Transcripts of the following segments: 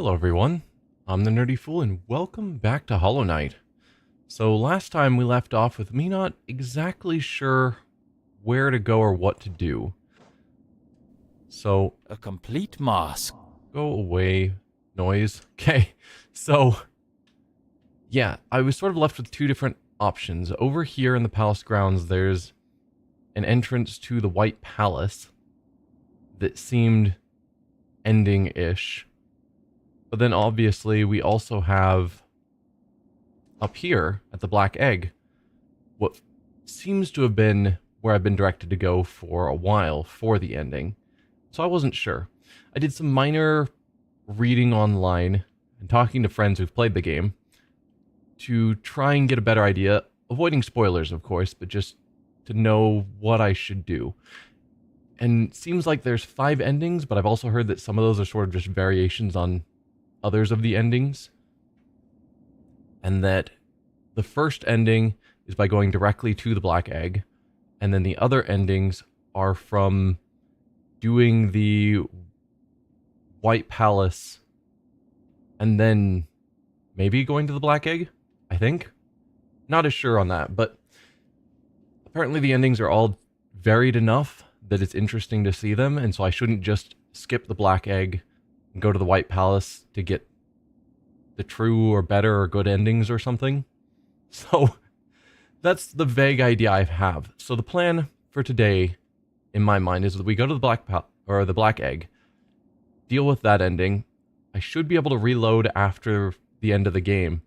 Hello everyone, I'm the Nerdy Fool and welcome back to Hollow Knight. So last time we left off with me not exactly sure where to go or what to do. So, A complete mask. go away, noise. Okay, so, yeah, I was sort of left with two different options. Over here in the palace grounds there's an entrance to the White Palace that seemed ending-ish. But then obviously we also have up here at the Black Egg what seems to have been where I've been directed to go for a while for the ending. So I wasn't sure. I did some minor reading online and talking to friends who've played the game to try and get a better idea, avoiding spoilers of course, but just to know what I should do. And it seems like there's 5 endings, but I've also heard that some of those are sort of just variations on others of the endings, and that the first ending is by going directly to the Black Egg, and then the other endings are from doing the White Palace and then maybe going to the Black Egg, I think. Not as sure on that, but apparently the endings are all varied enough that it's interesting to see them, and so I shouldn't just skip the Black Egg and go to the White Palace to get the true or better or good endings or something. So that's the vague idea I have. So the plan for today, in my mind, is that we go to the Black Egg, deal with that ending. I should be able to reload after the end of the game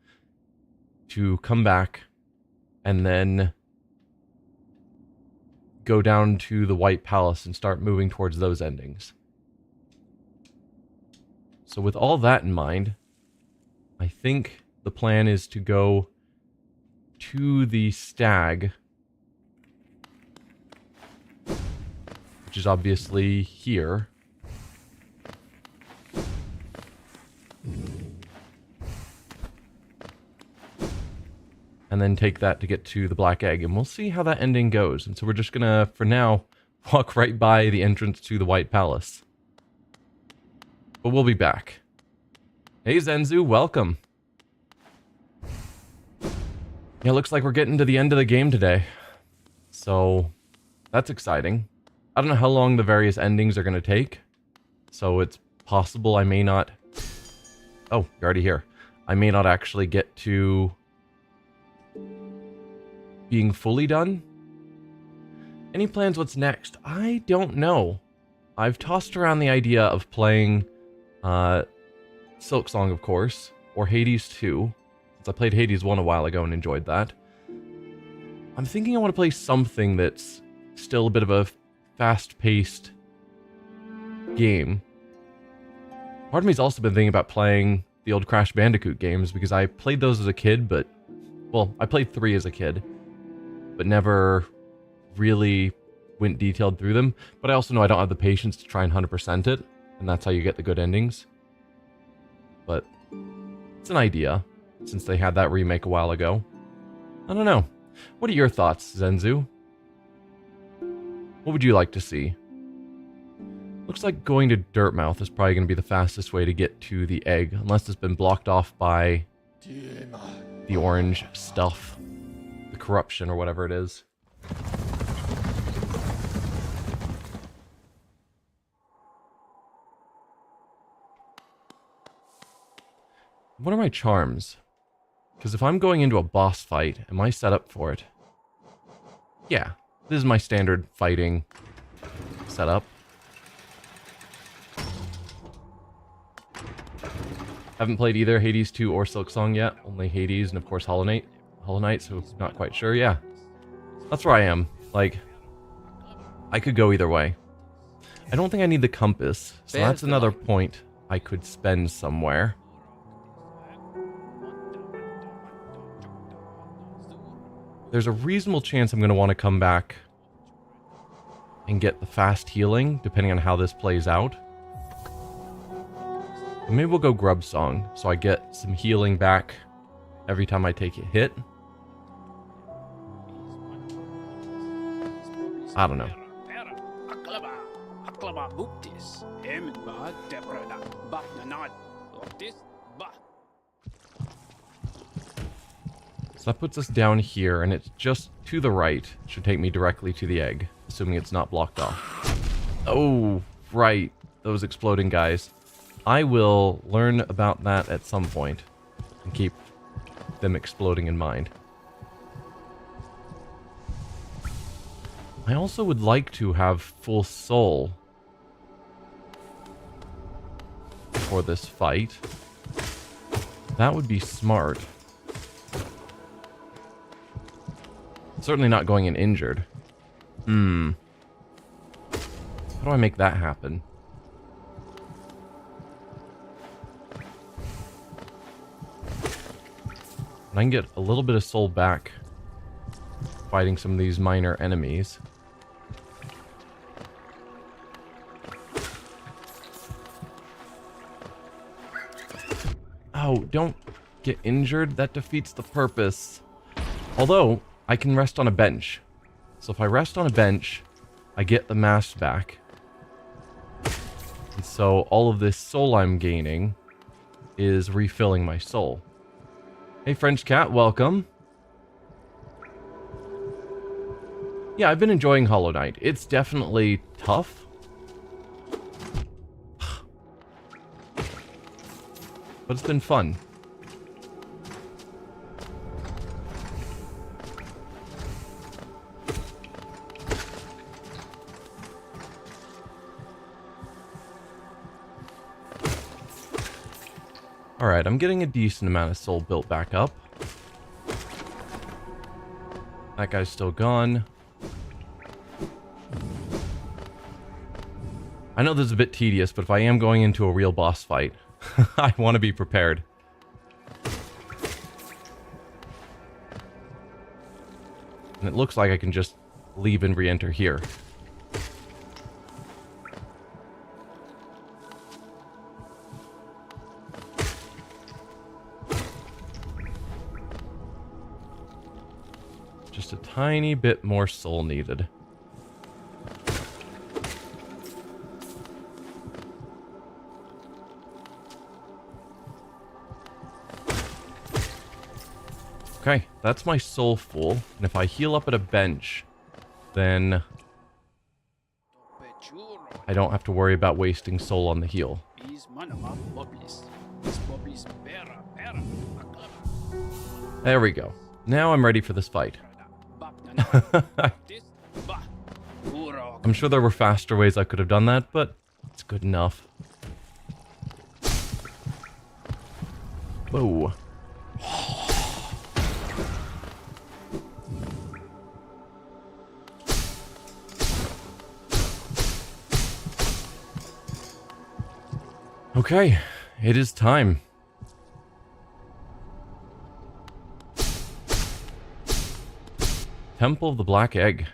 to come back and then go down to the White Palace and start moving towards those endings. So with all that in mind, I think the plan is to go to the Stag, which is obviously here. And then take that to get to the Black Egg, and we'll see how that ending goes. And so we're just gonna, for now, walk right by the entrance to the White Palace. But we'll be back. Hey Zenzu, welcome. Yeah, looks like we're getting to the end of the game today. So, that's exciting. I don't know how long the various endings are going to take. So it's possible I may not... Oh, you're already here. I may not actually get to being fully done. Any plans what's next? I don't know. I've tossed around the idea of playing Silksong, of course, or Hades 2, since I played Hades 1 a while ago and enjoyed that. I'm thinking I want to play something that's still a bit of a fast-paced game. Part of me's also been thinking about playing the old Crash Bandicoot games, because I played those as a kid, but... Well, I played 3 as a kid, but never really went detailed through them. But I also know I don't have the patience to try and 100% it, and that's how you get the good endings. But it's an idea, since they had that remake a while ago. I don't know. What are your thoughts, Zenzu? What would you like to see? Looks like going to Dirtmouth is probably going to be the fastest way to get to the egg, unless it's been blocked off by the orange stuff. The corruption or whatever it is. What are my charms? Because if I'm going into a boss fight, am I set up for it? Yeah, this is my standard fighting setup. Haven't played either Hades 2 or Silksong yet, only Hades and of course Hollow Knight, so not quite sure. Yeah, that's where I am. Like, I could go either way. I don't think I need the compass, so that's another point I could spend somewhere. There's a reasonable chance I'm going to want to come back and get the fast healing, depending on how this plays out. But maybe we'll go Grub Song, so I get some healing back every time I take a hit. I don't know. So that puts us down here, and it's just to the right. It should take me directly to the egg, assuming it's not blocked off. Oh, right. Those exploding guys. I will learn about that at some point and keep them exploding in mind. I also would like to have full soul for this fight. That would be smart. Certainly not going in injured. How do I make that happen? And I can get a little bit of soul back fighting some of these minor enemies. Oh, don't get injured. That defeats the purpose. Although, I can rest on a bench. So if I rest on a bench, I get the mass back. And so all of this soul I'm gaining is refilling my soul. Hey, French Cat, welcome. Yeah, I've been enjoying Hollow Knight. It's definitely tough. But it's been fun. Alright, I'm getting a decent amount of soul built back up. That guy's still gone. I know this is a bit tedious, but if I am going into a real boss fight, I want to be prepared. And it looks like I can just leave and re-enter here. Just a tiny bit more soul needed. Okay, that's my soul full, and if I heal up at a bench, then I don't have to worry about wasting soul on the heal. There we go. Now I'm ready for this fight. I'm sure there were faster ways I could have done that, but it's good enough. Whoa. Okay, it is time. Temple of the Black Egg.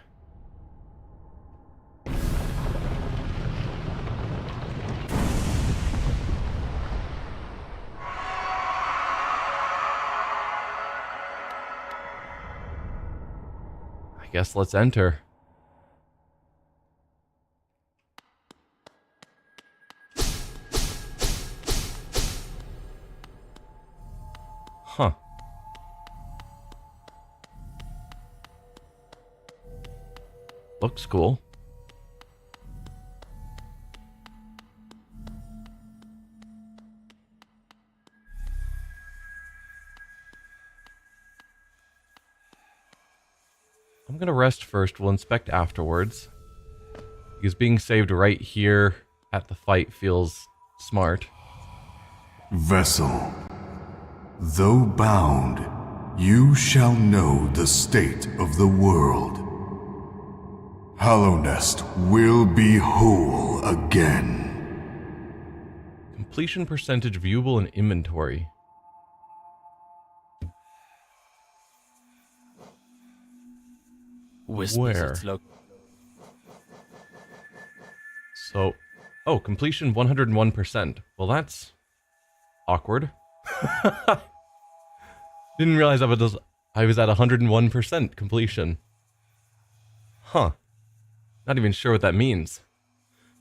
I guess let's enter. Huh. Looks cool. I'm gonna rest first. We'll inspect afterwards. Because being saved right here at the fight feels smart. Vessel, though bound, you shall know the state of the world. Hallownest will be whole again. Completion percentage viewable in inventory. Where? So, oh, completion 101%. Well, that's awkward. Didn't realize I was at 101% completion. Huh. Not even sure what that means.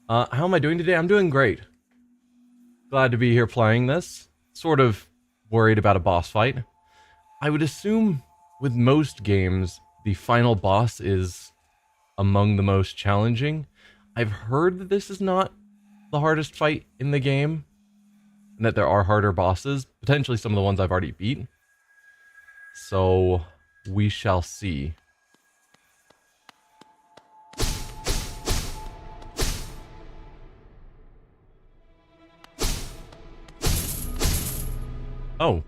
How am I doing today? I'm doing great. Glad to be here playing this. Sort of worried about a boss fight. I would assume with most games, the final boss is among the most challenging. I've heard that this is not the hardest fight in the game, and that there are harder bosses, potentially some of the ones I've already beat. So, we shall see. Oh.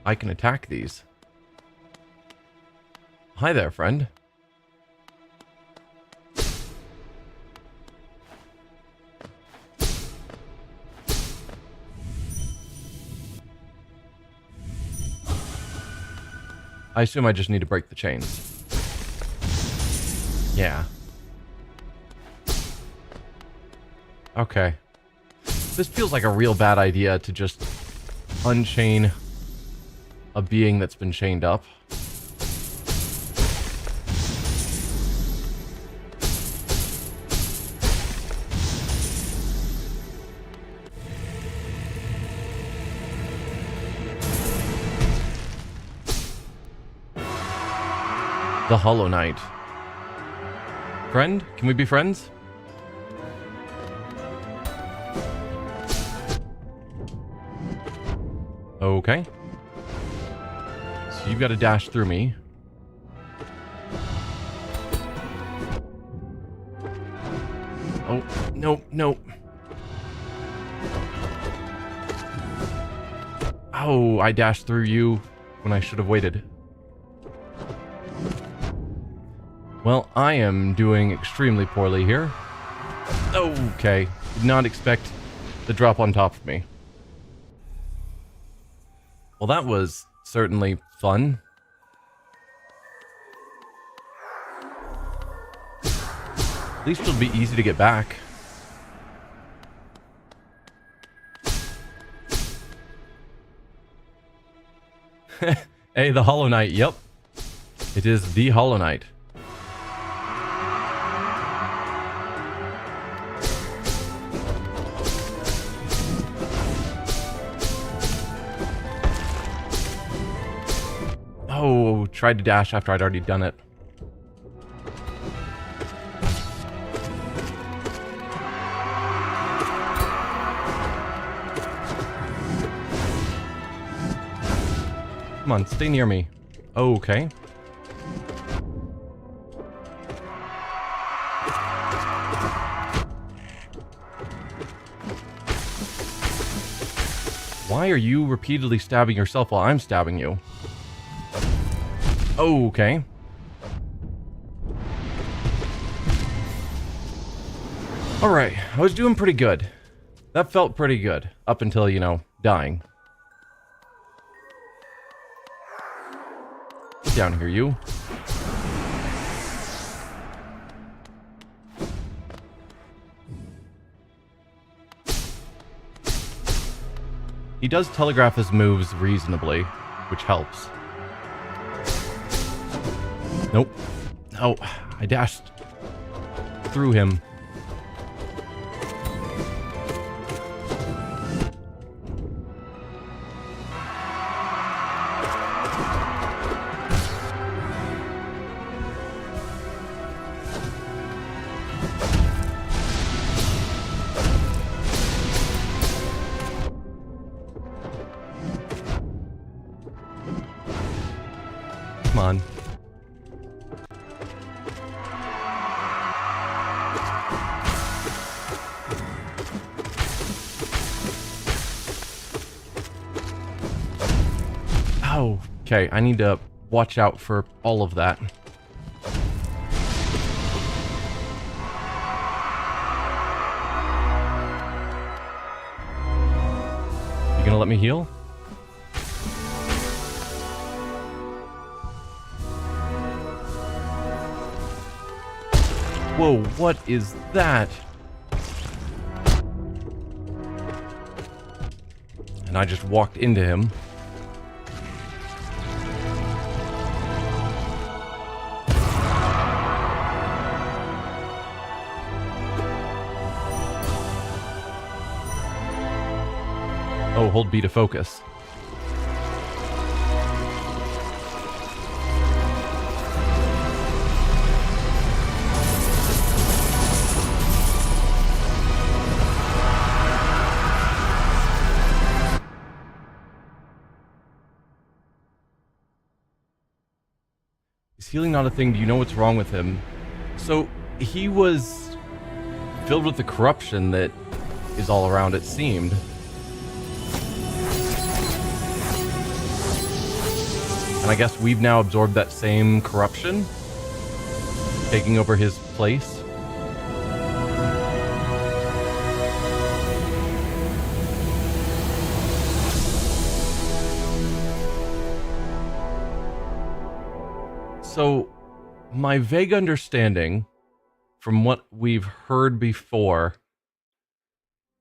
I can attack these. Hi there, friend. I assume I just need to break the chains. Yeah. Okay. This feels like a real bad idea to just unchain a being that's been chained up. The Hollow Knight. Friend? Can we be friends? Okay. So you've got to dash through me. Oh, no, no. Oh, I dashed through you when I should have waited. Well, I am doing extremely poorly here. Okay. Did not expect the drop on top of me. Well, that was certainly fun. At least it'll be easy to get back. Hey, the Hollow Knight. Yep. It is the Hollow Knight. Oh, tried to dash after I'd already done it. Come on, stay near me. Okay. Why are you repeatedly stabbing yourself while I'm stabbing you? Okay. Alright, I was doing pretty good. That felt pretty good. Up until, you know, dying. Get down here, you. He does telegraph his moves reasonably, which helps. Nope. Oh, I dashed through him. Come on. Oh, okay. I need to watch out for all of that. You gonna let me heal? Whoa, what is that? And I just walked into him. Oh, hold B to focus. Is healing not a thing? Do you know what's wrong with him? So, he was filled with the corruption that is all around, it seemed. And I guess we've now absorbed that same corruption, taking over his place. So, my vague understanding from what we've heard before,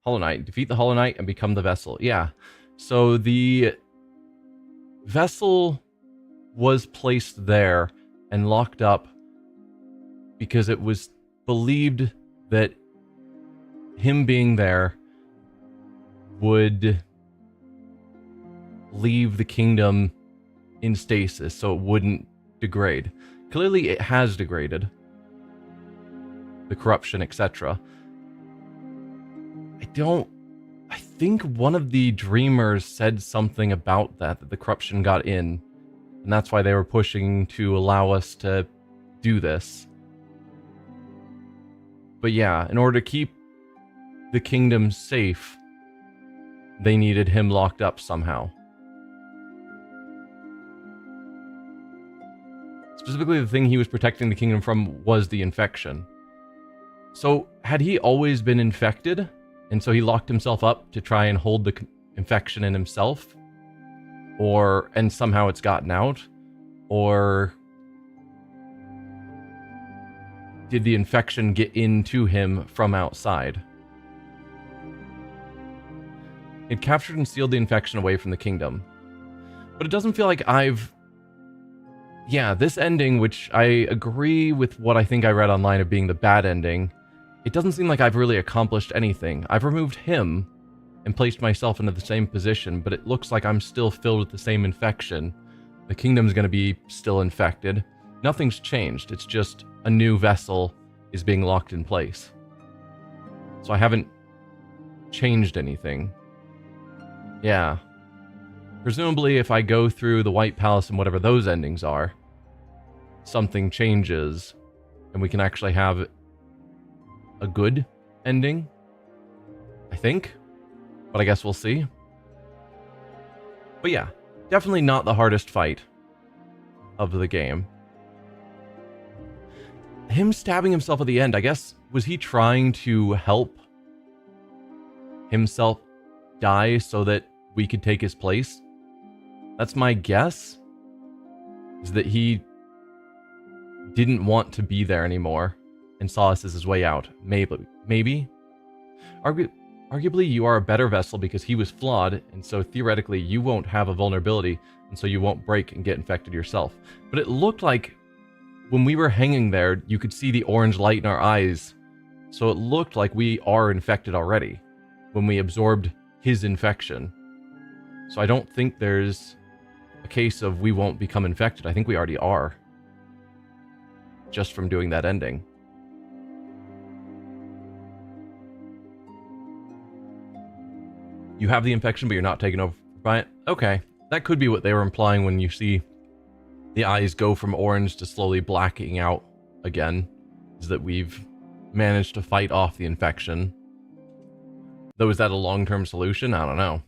Hollow Knight, defeat the Hollow Knight and become the vessel. Yeah. So the vessel was placed there and locked up because it was believed that him being there would leave the kingdom in stasis so it wouldn't degrade. Clearly it has degraded. The corruption, etc. I think one of the dreamers said something about that the corruption got in, and that's why they were pushing to allow us to do this. But yeah, in order to keep the kingdom safe, they needed him locked up somehow. Specifically, the thing he was protecting the kingdom from was the infection. So, had he always been infected, and so he locked himself up to try and hold the infection in himself? And somehow it's gotten out? Or did the infection get into him from outside? It captured and sealed the infection away from the kingdom. But it doesn't feel like this ending, which I agree with what I think I read online of being the bad ending, it doesn't seem like I've really accomplished anything. I've removed him and placed myself into the same position, but it looks like I'm still filled with the same infection. The kingdom's going to be still infected. Nothing's changed. It's just a new vessel is being locked in place. So I haven't changed anything. Yeah. Presumably, if I go through the White Palace and whatever those endings are, something changes, and we can actually have a good ending, I think. But I guess we'll see. But yeah, definitely not the hardest fight of the game. Him stabbing himself at the end, I guess, was he trying to help himself die so that we could take his place? That's my guess, is that he didn't want to be there anymore and saw us as his way out. Maybe. Arguably, you are a better vessel because he was flawed, and so theoretically you won't have a vulnerability, and so you won't break and get infected yourself. But it looked like when we were hanging there, you could see the orange light in our eyes, so it looked like we are infected already when we absorbed his infection. So I don't think there's a case of we won't become infected. I think we already are, just from doing that ending. You have the infection, but you're not taken over by it? Okay. That could be what they were implying when you see the eyes go from orange to slowly blacking out again, is that we've managed to fight off the infection. Though, is that a long-term solution? I don't know.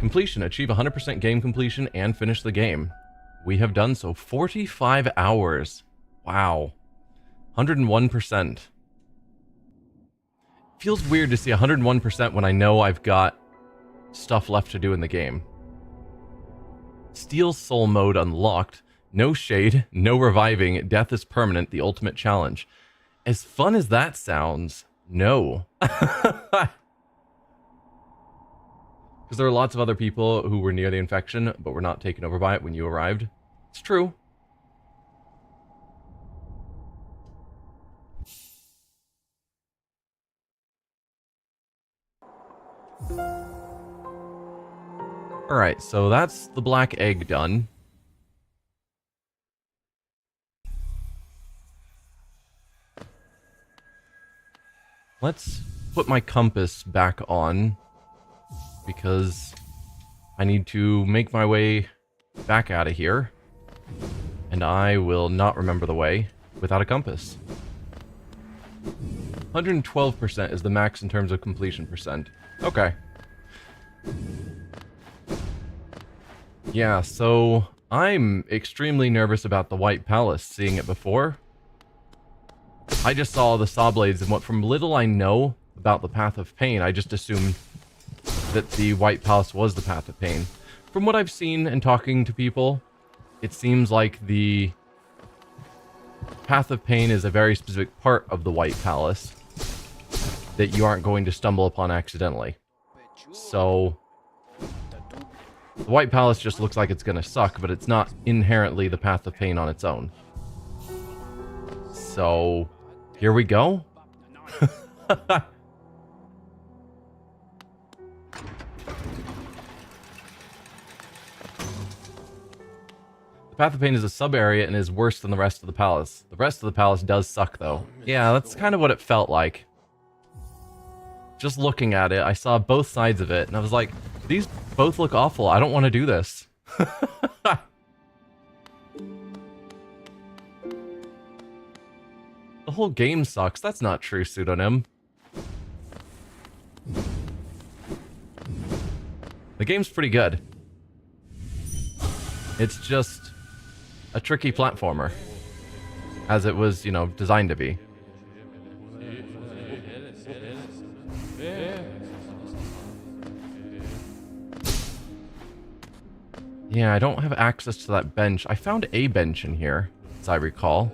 Completion. Achieve 100% game completion and finish the game. We have done so. 45 hours. Wow. 101%. Feels weird to see 101% when I know I've got stuff left to do in the game. Steel Soul mode unlocked. No shade, no reviving, death is permanent, the ultimate challenge. As fun as that sounds, no. Because there are lots of other people who were near the infection, but were not taken over by it when you arrived. It's true. Alright, so that's the black egg done. Let's put my compass back on, because I need to make my way back out of here, and I will not remember the way without a compass. 112% is the max in terms of completion percent. Okay. Yeah, so I'm extremely nervous about the White Palace, seeing it before. I just saw the saw blades, and what from little I know about the Path of Pain, I just assumed that the White Palace was the Path of Pain. From what I've seen and talking to people, it seems like the Path of Pain is a very specific part of the White Palace that you aren't going to stumble upon accidentally. So the White Palace just looks like it's going to suck, but it's not inherently the Path of Pain on its own. So here we go. The Path of Pain is a sub-area and is worse than the rest of the palace. The rest of the palace does suck, though. Yeah, that's kind of what it felt like. Just looking at it, I saw both sides of it, and I was like, these both look awful. I don't want to do this. The whole game sucks. That's not true, Pseudonym. The game's pretty good. It's just a tricky platformer, as it was, you know, designed to be. Yeah, I don't have access to that bench. I found a bench in here, as I recall.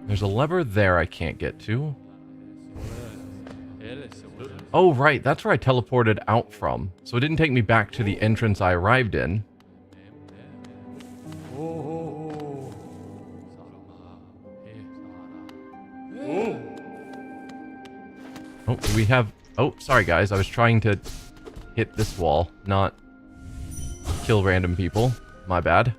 There's a lever there I can't get to. Oh, right. That's where I teleported out from. So it didn't take me back to the entrance I arrived in. Oh, do we have... Oh, sorry, guys. I was trying to hit this wall, not kill random people. My bad.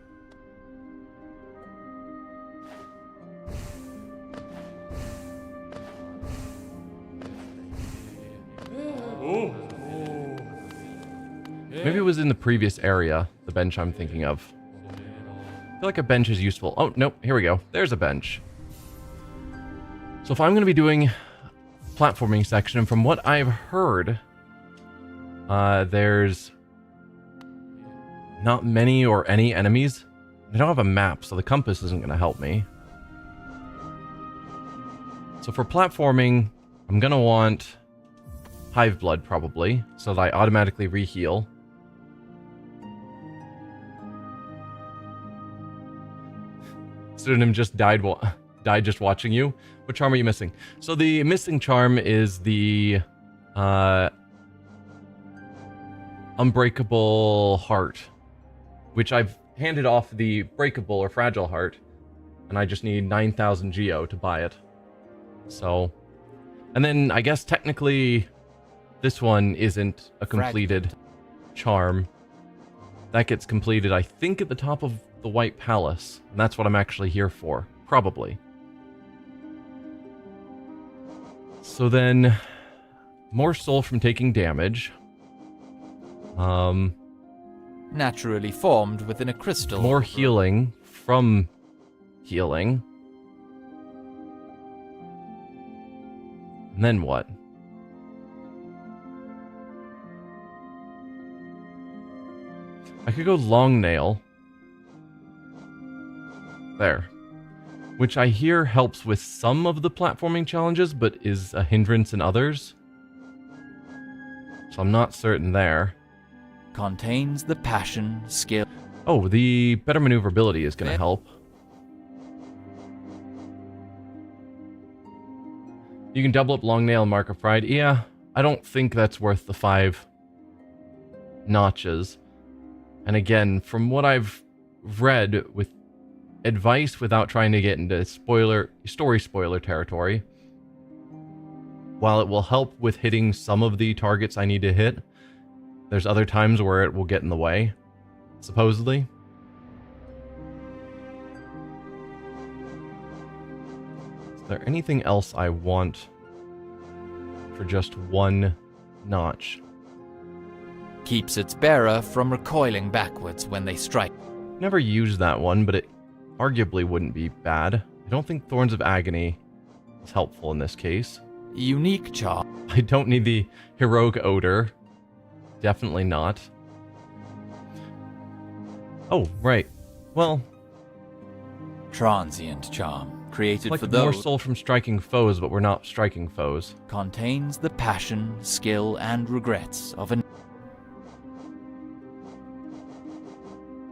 Maybe it was in the previous area, the bench I'm thinking of. I feel like a bench is useful. Oh, nope. Here we go. There's a bench. So if I'm going to be doing platforming section, and from what I've heard, there's not many or any enemies. I don't have a map, so the compass isn't going to help me. So for platforming, I'm going to want Hive Blood, probably, so that I automatically re-heal. Pseudonym just died just watching you. What charm are you missing? So the missing charm is the Unbreakable Heart, which I've handed off the Breakable or Fragile Heart, and I just need 9,000 Geo to buy it. So, and then I guess technically this one isn't a completed charm. That gets completed, I think, at the top of the White Palace, and that's what I'm actually here for, probably. So then, more soul from taking damage. Naturally formed within a crystal. More healing from healing. And then what? I could go long nail. There. Which I hear helps with some of the platforming challenges, but is a hindrance in others. So I'm not certain there. Contains the passion, skill. Oh, the better maneuverability is going to help. You can double up long nail and mark of pride. Yeah, I don't think that's worth the 5 notches. And again, from what I've read with advice without trying to get into story spoiler territory. While it will help with hitting some of the targets I need to hit, there's other times where it will get in the way, supposedly. Is there anything else I want for just one notch? Keeps its bearer from recoiling backwards when they strike. Never used that one, but it arguably wouldn't be bad. I don't think Thorns of Agony is helpful in this case. Unique charm. I don't need the Heroic Odor. Definitely not. Oh, right. Well, Transient charm. Created like for more those. soul from striking foes, but we're not striking foes. Contains the passion, skill, and regrets of an.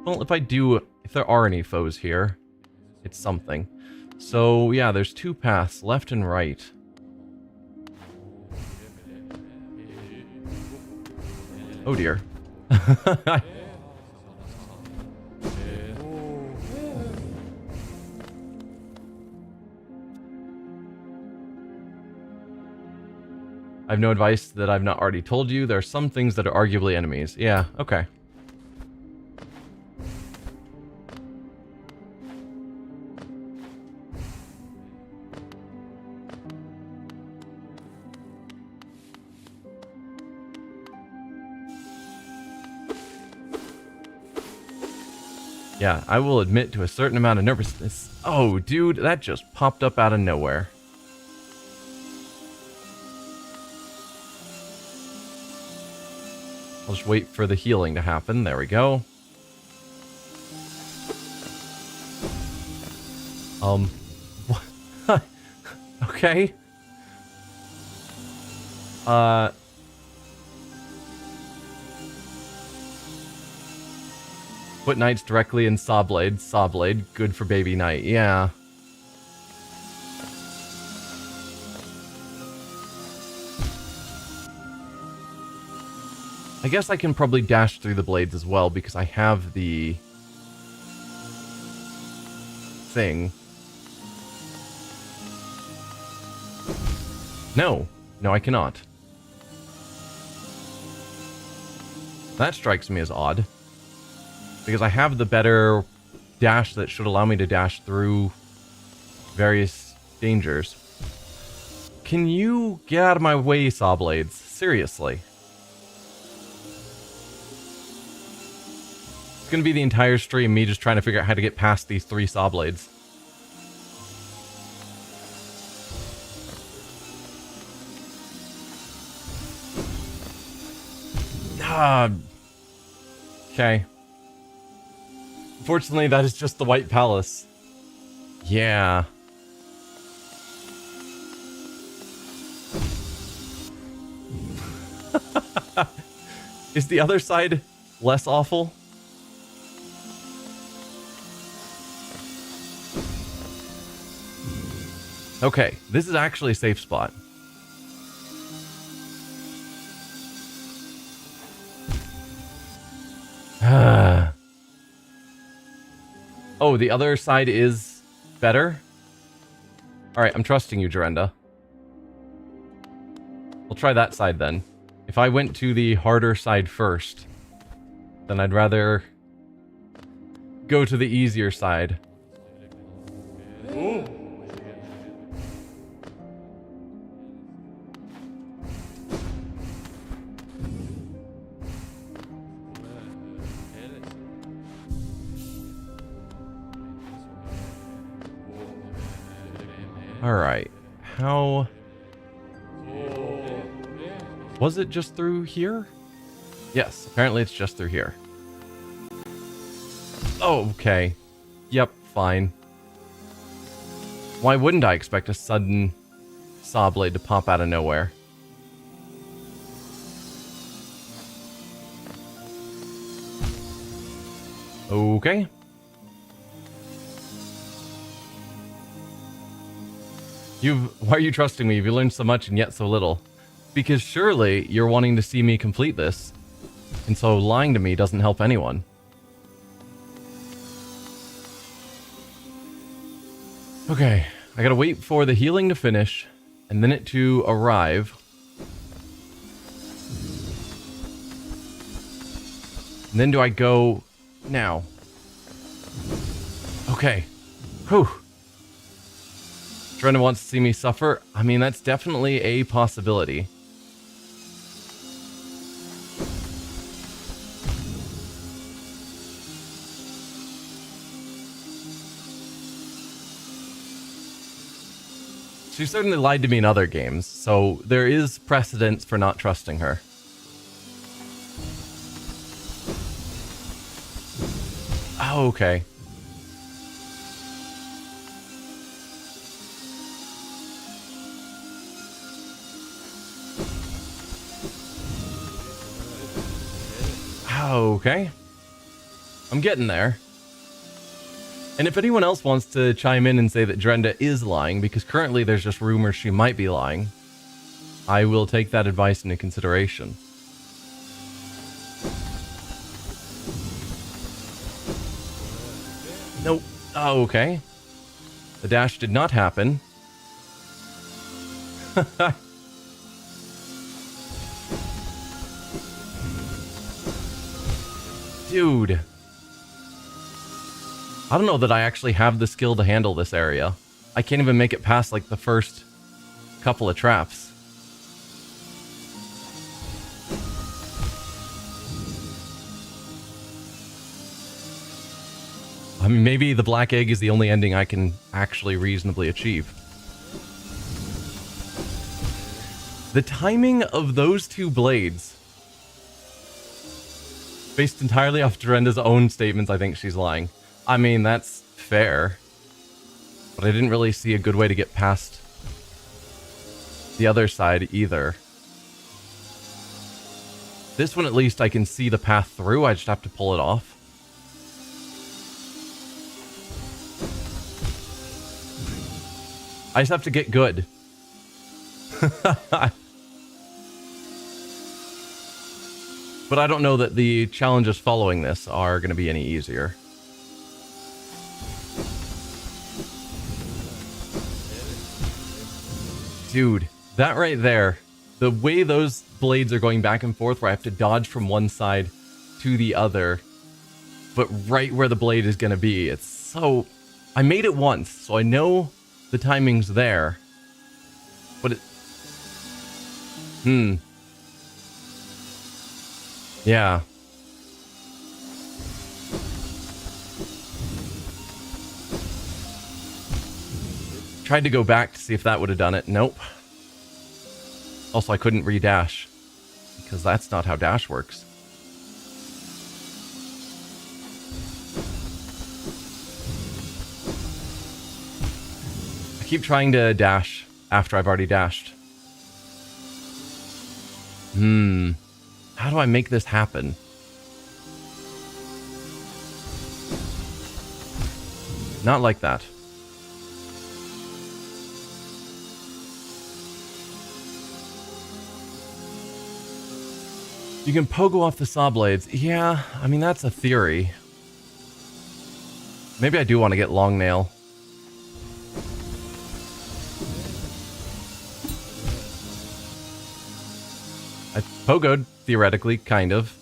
Well, if there are any foes here, it's something. So, yeah, there's two paths, left and right. Oh dear. I have no advice that I've not already told you. There are some things that are arguably enemies. Yeah, okay. Yeah, I will admit to a certain amount of nervousness. Oh, dude, that just popped up out of nowhere. I'll just wait for the healing to happen. There we go. What? Okay. Put knights directly in Sawblade. Sawblade, good for baby knight. Yeah. I guess I can probably dash through the blades as well because I have the thing. No. No, I cannot. That strikes me as odd. Because I have the better dash that should allow me to dash through various dangers. Can you get out of my way, Sawblades? Seriously. It's gonna be the entire stream me just trying to figure out how to get past these 3 Sawblades. Okay. Unfortunately, that is just the White Palace. Yeah. Is the other side less awful? Okay, this is actually a safe spot. Oh, the other side is better? Alright, I'm trusting you, Jorenda. We'll try that side then. If I went to the harder side first, then I'd rather go to the easier side. Alright, how... Was it just through here? Yes, apparently it's just through here. Oh, okay. Yep, fine. Why wouldn't I expect a sudden Sawblade to pop out of nowhere? Okay. Why are you trusting me? You've learned so much and yet so little. Because surely you're wanting to see me complete this. And so lying to me doesn't help anyone. Okay, I gotta wait for the healing to finish, and then it to arrive. And then do I go now? Okay. Whew. Drenda wants to see me suffer. I mean, that's definitely a possibility. She certainly lied to me in other games, so there is precedence for not trusting her. Oh, okay. Okay. I'm getting there. And if anyone else wants to chime in and say that Drenda is lying, because currently there's just rumors she might be lying, I will take that advice into consideration. Nope. Oh, okay. The dash did not happen. Dude. I don't know that I actually have the skill to handle this area. I can't even make it past like the first couple of traps. I mean, maybe the black egg is the only ending I can actually reasonably achieve. The timing of those two blades, based entirely off Drenda's own statements, I think she's lying. I mean, that's fair. But I didn't really see a good way to get past the other side either. This one, at least, I can see the path through. I just have to pull it off. I just have to get good. But I don't know that the challenges following this are going to be any easier. Dude, that right there, the way those blades are going back and forth where I have to dodge from one side to the other, but right where the blade is going to be, it's so... I made it once, so I know the timing's there, but it... Yeah. Tried to go back to see if that would have done it. Nope. Also, I couldn't re-dash, because that's not how dash works. I keep trying to dash after I've already dashed. How do I make this happen? Not like that. You can pogo off the saw blades. Yeah, I mean, that's a theory. Maybe I do want to get long nail. I pogoed, theoretically, kind of.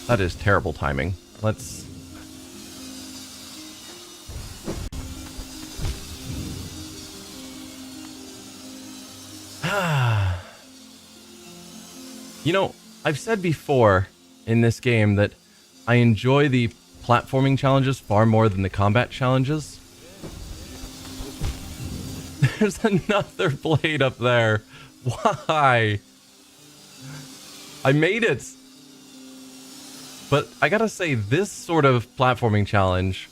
That is terrible timing. Let's... You know, I've said before in this game that I enjoy the platforming challenges far more than the combat challenges. There's another blade up there. Why? I made it. But I gotta say, this sort of platforming challenge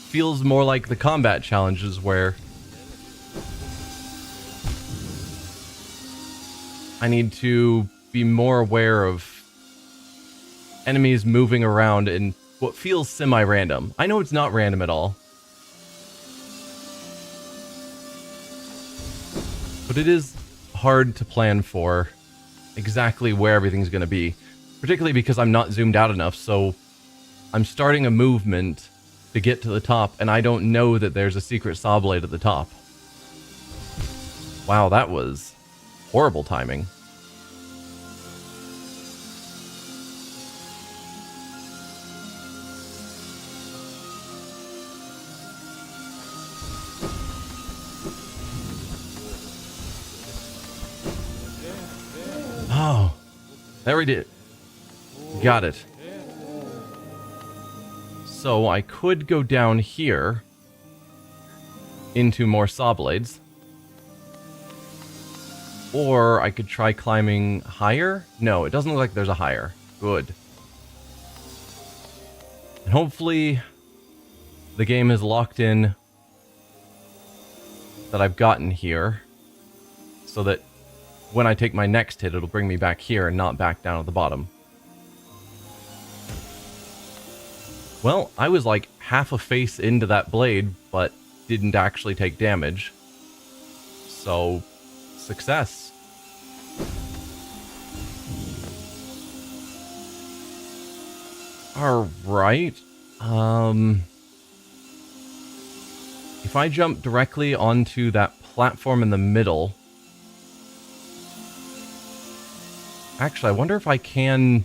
feels more like the combat challenges where I need to be more aware of enemies moving around and what feels semi-random. I know it's not random at all, but it is hard to plan for exactly where everything's going to be, particularly because I'm not zoomed out enough, so I'm starting a movement to get to the top, and I don't know that there's a secret saw blade at the top. Wow, that was horrible timing. Oh, there we did. Got it. So I could go down here into more saw blades. Or I could try climbing higher. No, it doesn't look like there's a higher. Good. And hopefully the game is locked in that I've gotten here, so that when I take my next hit, it'll bring me back here and not back down at the bottom. Well, I was like half a face into that blade, but didn't actually take damage. So, success. Alright. If I jump directly onto that platform in the middle... Actually, I wonder if I can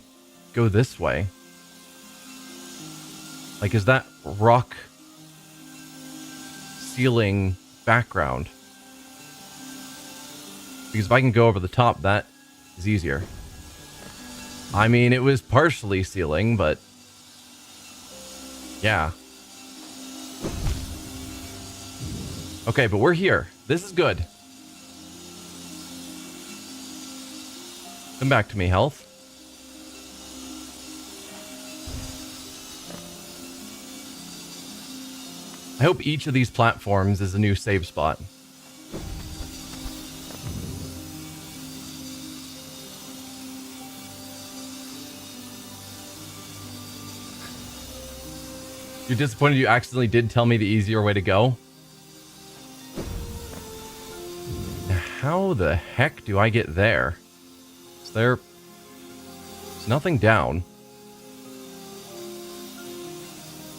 go this way. Like, is that rock ceiling background? Because if I can go over the top, that is easier. I mean, it was partially ceiling, but... yeah. Okay, but we're here. This is good. Come back to me, health. I hope each of these platforms is a new save spot. You're disappointed you accidentally did tell me the easier way to go? Now, how the heck do I get there? There's nothing down.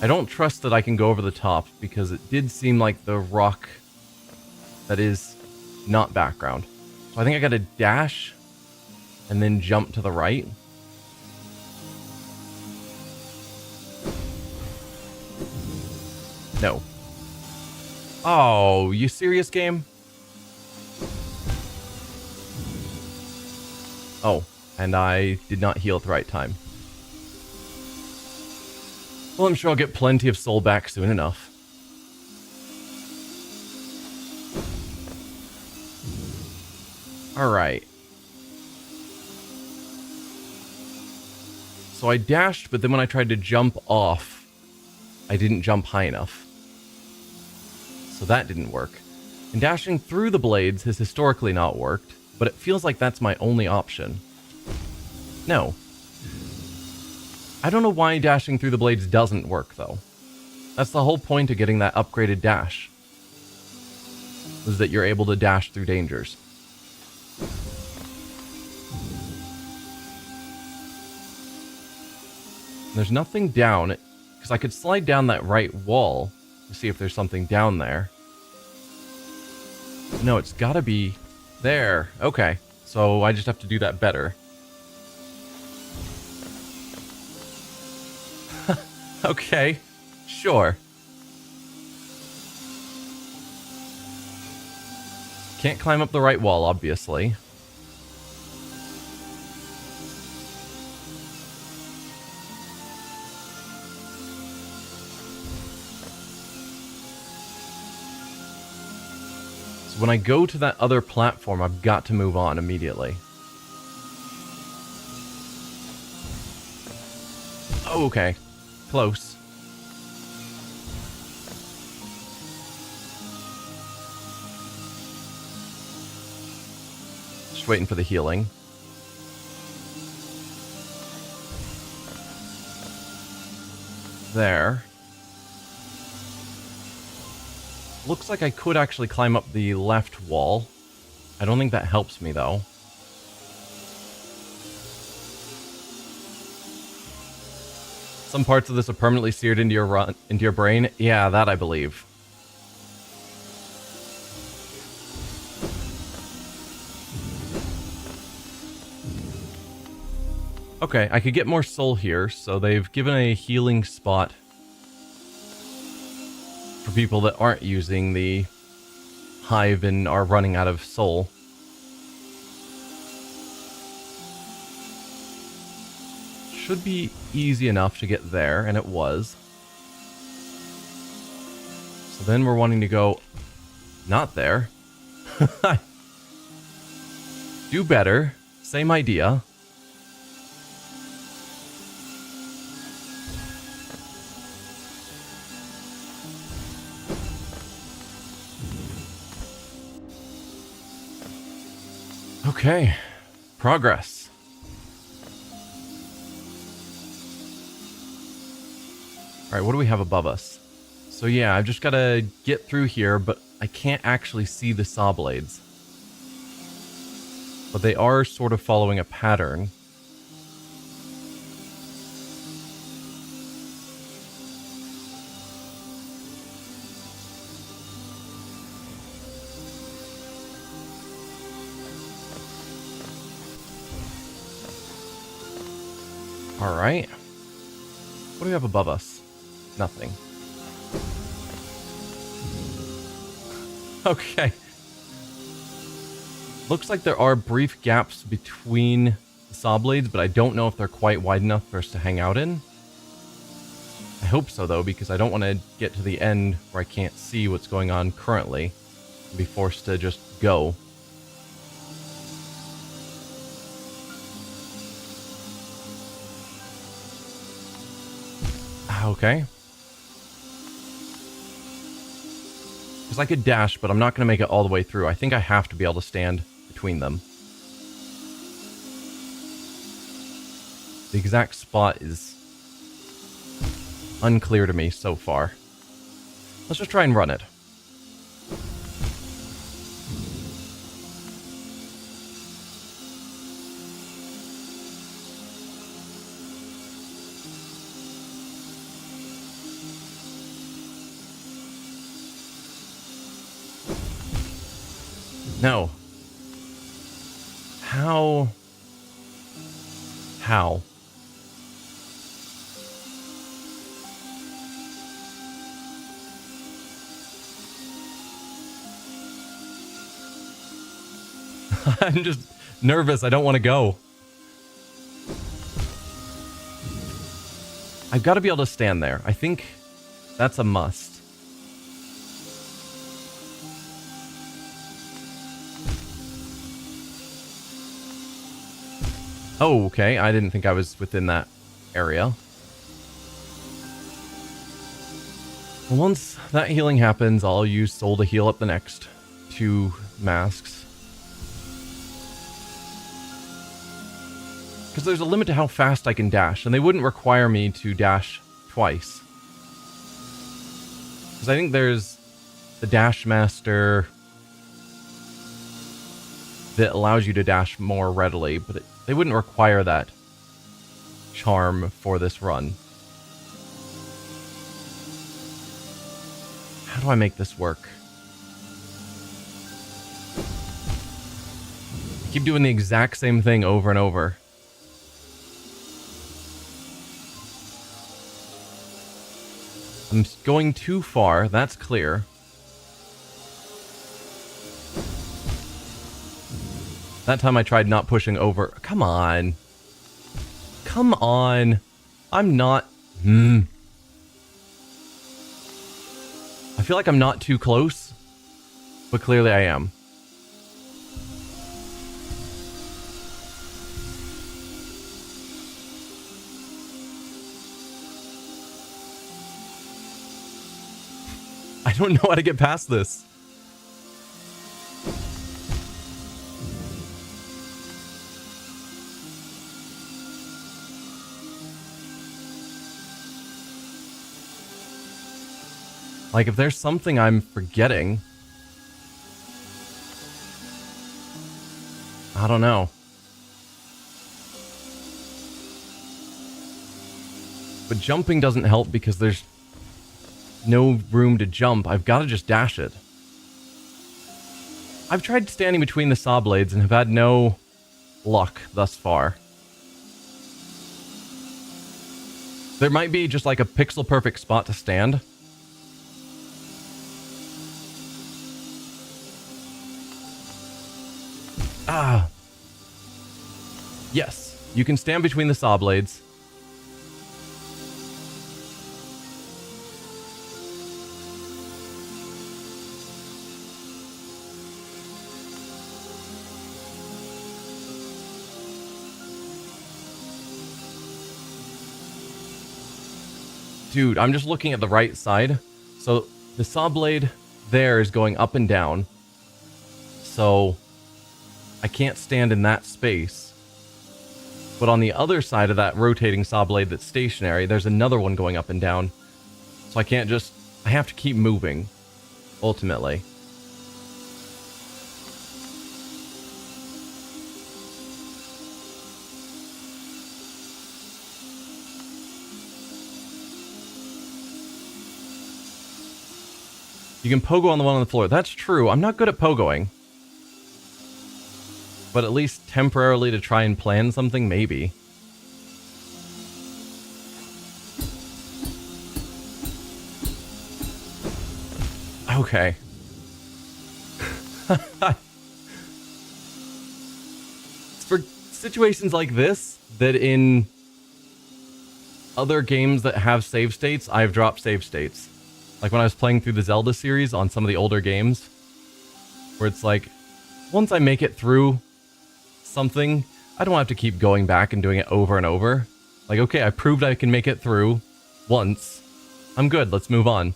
I don't trust that I can go over the top, because it did seem like the rock that is not background. So I think I gotta dash and then jump to the right. No. Oh, you serious, game? Oh, and I did not heal at the right time. Well, I'm sure I'll get plenty of soul back soon enough. Alright. So I dashed, but then when I tried to jump off, I didn't jump high enough. So that didn't work. And dashing through the blades has historically not worked, but it feels like that's my only option. No. I don't know why dashing through the blades doesn't work, though. That's the whole point of getting that upgraded dash. Is that you're able to dash through dangers. There's nothing down, because I could slide down that right wall to see if there's something down there. No, it's gotta be there. Okay, so I just have to do that better. Okay, sure. Can't climb up the right wall, obviously. So when I go to that other platform, I've got to move on immediately. Oh, okay. Close. Just waiting for the healing. there. Looks like I could actually climb up the left wall. I don't think that helps me, though. Some parts of this are permanently seared into your brain. Yeah, that I believe. Okay, I could get more soul here, so they've given a healing spot for people that aren't using the hive and are running out of soul. Should be easy enough to get there, and it was. So then we're wanting to go not there. Do better. Same idea. Okay, progress. Alright, what do we have above us? So yeah, I've just got to get through here, but I can't actually see the saw blades. But they are sort of following a pattern. Alright. What do we have above us? Nothing. Okay. Looks like there are brief gaps between the saw blades, but I don't know if they're quite wide enough for us to hang out in. I hope so, though, because I don't want to get to the end where I can't see what's going on currently and be forced to just go. Okay. Because I could dash, but I'm not going to make it all the way through. I think I have to be able to stand between them. The exact spot is unclear to me so far. Let's just try and run it. No. How? How? I'm just nervous. I don't want to go. I've got to be able to stand there. I think that's a must. Oh, okay. I didn't think I was within that area. Well, once that healing happens, I'll use soul to heal up the next 2 masks. Because there's a limit to how fast I can dash, and they wouldn't require me to dash twice. Because I think there's the Dash Master that allows you to dash more readily, but they wouldn't require that charm for this run. How do I make this work? I keep doing the exact same thing over and over. I'm going too far, that's clear. That time I tried not pushing over. Come on. Come on. I'm not... I feel like I'm not too close, but clearly I am. I don't know how to get past this. Like, if there's something I'm forgetting... I don't know. But jumping doesn't help because there's no room to jump. I've got to just dash it. I've tried standing between the saw blades and have had no luck thus far. There might be just like a pixel perfect spot to stand. Ah. Yes, you can stand between the saw blades. Dude, I'm just looking at the right side. So the saw blade there is going up and down. So I can't stand in that space. But on the other side of that rotating saw blade that's stationary, there's another one going up and down. So I can't just... I have to keep moving, ultimately. You can pogo on the one on the floor. That's true. I'm not good at pogoing. But at least temporarily to try and plan something, maybe. Okay. It's for situations like this that in other games that have save states, I've dropped save states. Like when I was playing through the Zelda series on some of the older games, where it's like, once I make it through something, I don't have to keep going back and doing it over and over. Like, okay, I proved I can make it through once. I'm good, let's move on.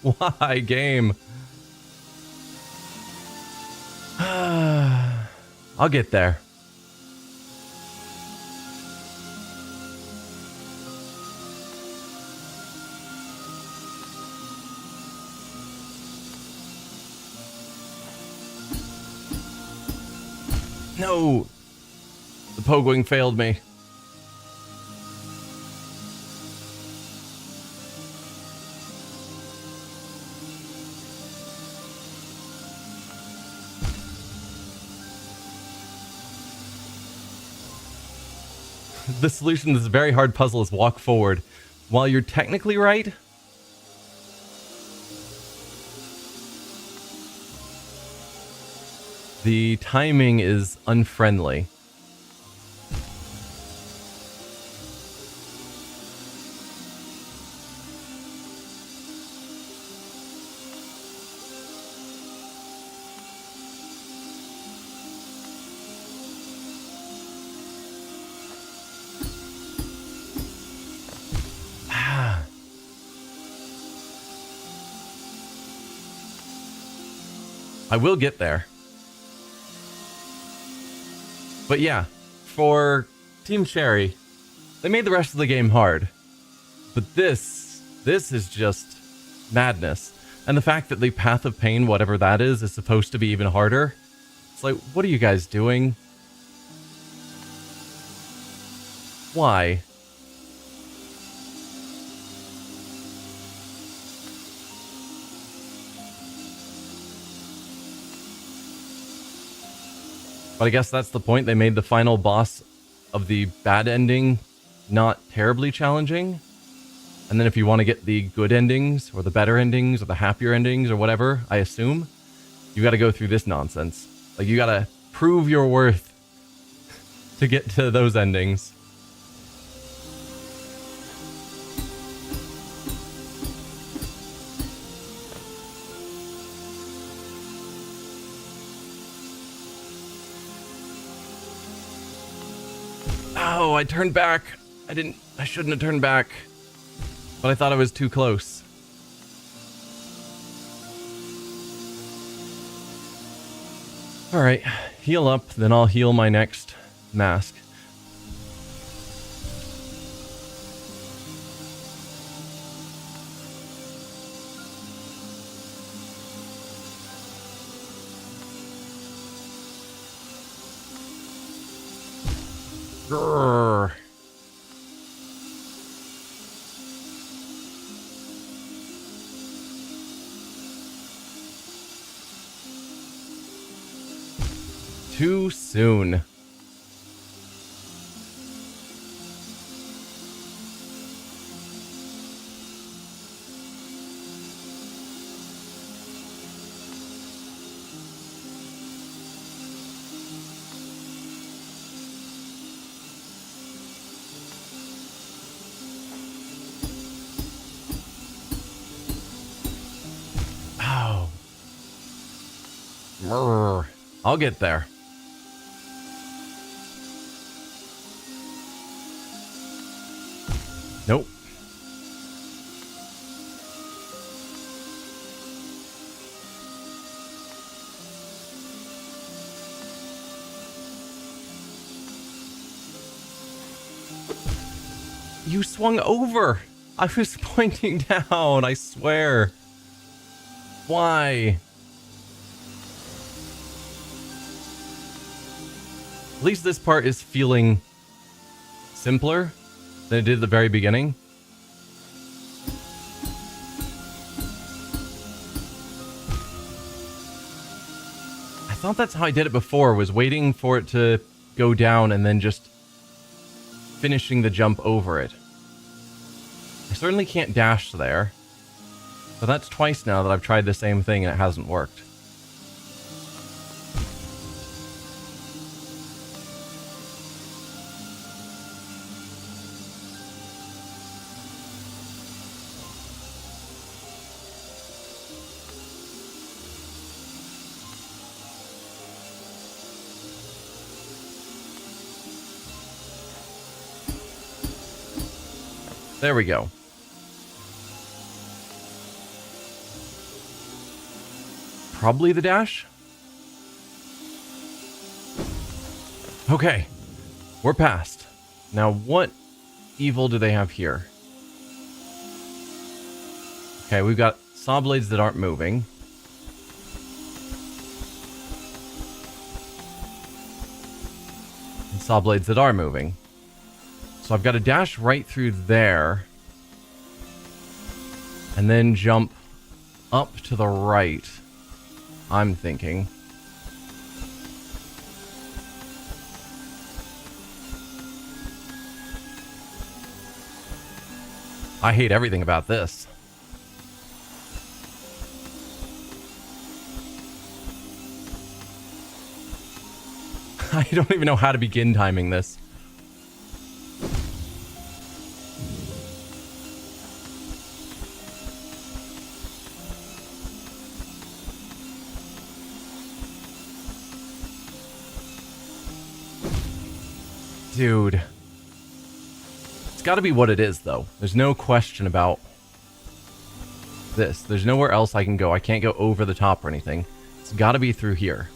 Why, game? I'll get there. No! The pogoing failed me. The solution to this very hard puzzle is walk forward. While you're technically right, the timing is unfriendly. I will get there. But yeah, for Team Sherry, they made the rest of the game hard. But this is just madness. And the fact that the Path of Pain, whatever that is supposed to be even harder. It's like, what are you guys doing? Why? But I guess that's the point. They made the final boss of the bad ending not terribly challenging. And then if you want to get the good endings, or the better endings, or the happier endings, or whatever, I assume, you got to go through this nonsense. Like, you got to prove your worth to get to those endings. Oh, I turned back. I shouldn't have turned back. But I thought I was too close. Alright, heal up, then I'll heal my next mask. Grrr. Too soon. Oh. Brr. I'll get there. Nope. You swung over. I was pointing down, I swear. Why? At least this part is feeling simpler than it did at the very beginning. I thought that's how I did it before, was waiting for it to go down and then just finishing the jump over it. I certainly can't dash there. But that's twice now that I've tried the same thing and it hasn't worked. There we go. Probably the dash? Okay. We're past. Now what evil do they have here? Okay, we've got saw blades that aren't moving. And saw blades that are moving. So I've got to dash right through there. And then jump up to the right. I'm thinking. I hate everything about this. I don't even know how to begin timing this. Dude. It's got to be what it is, though. There's no question about this. There's nowhere else I can go. I can't go over the top or anything. It's got to be through here.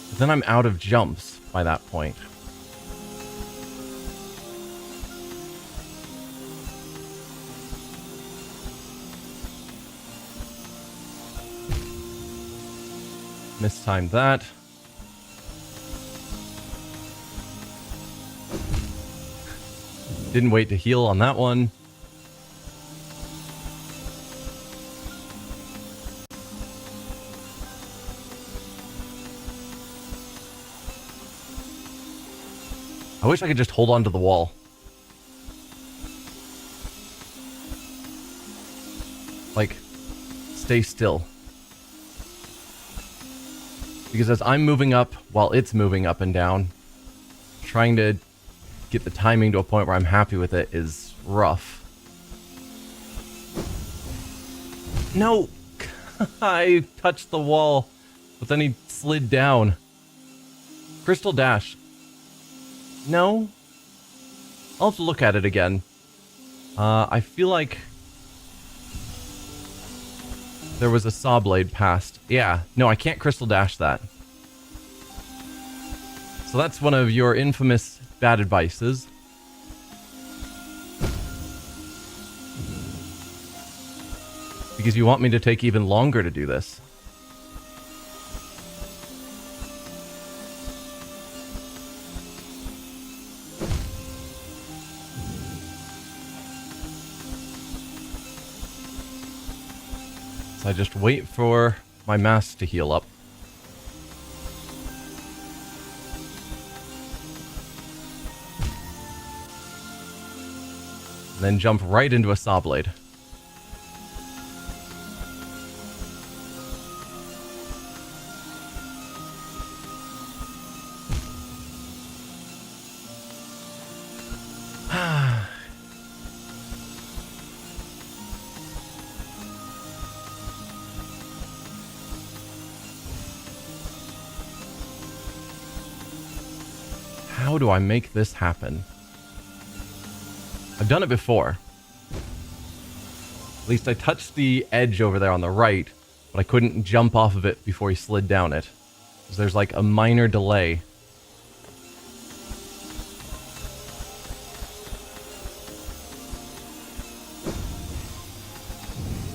But then I'm out of jumps by that point. Mistimed that. Didn't wait to heal on that one. I wish I could just hold on to the wall. Like, stay still. Because as I'm moving up while it's moving up and down, trying to get the timing to a point where I'm happy with it is rough. No! I touched the wall, but then he slid down. Crystal Dash. No? I'll have to look at it again. I feel like there was a saw blade past. Yeah, no, I can't crystal dash that. So that's one of your infamous bad advices. Because you want me to take even longer to do this. So I just wait for my mask to heal up. And then jump right into a saw blade. How do I make this happen? I've done it before. At least I touched the edge over there on the right, but I couldn't jump off of it before he slid down it. Because there's like a minor delay.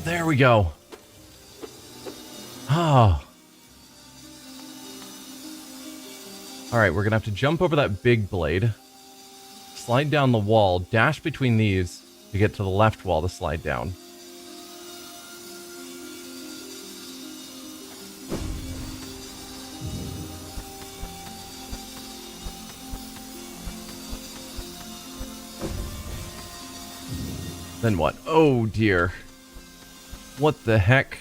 There we go. Oh. Alright, we're gonna have to jump over that big blade, slide down the wall, dash between these to get to the left wall to slide down. Then what? Oh dear. What the heck?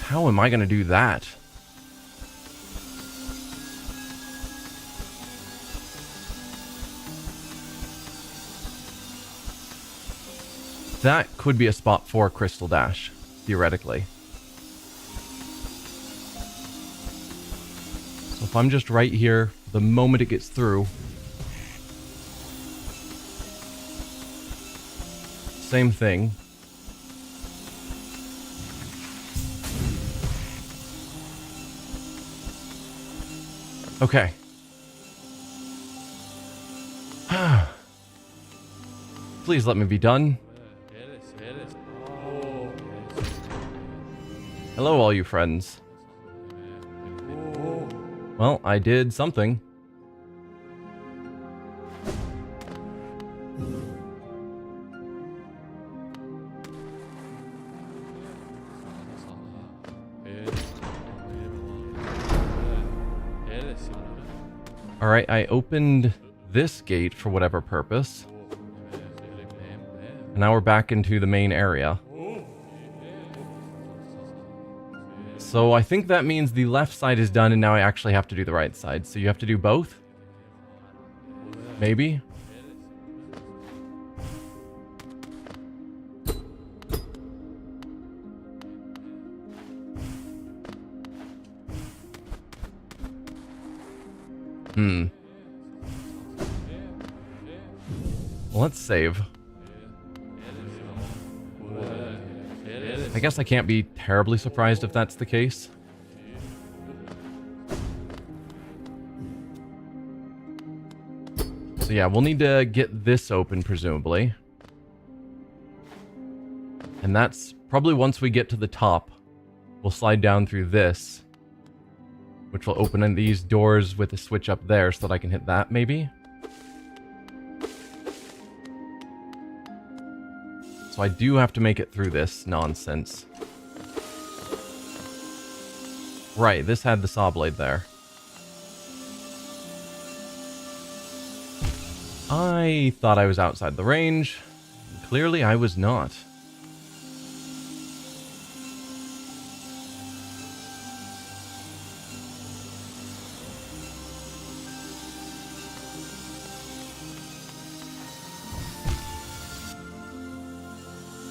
How am I going to do that? That could be a spot for Crystal Dash, theoretically. So if I'm just right here, the moment it gets through... Same thing. Okay. Please let me be done. Hello, all you friends. Well, I did something. Alright, I opened this gate for whatever purpose. And now we're back into the main area. So I think that means the left side is done and now I actually have to do the right side. So you have to do both? Maybe? Well, let's save. I guess I can't be terribly surprised if that's the case. So yeah, we'll need to get this open, presumably. And that's probably once we get to the top, we'll slide down through this, which will open in these doors with a switch up there so that I can hit that, maybe? So I do have to make it through this nonsense. Right, this had the saw blade there. I thought I was outside the range. Clearly I was not.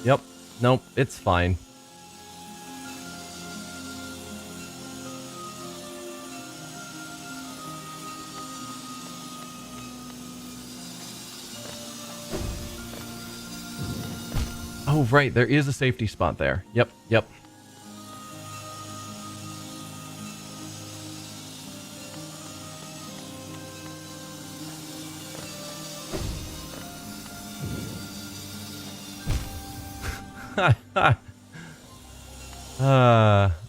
Yep. Nope, it's fine. Oh, right. There is a safety spot there. Yep, yep.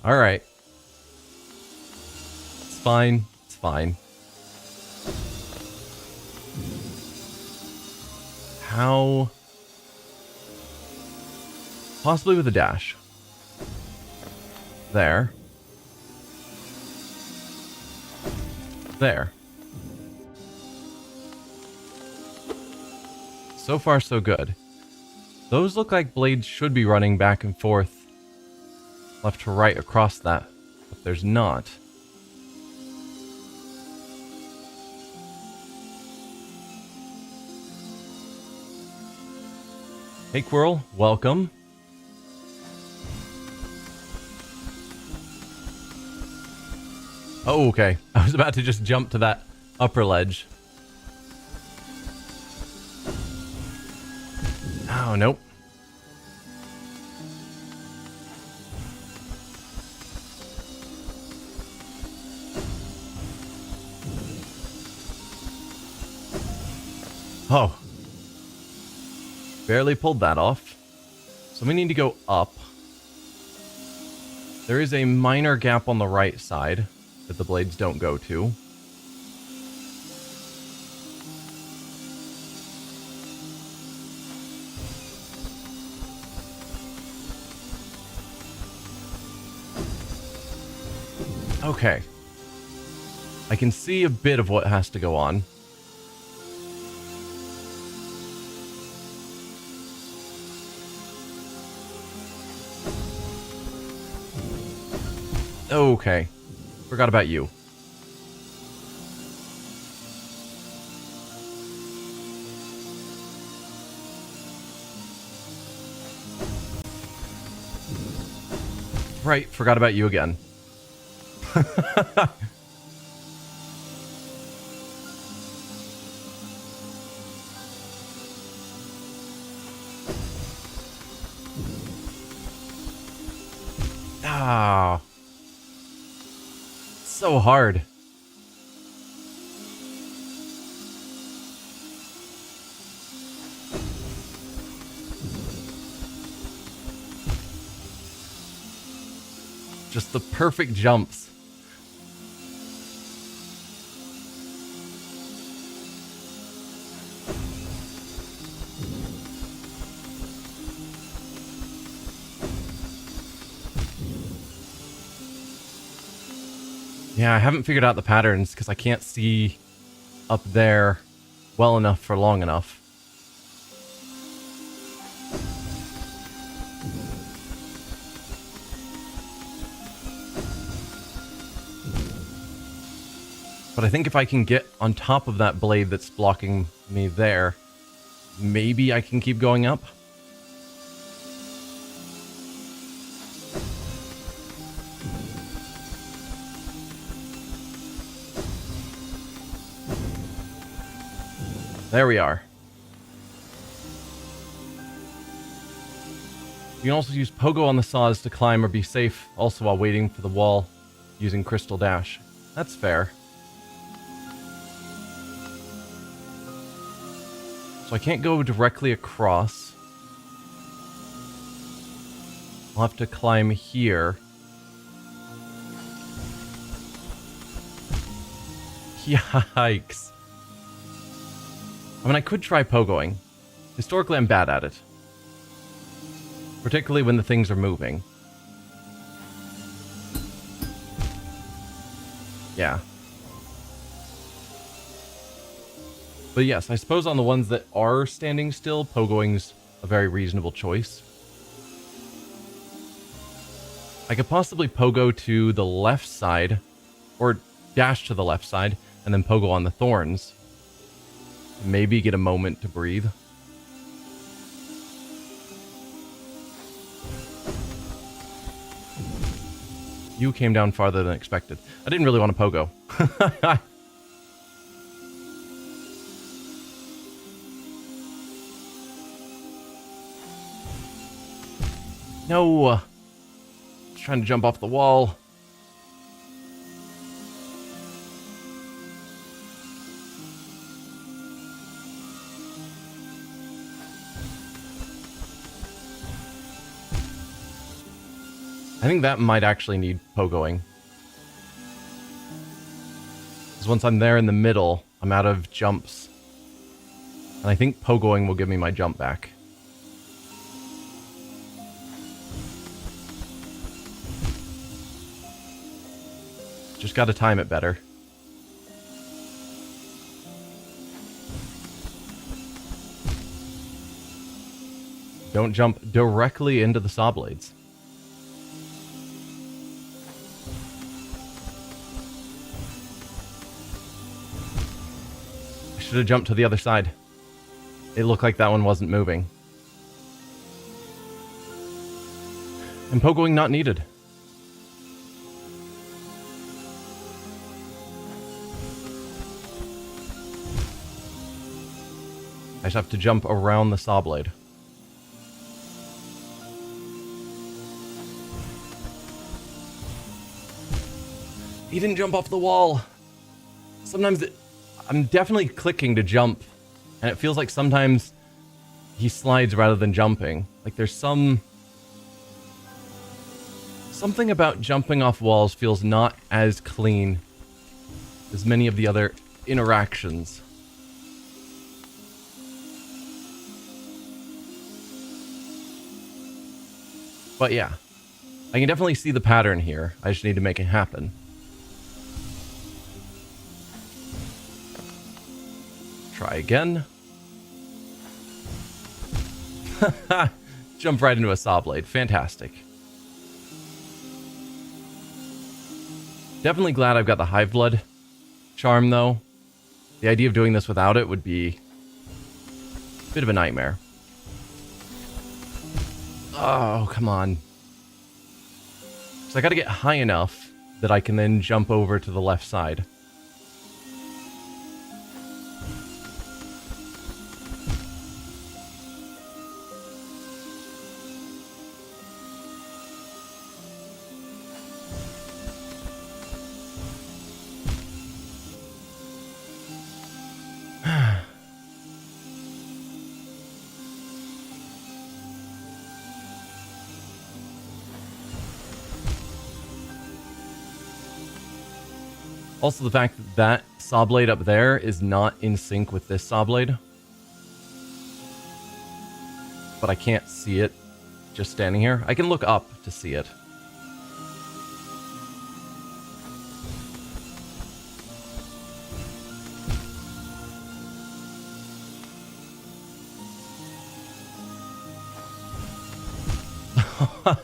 All right. It's fine. It's fine. How? Possibly with a dash. There. There. So far, so good. Those look like blades should be running back and forth, left to right across that, but there's not. Hey, Quirrell, welcome. Oh, okay. I was about to just jump to that upper ledge. Oh, nope. Oh. Barely pulled that off. So we need to go up. There is a minor gap on the right side that the blades don't go to. Okay. I can see a bit of what has to go on. Okay. Forgot about you. Right, forgot about you again. Ah. So hard. Just the perfect jumps. Yeah, I haven't figured out the patterns because I can't see up there well enough for long enough. But I think if I can get on top of that blade that's blocking me there, maybe I can keep going up. There we are. You can also use pogo on the saws to climb or be safe, also while waiting for the wall using crystal dash. That's fair. So I can't go directly across. I'll have to climb here. Yikes. I mean, I could try pogoing. Historically, I'm bad at it. Particularly when the things are moving. Yeah. But yes, I suppose on the ones that are standing still, pogoing's a very reasonable choice. I could possibly pogo to the left side, or dash to the left side, and then pogo on the thorns. Maybe get a moment to breathe. You came down farther than expected. I didn't really want to pogo. No! Just trying to jump off the wall. I think that might actually need pogoing. Because once I'm there in the middle, I'm out of jumps. And I think pogoing will give me my jump back. Just gotta time it better. Don't jump directly into the saw blades. I should have jumped to the other side. It looked like that one wasn't moving. And pogoing not needed. I just have to jump around the saw blade. He didn't jump off the wall. Sometimes I'm definitely clicking to jump, and it feels like sometimes he slides rather than jumping. Like there's something about jumping off walls feels not as clean as many of the other interactions. But yeah, I can definitely see the pattern here. I just need to make it happen. Try again. Jump right into a saw blade. Fantastic. Definitely glad I've got the hive blood charm, though. The idea of doing this without it would be a bit of a nightmare. Oh, come on. So I gotta get high enough that I can then jump over to the left side. Also, the fact that that saw blade up there is not in sync with this saw blade. But I can't see it just standing here. I can look up to see it.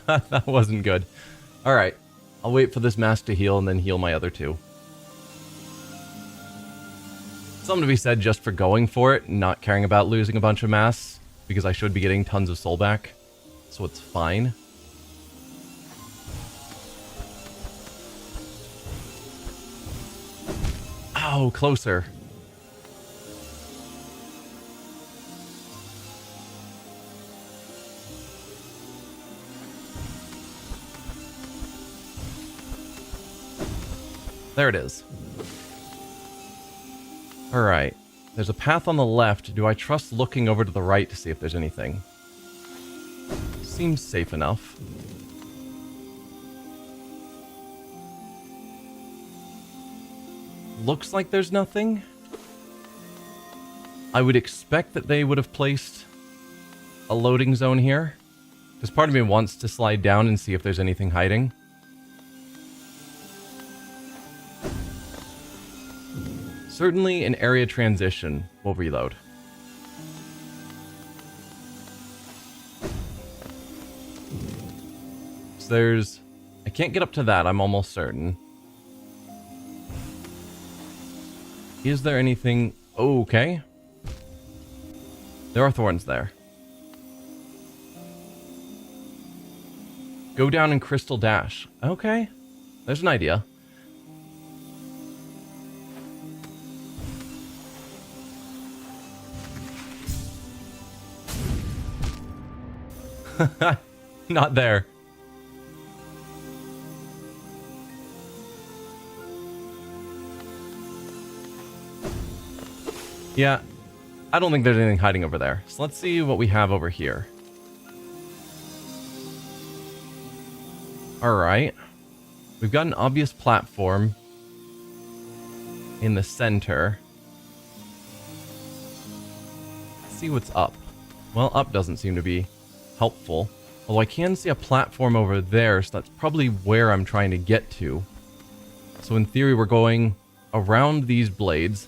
That wasn't good. Alright. I'll wait for this mask to heal and then heal my other two. Something to be said just for going for it, not caring about losing a bunch of mass, because I should be getting tons of soul back, so it's fine. Ow, closer. There it is. Alright. There's a path on the left. Do I trust looking over to the right to see if there's anything? Seems safe enough. Looks like there's nothing. I would expect that they would have placed a loading zone here, because part of me wants to slide down and see if there's anything hiding. Certainly an area transition will reload. So there's... I can't get up to that, I'm almost certain. Is there anything... Oh, okay. There are thorns there. Go down and crystal dash. Okay. There's an idea. Not there. Yeah, I don't think there's anything hiding over there. So let's see what we have over here. Alright. We've got an obvious platform in the center. Let's see what's up. Well, up doesn't seem to be helpful. Although I can see a platform over there, so that's probably where I'm trying to get to. So in theory, we're going around these blades.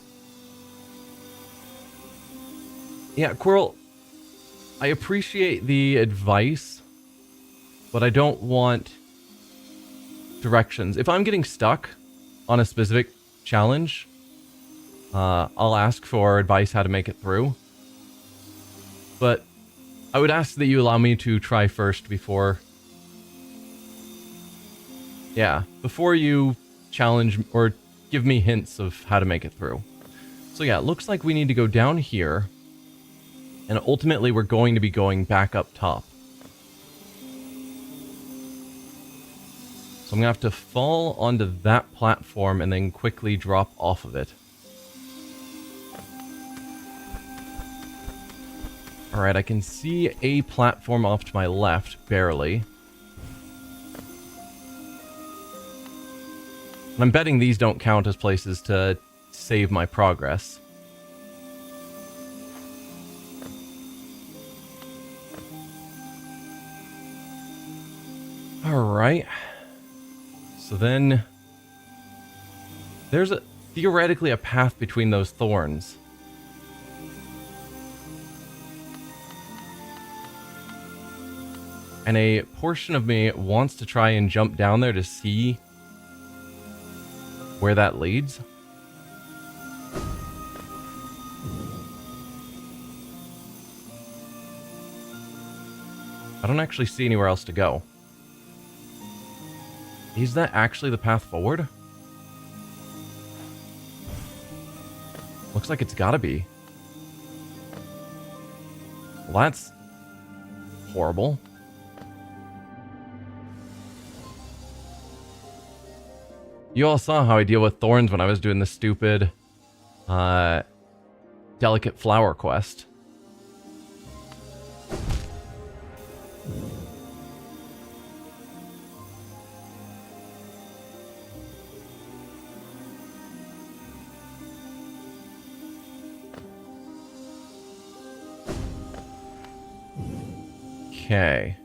Yeah, Quirrell, I appreciate the advice, but I don't want directions. If I'm getting stuck on a specific challenge, I'll ask for advice how to make it through. But I would ask that you allow me to try first before... Yeah, before you challenge or give me hints of how to make it through. So yeah, it looks like we need to go down here. And ultimately, we're going to be going back up top. So I'm going to have to fall onto that platform and then quickly drop off of it. Alright, I can see a platform off to my left, barely. And I'm betting these don't count as places to save my progress. Alright. So then... there's theoretically a path between those thorns. And a portion of me wants to try and jump down there to see where that leads. I don't actually see anywhere else to go. Is that actually the path forward? Looks like it's gotta be. Well, that's horrible. You all saw how I deal with thorns when I was doing the stupid, delicate flower quest. Okay.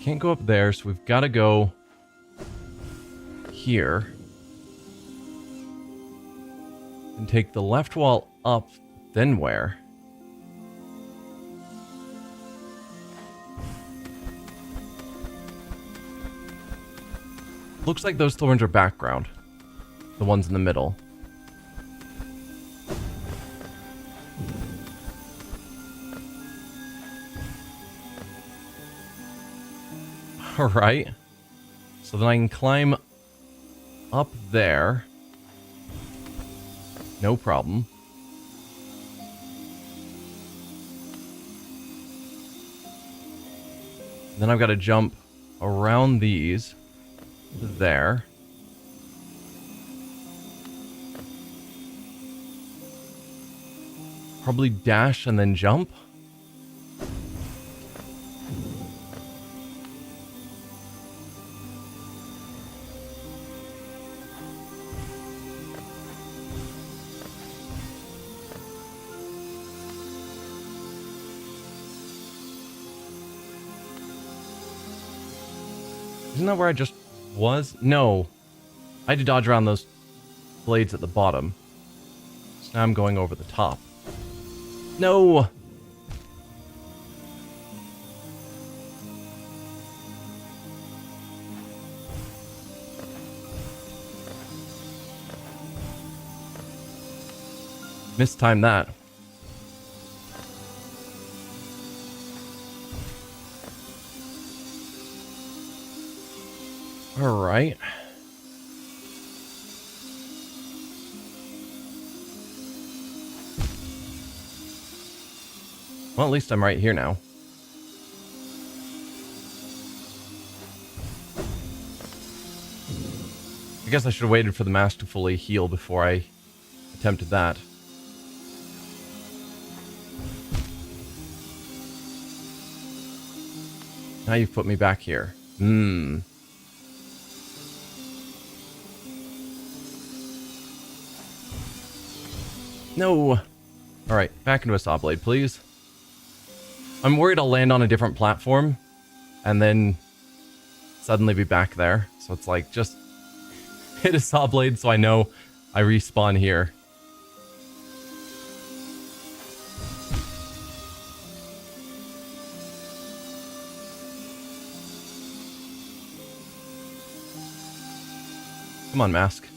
Can't go up there, so we've got to go here. And take the left wall up, then where? Looks like those thorns are background. The ones in the middle. Alright. So then I can climb up there. No problem. Then I've got to jump around these to there. Probably dash and then jump. Isn't that where I just was? No. I had to dodge around those blades at the bottom. So now I'm going over the top. No! Mistimed that. Alright. Well, at least I'm right here now. guess I should have waited for the mask to fully heal before I attempted that. Now you've put me back here. No. Alright, back into a saw blade, please. I'm worried I'll land on a different platform and then suddenly be back there. So it's like, just hit a saw blade so I know I respawn here. Come on, mask.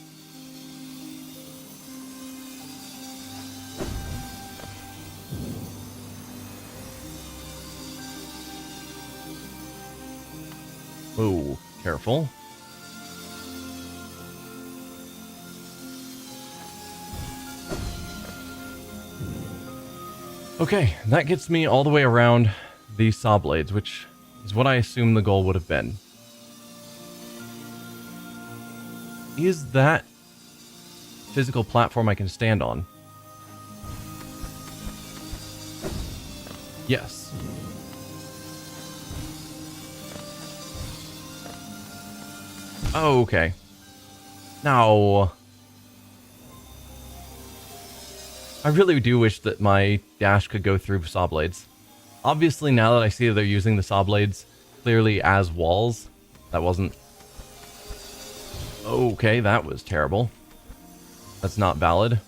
Oh, careful. Okay, that gets me all the way around these saw blades, which is what I assume the goal would have been. Is that physical platform I can stand on? Yes. Oh, okay. Now, I really do wish that my dash could go through saw blades. Obviously, now that I see that they're using the saw blades clearly as walls, that wasn't... Okay, that was terrible. That's not valid.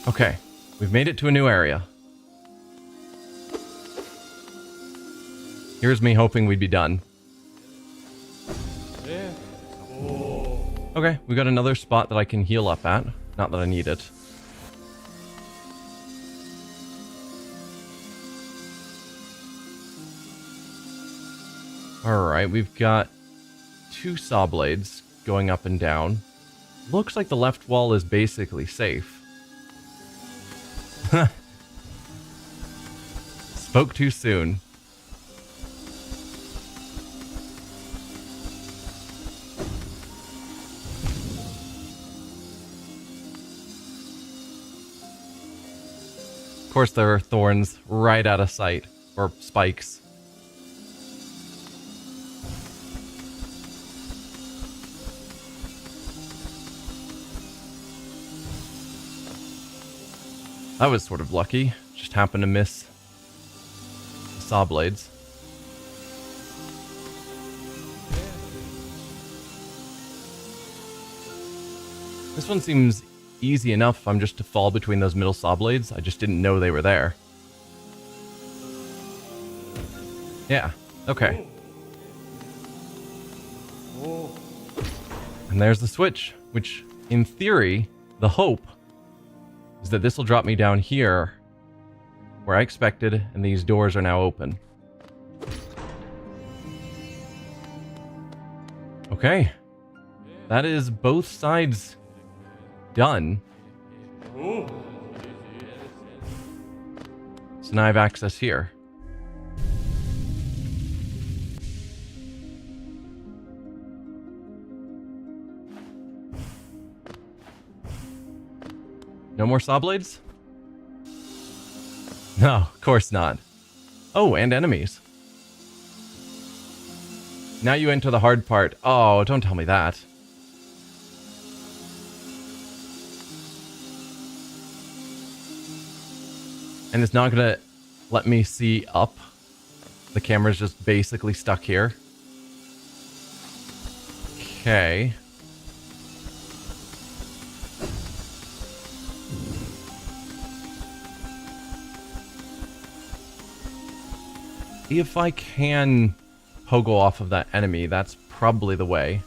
Okay, we've made it to a new area. Here's me hoping we'd be done. Okay, we got another spot that I can heal up at. Not that I need it. Alright, we've got 2 saw blades going up and down. Looks like the left wall is basically safe. Spoke too soon. Of course, there are thorns right out of sight, or spikes. That was sort of lucky. Just happened to miss the saw blades. This one seems easy enough if I'm just to fall between those middle saw blades. I just didn't know they were there. Yeah, okay. And there's the switch, which, in theory, the hope is that this will drop me down here where I expected, and these doors are now open. Okay. That is both sides done. So now I have access here. No more saw blades? No, of course not. Oh, and enemies. Now you enter the hard part. Oh, don't tell me that. And it's not gonna let me see up. The camera's just basically stuck here. Okay. If I can pogo off of that enemy, that's probably the way.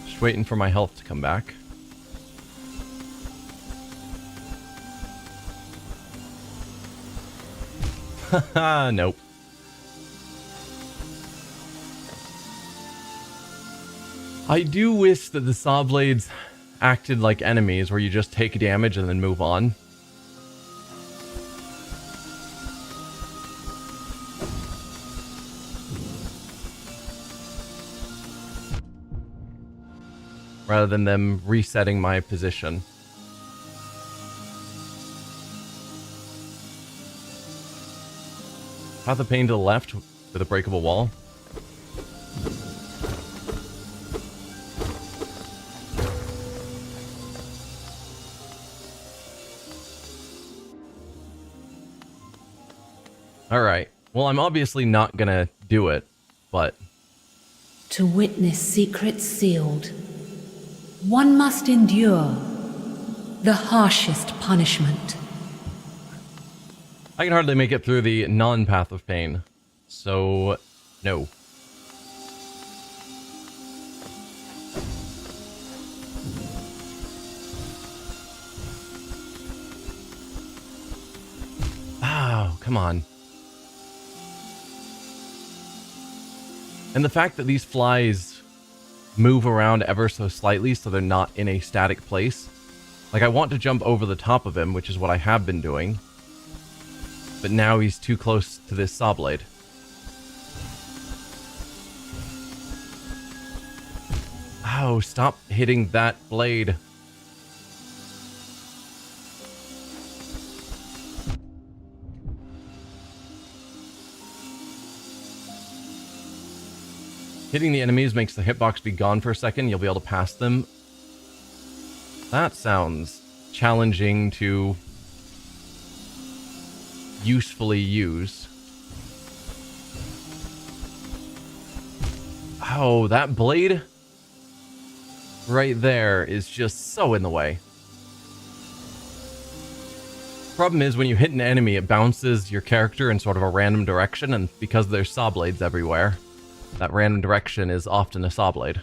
Just waiting for my health to come back. Haha, nope. I do wish that the saw blades acted like enemies, where you just take damage and then move on. Rather than them resetting my position. Path of Pain to the left with a breakable wall. Alright. Well, I'm obviously not gonna do it, but... To witness secrets sealed, one must endure the harshest punishment. I can hardly make it through the non-Path of Pain, so no. Oh, come on. And the fact that these flies move around ever so slightly so they're not in a static place. Like, I want to jump over the top of him, which is what I have been doing. But now he's too close to this saw blade. Oh, stop hitting that blade. Hitting the enemies makes the hitbox be gone for a second. You'll be able to pass them. That sounds challenging to usefully use. Oh, that blade right there is just so in the way. Problem is, when you hit an enemy, it bounces your character in sort of a random direction, and because there's saw blades everywhere, that random direction is often a saw blade.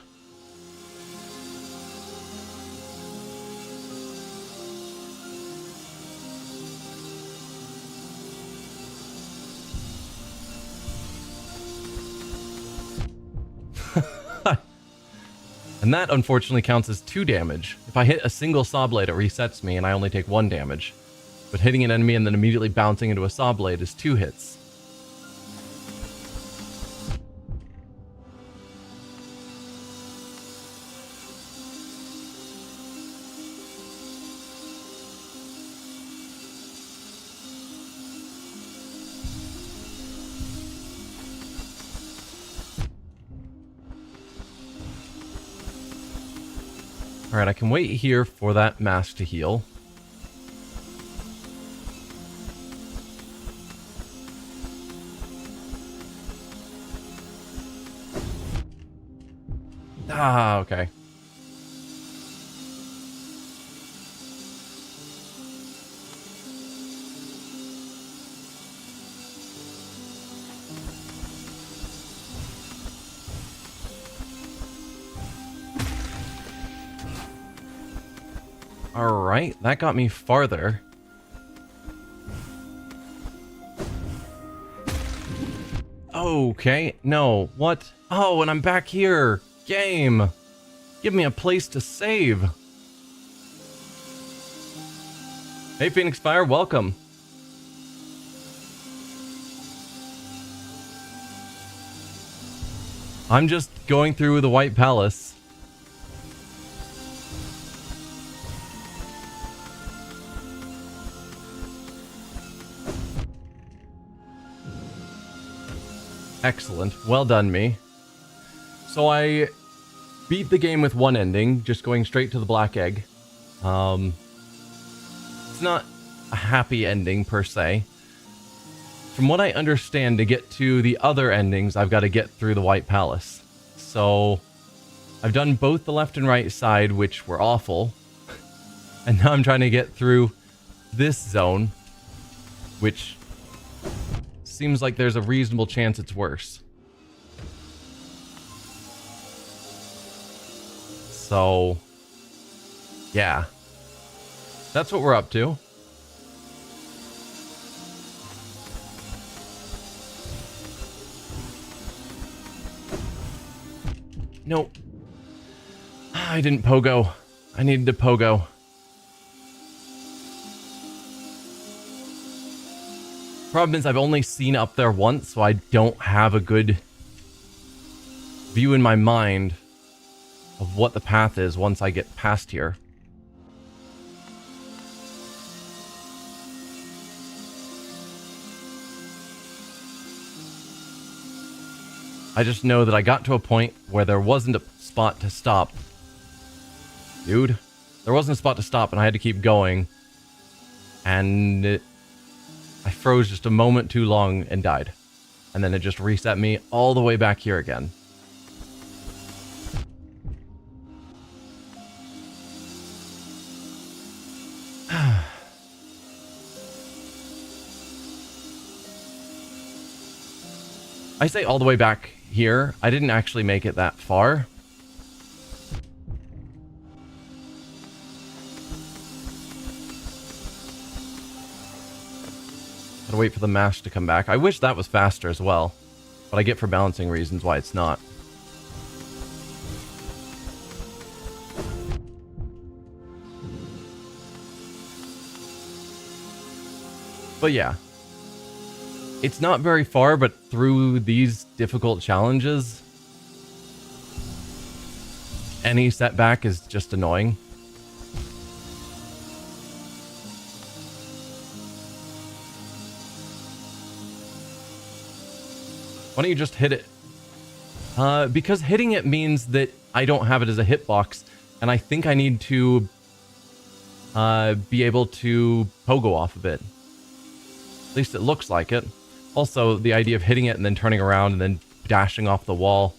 And that unfortunately counts as 2 damage. If I hit a single saw blade, it resets me and I only take 1 damage. But hitting an enemy and then immediately bouncing into a saw blade is 2 hits. Alright, I can wait here for that mask to heal. Ah, okay. Alright, that got me farther. Okay, no, what? Oh, and I'm back here. Game. Give me a place to save. Hey, Phoenix Fire, welcome. I'm just going through the White Palace. Excellent. Well done, me. So I beat the game with 1 ending, just going straight to the black egg. It's not a happy ending, per se. From what I understand, to get to the other endings, I've got to get through the White Palace. So I've done both the left and right side, which were awful. And now I'm trying to get through this zone, which seems like there's a reasonable chance it's worse. So, yeah. That's what we're up to. No. I didn't pogo. I needed to pogo. Problem is I've only seen up there once, so I don't have a good view in my mind of what the path is once I get past here. I just know that I got to a point where there wasn't a spot to stop. Dude, there wasn't a spot to stop and I had to keep going. And I froze just a moment too long and died. And then it just reset me all the way back here again. I say all the way back here. I didn't actually make it that far. Gotta wait for the mash to come back. I wish that was faster as well. But I get for balancing reasons why it's not. But yeah. It's not very far, but through these difficult challenges, any setback is just annoying. Why don't you just hit it? Because hitting it means that I don't have it as a hitbox, and I think I need to be able to pogo off of it. At least it looks like it. Also, the idea of hitting it and then turning around and then dashing off the wall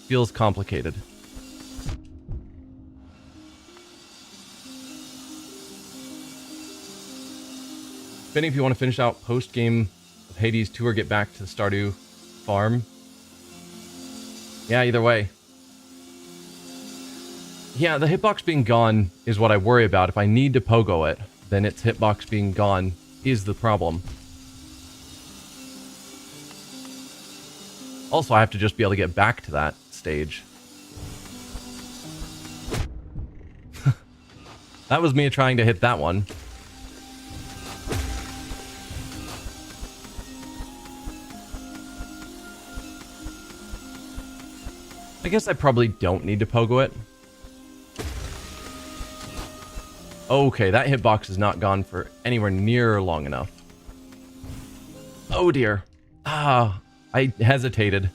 feels complicated. Benny, if you want to finish out post-game of Hades 2 or get back to the Stardew farm. Yeah, either way. Yeah, the hitbox being gone is what I worry about. If I need to pogo it, then its hitbox being gone is the problem. Also, I have to just be able to get back to that stage. That was me trying to hit that one. I guess I probably don't need to pogo it. Okay, that hitbox is not gone for anywhere near long enough. Oh dear. Ah, I hesitated.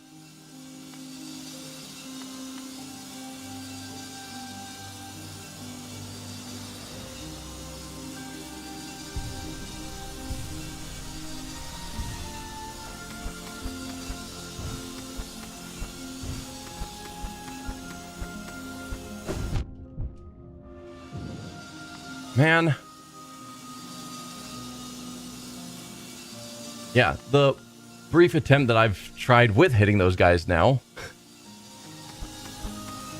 Man. Yeah, the brief attempt that I've tried with hitting those guys now.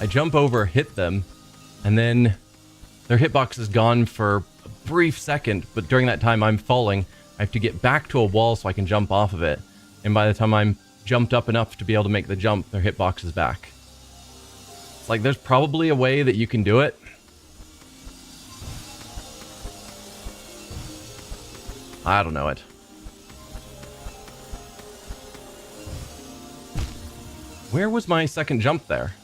I jump over, hit them, and then their hitbox is gone for a brief second, but during that time I'm falling. I have to get back to a wall so I can jump off of it. And by the time I'm jumped up enough to be able to make the jump, their hitbox is back. It's like there's probably a way that you can do it. I don't know it. Where was my second jump there?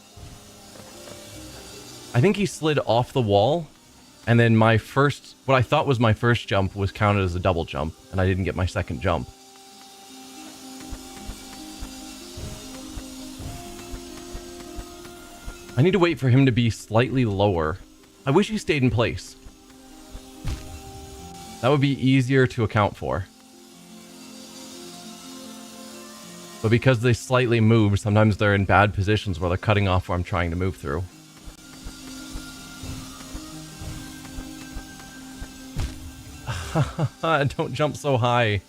I think he slid off the wall, and then my first, what I thought was my first jump was counted as a double jump, and I didn't get my second jump. I need to wait for him to be slightly lower. I wish he stayed in place. That would be easier to account for. But because they slightly move, sometimes they're in bad positions where they're cutting off where I'm trying to move through. Don't jump so high.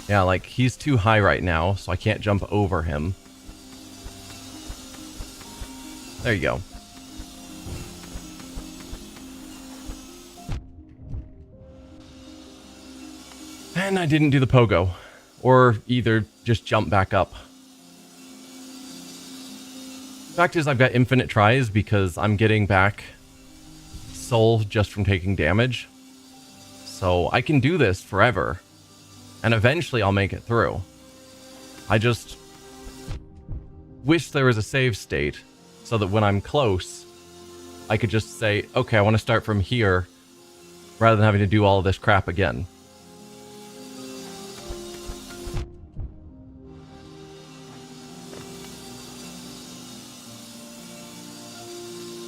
Yeah, like, he's too high right now, so I can't jump over him. There you go. And I didn't do the pogo. or either just jump back up. Fact is, I've got infinite tries because I'm getting back soul just from taking damage. So I can do this forever, and eventually I'll make it through. I just wish there was a save state so that when I'm close, I could just say, okay, I want to start from here, rather than having to do all of this crap again.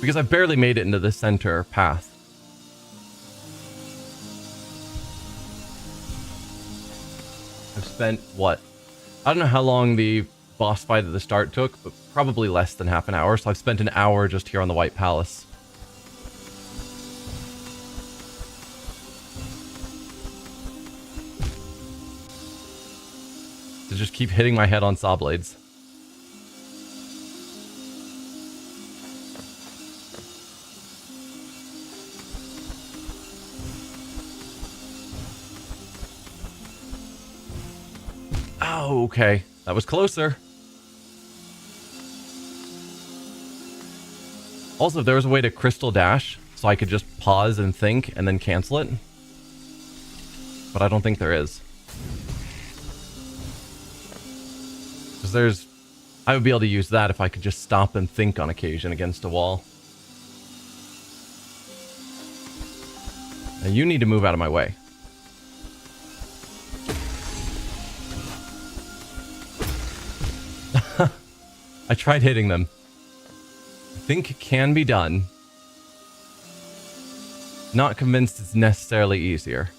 Because I've barely made it into the center path. I've spent, what? I don't know how long the boss fight at the start took, but probably less than half an hour. So I've spent an hour just here on the White Palace. To just keep hitting my head on saw blades. Oh, okay. That was closer. Also, if there was a way to crystal dash, so I could just pause and think and then cancel it. But I don't think there is. Because I would be able to use that if I could just stop and think on occasion against a wall. Now you need to move out of my way. I tried hitting them. I think it can be done. Not convinced it's necessarily easier.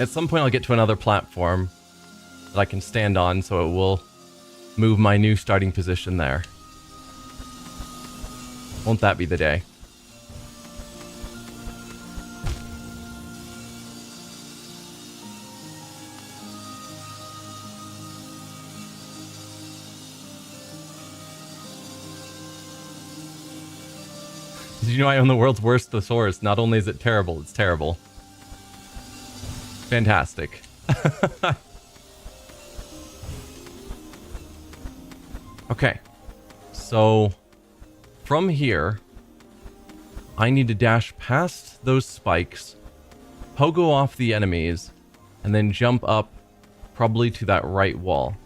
At some point I'll get to another platform that I can stand on, so it will move my new starting position there. Won't that be the day? Did you know I own the world's worst thesaurus? Not only is it terrible, it's terrible. Fantastic. Okay. So, from here, I need to dash past those spikes, pogo off the enemies, and then jump up probably to that right wall.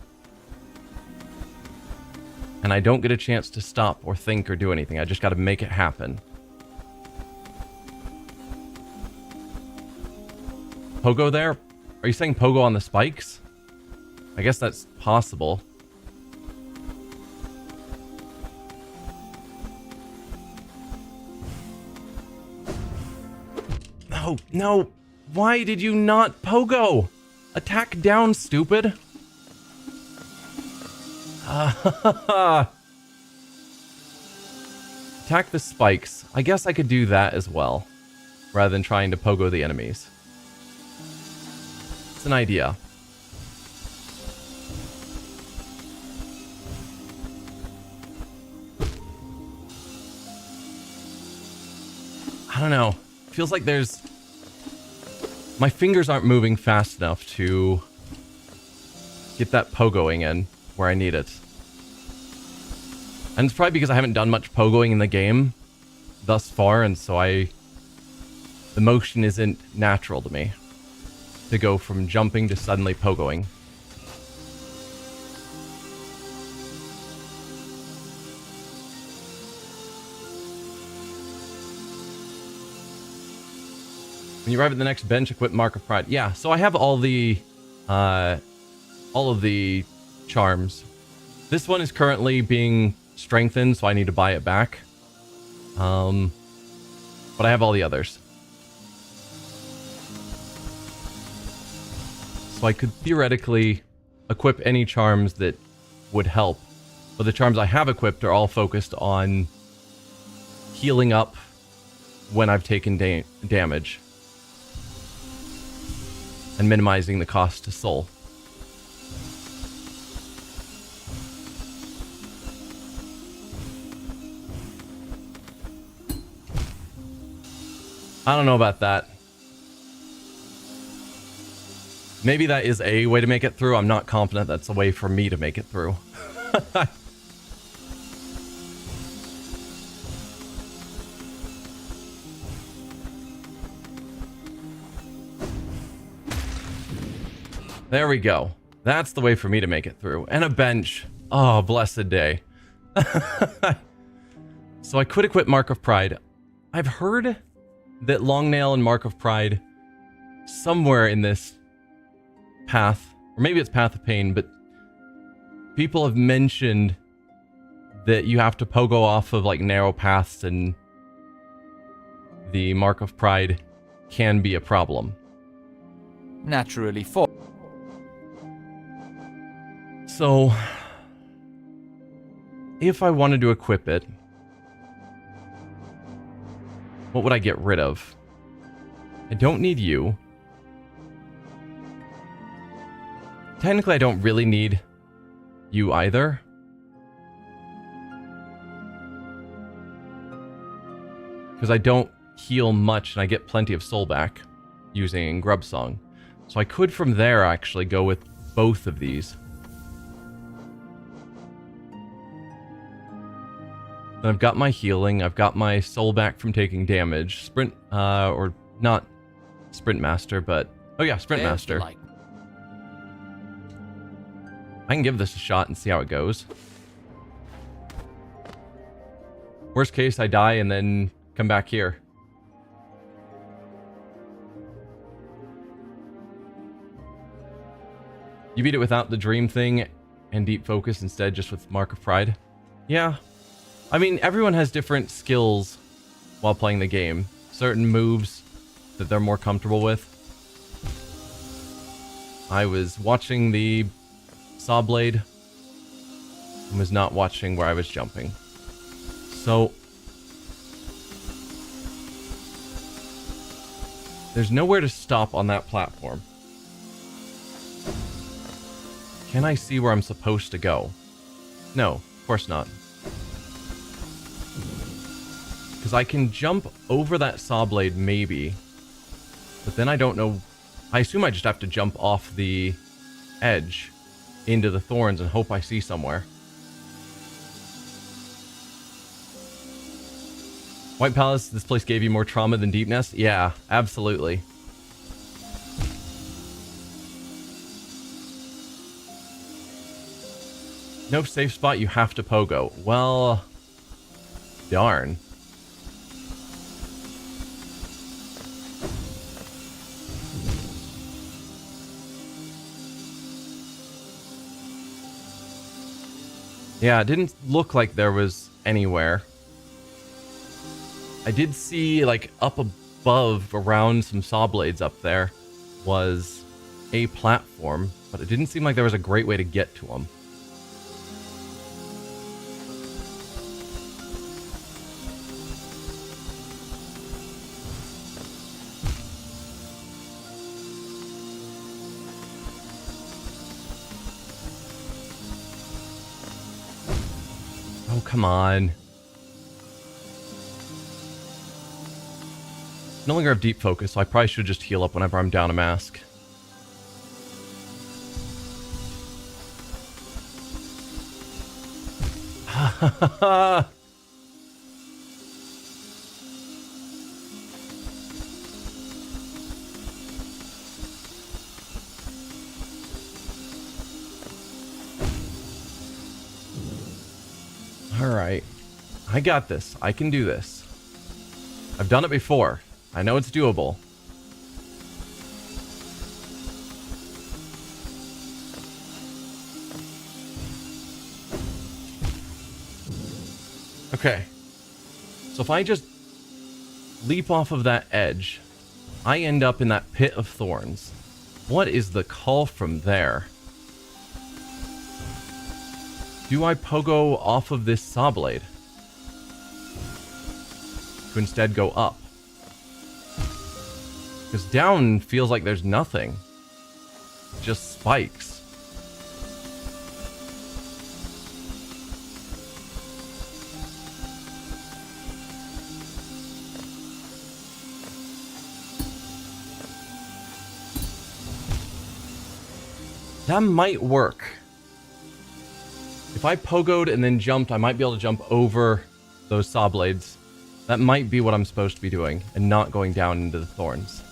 And I don't get a chance to stop or think or do anything. I just got to make it happen. Pogo there? Are you saying pogo on the spikes? I guess that's possible. No, no. Why did you not pogo? Attack down, stupid. Attack the spikes. I guess I could do that as well, rather than trying to pogo the enemies. It's an idea. I don't know. Feels like there's... My fingers aren't moving fast enough to get that pogoing in where I need it. And it's probably because I haven't done much pogoing in the game thus far, and so the motion isn't natural to me to go from jumping to suddenly pogoing. When you arrive at the next bench, equip Mark of Pride. Yeah, so I have all of the charms. This one is currently being strengthened, so I need to buy it back. But I have all the others. So I could theoretically equip any charms that would help. But the charms I have equipped are all focused on healing up when I've taken damage. And minimizing the cost to soul. I don't know about that. Maybe that is a way to make it through. I'm not confident that's a way for me to make it through. There we go. That's the way for me to make it through. And a bench. Oh, blessed day. So I could equip Mark of Pride. I've heard that Longnail and Mark of Pride somewhere in this path, or maybe it's Path of Pain, but people have mentioned that you have to pogo off of like narrow paths and the Mark of Pride can be a problem. Naturally for. So, if I wanted to equip it, what would I get rid of? I don't need you. Technically, I don't really need you either. Because I don't heal much and I get plenty of soul back using Grub Song. So I could from there actually go with both of these. Then I've got my healing, I've got my soul back from taking damage. Sprint, or not Sprint Master, but... Oh yeah, Sprint Master. I can give this a shot and see how it goes. Worst case, I die and then come back here. You beat it without the dream thing and deep focus instead, just with Mark of Pride? Yeah. I mean, everyone has different skills while playing the game. Certain moves that they're more comfortable with. I was watching the saw blade and was not watching where I was jumping. So there's nowhere to stop on that platform. Can I see where I'm supposed to go? No, of course not. Because I can jump over that saw blade, maybe. But then I don't know. I assume I just have to jump off the edge into the thorns and hope I see somewhere. White Palace, this place gave you more trauma than Deep Nest? Yeah, absolutely. No safe spot, you have to pogo. Well, darn. Yeah, it didn't look like there was anywhere. I did see, like, up above, around some saw blades up there, was a platform, but it didn't seem like there was a great way to get to them. Oh, come on. No longer have deep focus, so I probably should just heal up whenever I'm down a mask. Alright. I got this. I can do this. I've done it before. I know it's doable. Okay. So if I just leap off of that edge, I end up in that pit of thorns. What is the call from there? Do I pogo off of this saw blade to instead go up? Because down feels like there's nothing. Just spikes. That might work. If I pogoed and then jumped, I might be able to jump over those saw blades. That might be what I'm supposed to be doing, and not going down into the thorns.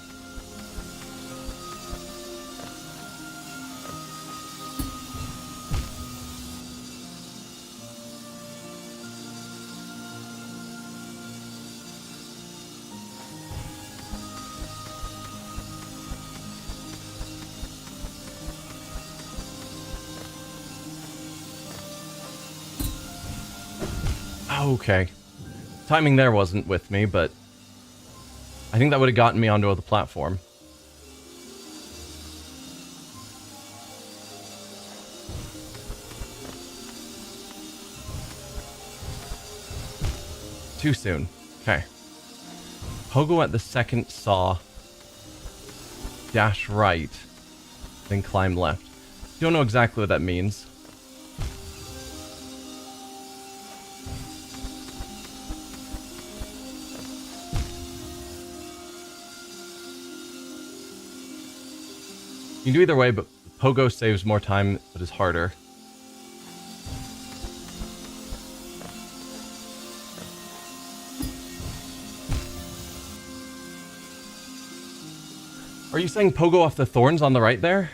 Okay. Timing there wasn't with me, but I think that would have gotten me onto the platform. Too soon. Okay. Pogo at the second saw. Dash right. Then climb left. Don't know exactly what that means. You can do either way, but pogo saves more time, but is harder. Are you saying pogo off the thorns on the right there?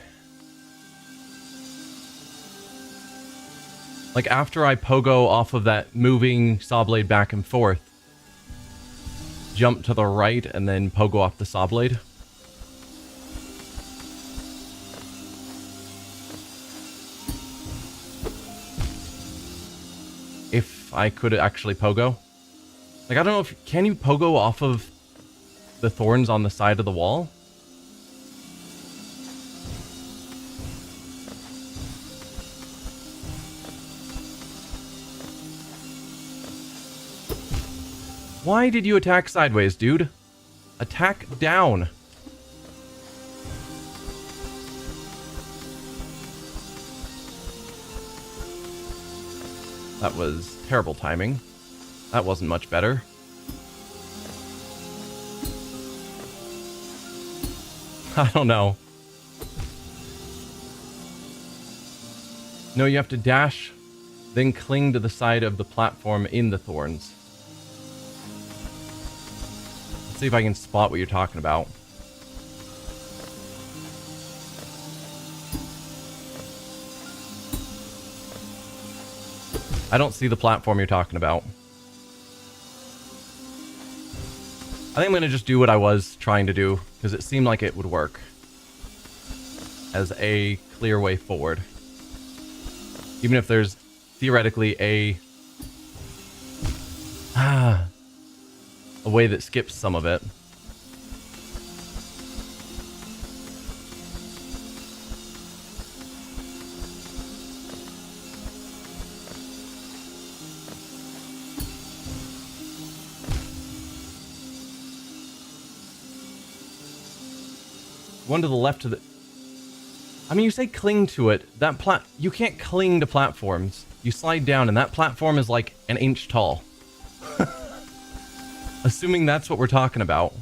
Like after I pogo off of that moving saw blade back and forth, jump to the right and then pogo off the saw blade? If I could actually pogo. Like, I don't know if... Can you pogo off of the thorns on the side of the wall? Why did you attack sideways, dude? Attack down. That was terrible timing. That wasn't much better. I don't know. No, you have to dash, then cling to the side of the platform in the thorns. Let's see if I can spot what you're talking about. I don't see the platform you're talking about. I think I'm going to just do what I was trying to do, because it seemed like it would work as a clear way forward. Even if there's theoretically a way that skips some of it. One to the left of the... I mean, you say cling to it. You can't cling to platforms. You slide down, and that platform is like an inch tall. Assuming that's what we're talking about.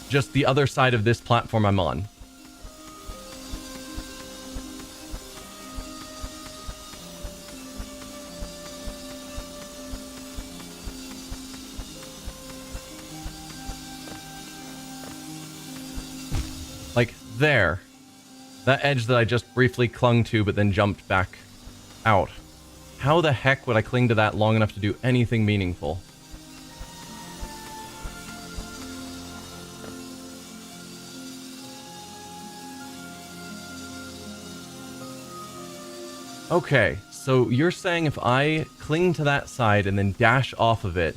Just the other side of this platform I'm on. Like, there. That edge that I just briefly clung to, but then jumped back out. How the heck would I cling to that long enough to do anything meaningful? Okay, so you're saying if I cling to that side and then dash off of it,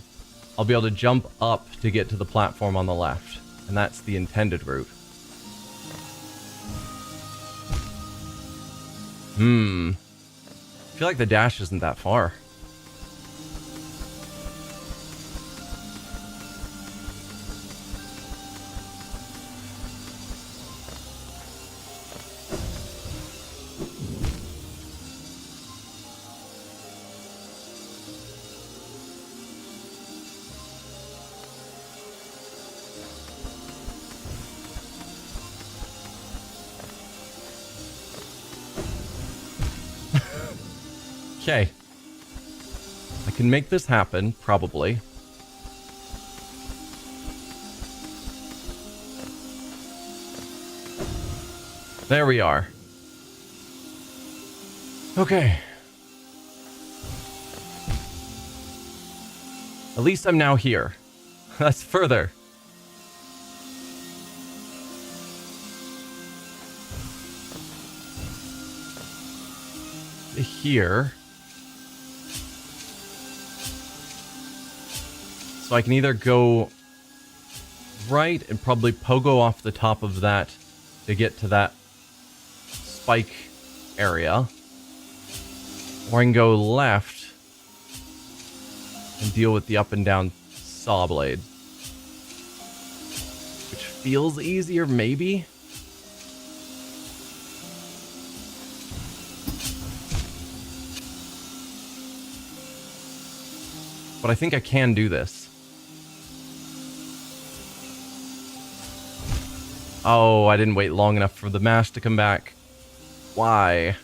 I'll be able to jump up to get to the platform on the left. And that's the intended route. I feel like the dash isn't that far. Okay. I can make this happen, probably. There we are. Okay. At least I'm now here. That's further. Here. So I can either go right and probably pogo off the top of that to get to that spike area. Or I can go left and deal with the up and down saw blade. Which feels easier, maybe? But I think I can do this. Oh, I didn't wait long enough for the mash to come back. Why?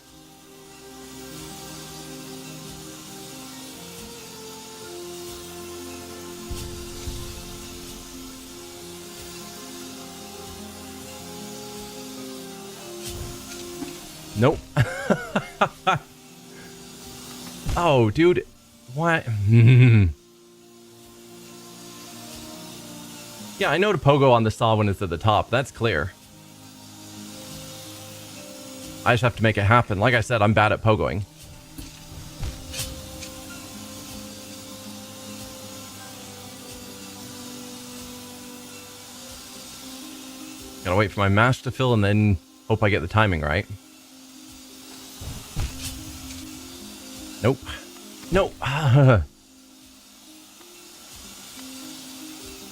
Nope. Oh, dude. What? Yeah, I know to pogo on the saw when it's at the top. That's clear. I just have to make it happen. Like I said, I'm bad at pogoing. Gotta wait for my mash to fill and then hope I get the timing right. Nope. Nope.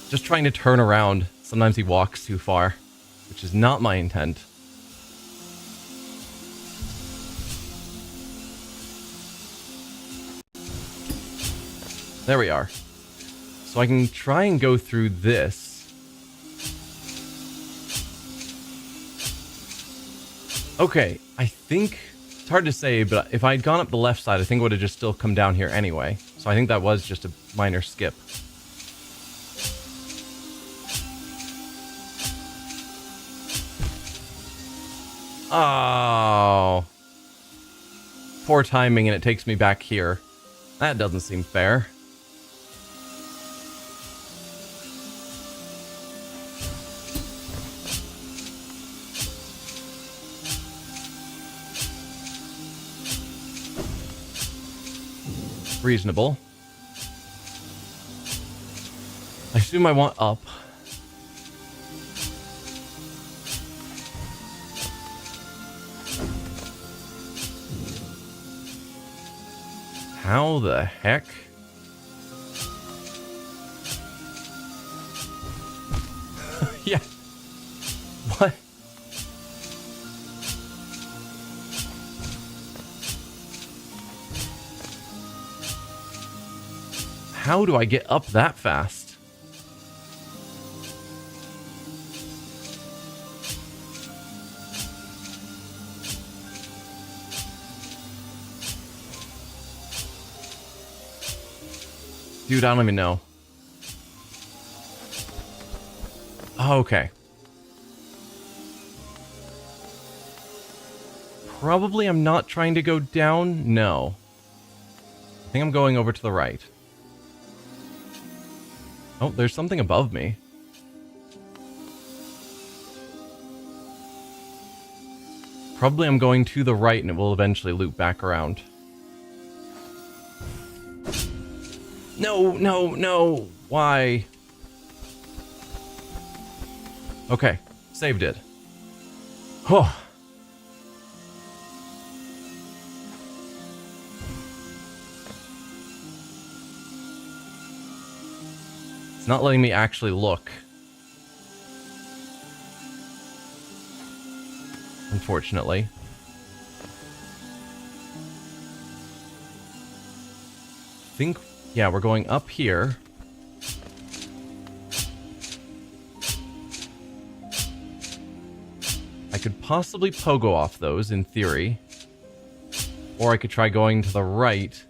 Just trying to turn around. Sometimes he walks too far, which is not my intent. There we are. So I can try and go through this. Okay, I think... It's hard to say, but if I had gone up the left side, I think it would have just still come down here anyway. So I think that was just a minor skip. Oh. Poor timing, and it takes me back here. That doesn't seem fair. Reasonable. I assume I want up. How the heck? Yeah. What? How do I get up that fast? Dude, I don't even know. Oh, okay. Probably I'm not trying to go down. No. I think I'm going over to the right. Oh, there's something above me. Probably I'm going to the right and it will eventually loop back around. No, no, no. Why? Okay, saved it. Oh. It's not letting me actually look. Unfortunately. I think, yeah, we're going up here. I could possibly pogo off those in theory. Or I could try going to the right.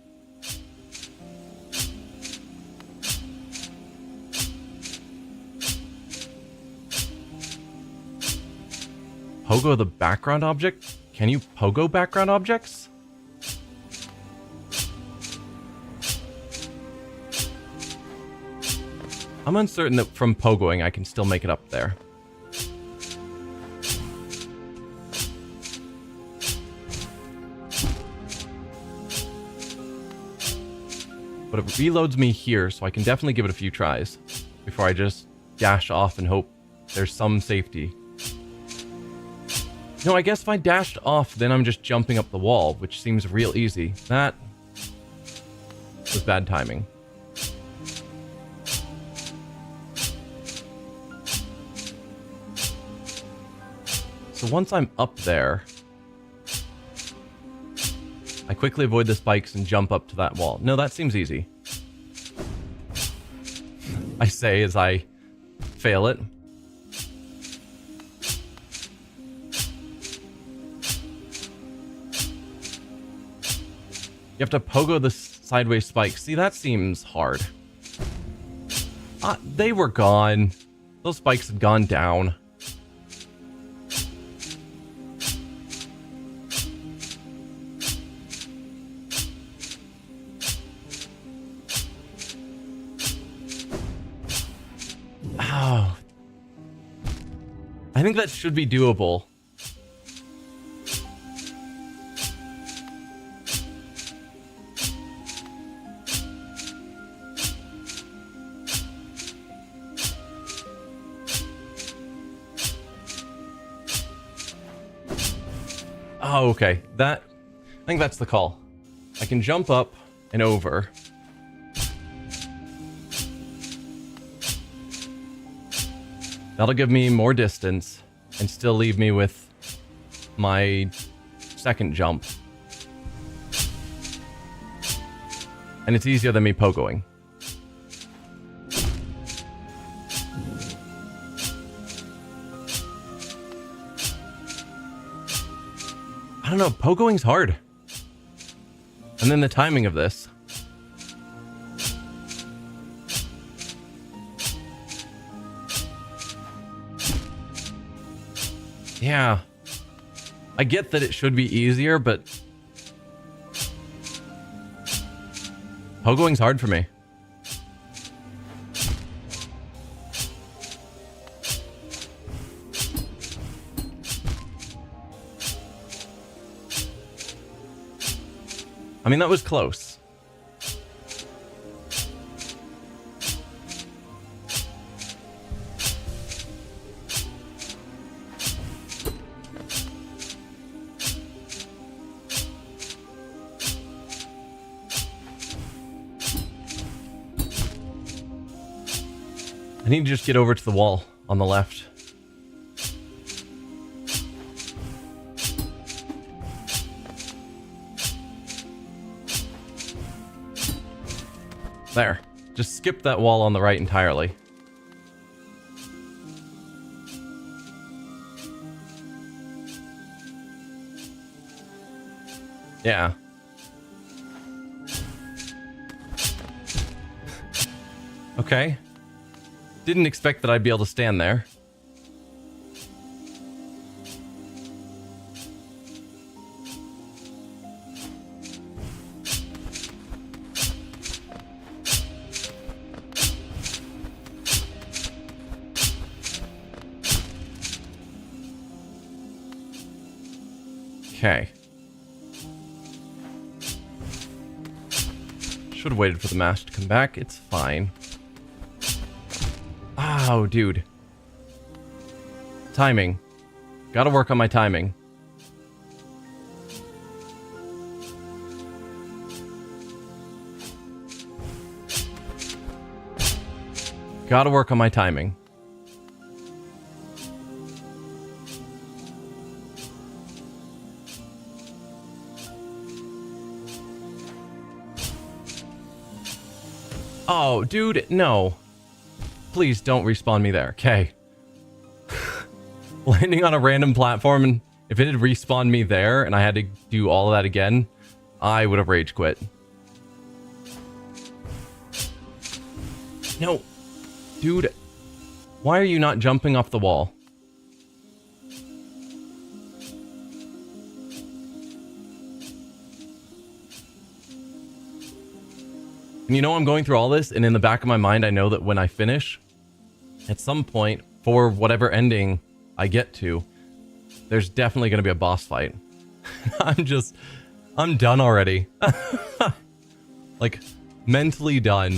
Pogo the background object? Can you pogo background objects? I'm uncertain that from pogoing I can still make it up there. But it reloads me here, so I can definitely give it a few tries before I just dash off and hope there's some safety. No, I guess if I dashed off, then I'm just jumping up the wall, which seems real easy. That was bad timing. So once I'm up there, I quickly avoid the spikes and jump up to that wall. No, that seems easy. I say as I fail it. You have to pogo the sideways spikes. See, that seems hard. They were gone. Those spikes had gone down. Oh. I think that should be doable. Oh, okay. I think that's the call. I can jump up and over. That'll give me more distance and still leave me with my second jump. And it's easier than me pogoing. I don't know, pogoing's hard. And then the timing of this. Yeah. I get that it should be easier, but pogoing's hard for me. I mean, that was close. I need to just get over to the wall on the left. There. Just skip that wall on the right entirely. Yeah. Okay. Didn't expect that I'd be able to stand there. Okay. Should have waited for the mask to come back. It's fine. Oh, dude. Timing. Gotta work on my timing. Gotta work on my timing. Oh, dude, no. Please don't respawn me there. Okay. Landing on a random platform, and if it had respawned me there and I had to do all of that again, I would have rage quit. No. Dude, why are you not jumping off the wall? And you know, I'm going through all this, and in the back of my mind, I know that when I finish, at some point, for whatever ending I get to, there's definitely going to be a boss fight. I'm done already. Like, mentally done.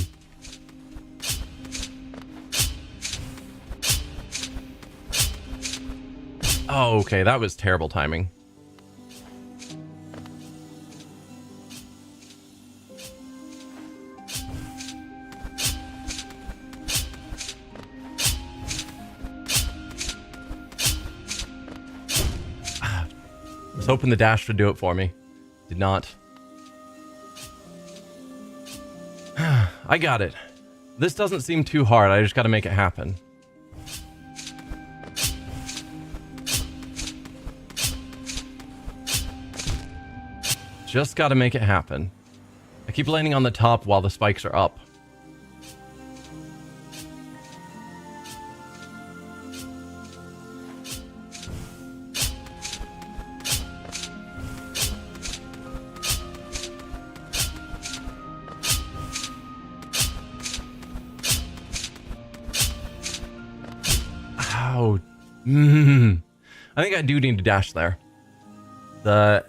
Oh, okay, that was terrible timing. I was hoping the dash would do it for me. Did not. I got it. This doesn't seem too hard. I just got to make it happen. Just got to make it happen. I keep landing on the top while the spikes are up. Ow. I think I do need to dash there. The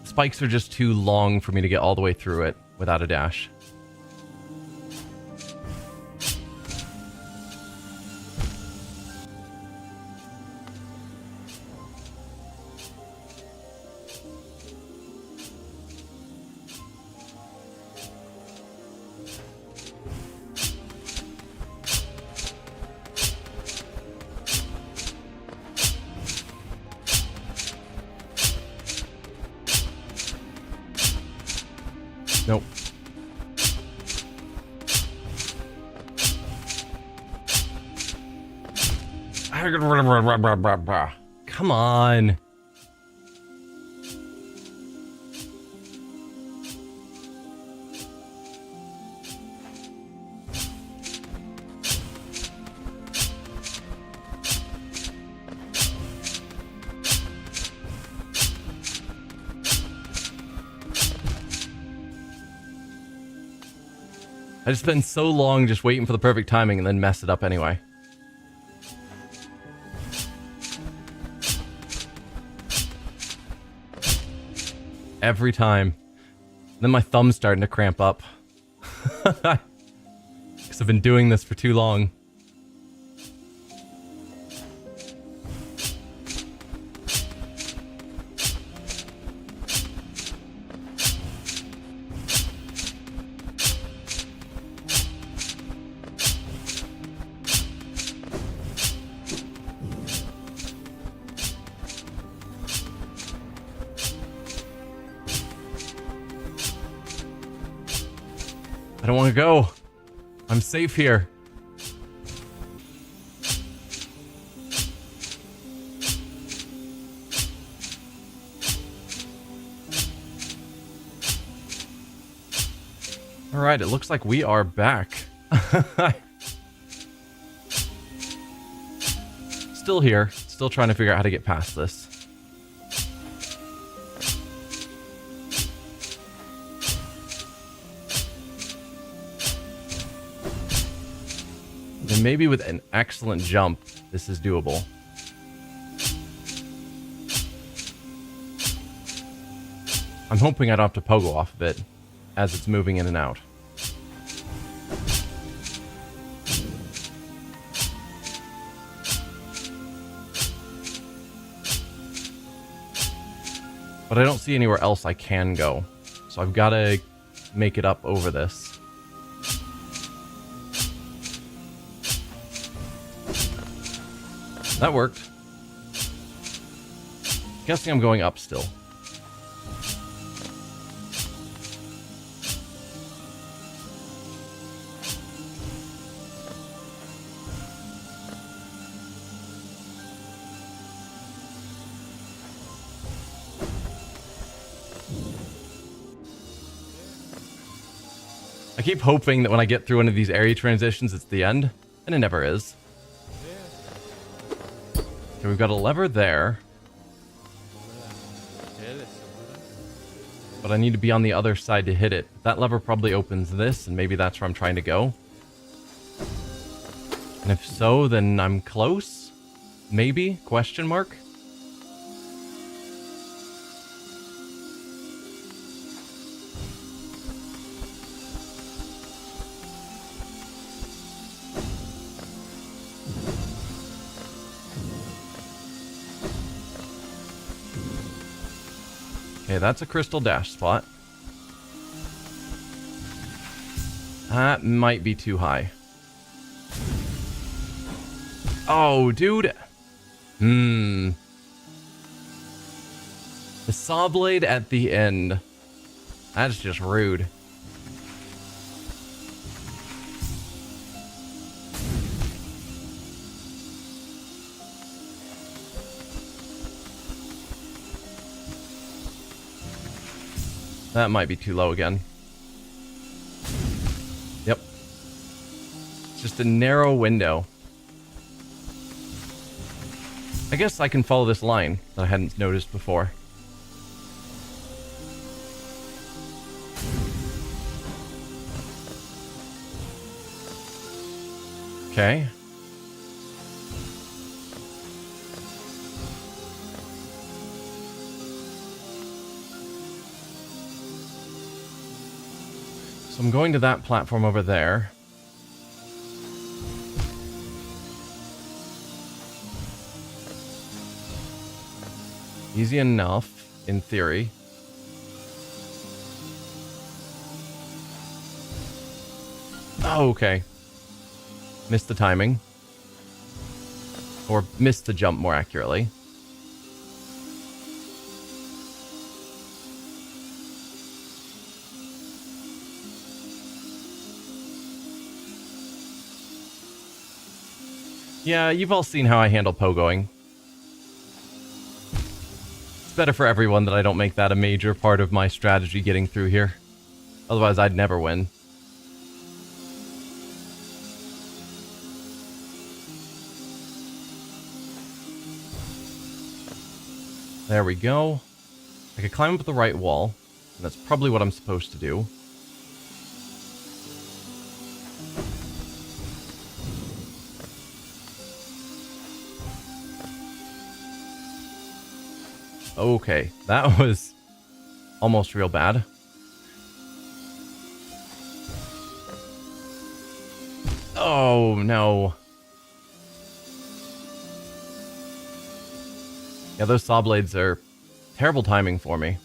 spikes are just too long for me to get all the way through it without a dash. Nope. Come on. I just spent so long just waiting for the perfect timing and then mess it up anyway. Every time. Then my thumb's starting to cramp up. Because I've been doing this for too long. I don't want to go. I'm safe here. All right, it looks like we are back. Still here. Still trying to figure out how to get past this. And maybe with an excellent jump, this is doable. I'm hoping I don't have to pogo off of it as it's moving in and out. But I don't see anywhere else I can go. So I've got to make it up over this. That worked. Guessing I'm going up still. I keep hoping that when I get through one of these area transitions, it's the end, and it never is. Okay, we've got a lever there. But I need to be on the other side to hit it. That lever probably opens this, and maybe that's where I'm trying to go. And if so, then I'm close? Maybe? Question mark? Okay, that's a crystal dash spot. That might be too high. Oh, dude. The saw blade at the end. That's just rude. That might be too low again. Yep. Just a narrow window. I guess I can follow this line that I hadn't noticed before. Okay. So I'm going to that platform over there. Easy enough, in theory. Oh, okay. Missed the timing. Or missed the jump, more accurately. Yeah, you've all seen how I handle pogoing. It's better for everyone that I don't make that a major part of my strategy getting through here. Otherwise, I'd never win. There we go. I could climb up the right wall. And that's probably what I'm supposed to do. Okay, that was almost real bad. Oh, no. Yeah, those saw blades are terrible timing for me.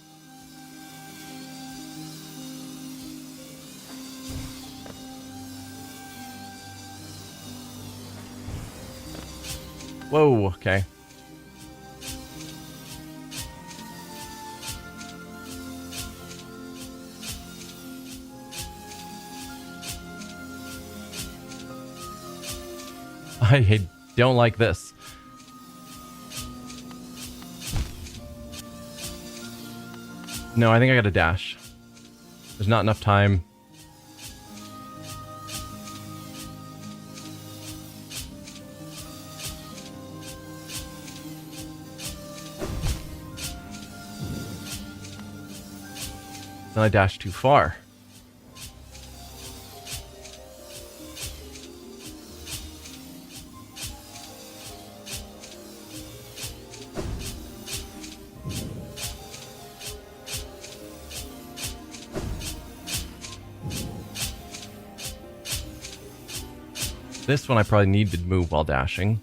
Whoa, okay. I don't like this. No, I think I got a dash. There's not enough time. Then I dashed too far. This one I probably need to move while dashing.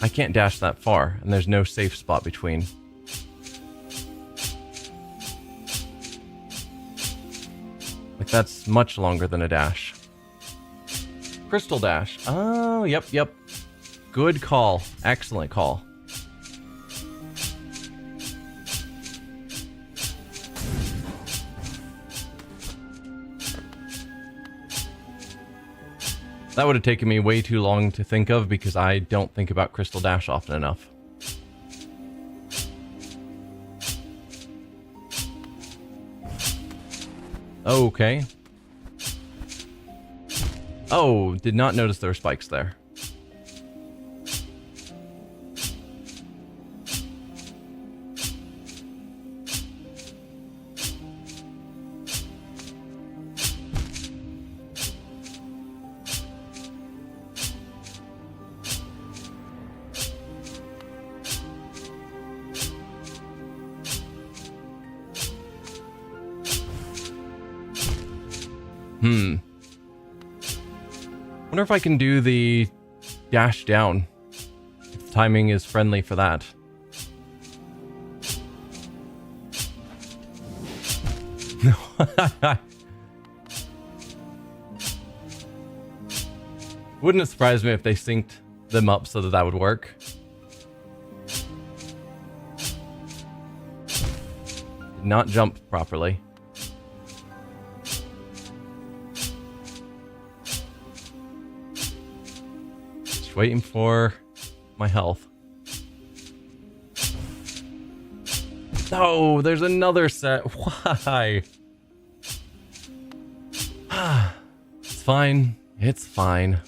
I can't dash that far, and there's no safe spot between. Like, that's much longer than a dash. Crystal dash. Oh, yep. Good call. Excellent call. That would have taken me way too long to think of because I don't think about Crystal Dash often enough. Okay. Oh, did not notice there were spikes there. Wonder if I can do the dash down. If the timing is friendly for that. No. Wouldn't have surprised me if they synced them up so that that would work. Did not jump properly. Waiting for my health. Oh, there's another set. Why? It's fine. It's fine.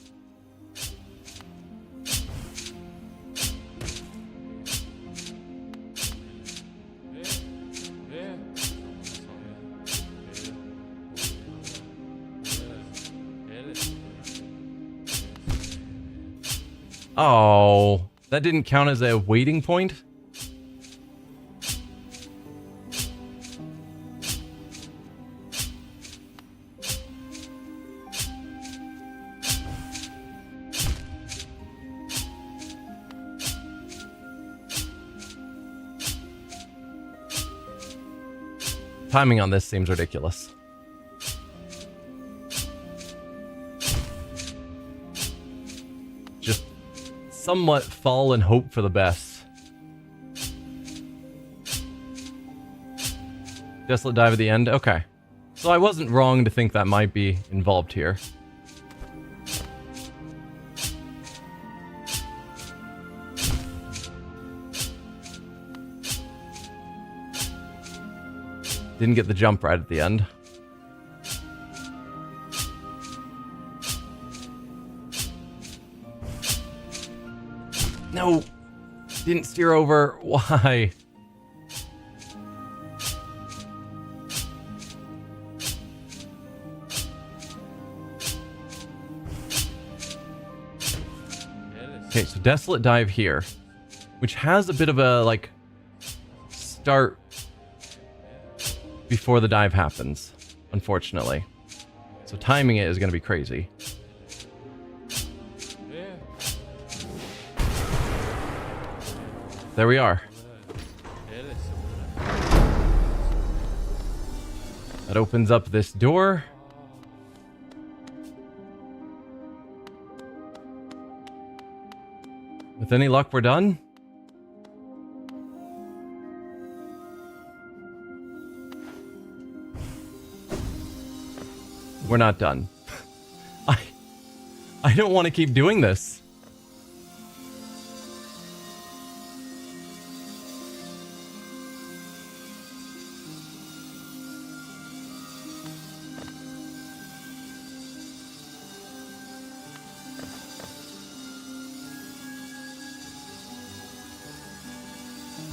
Oh, that didn't count as a waiting point? Timing on this seems ridiculous. Just somewhat fall and hope for the best. Desolate dive at the end? Okay. So I wasn't wrong to think that might be involved here. Didn't get the jump right at the end. No! Didn't steer over. Why? Okay, so Desolate Dive here, which has a bit of a, like, start before the dive happens, unfortunately. So timing it is going to be crazy. There we are. That opens up this door. With any luck, we're done. We're not done. I don't want to keep doing this.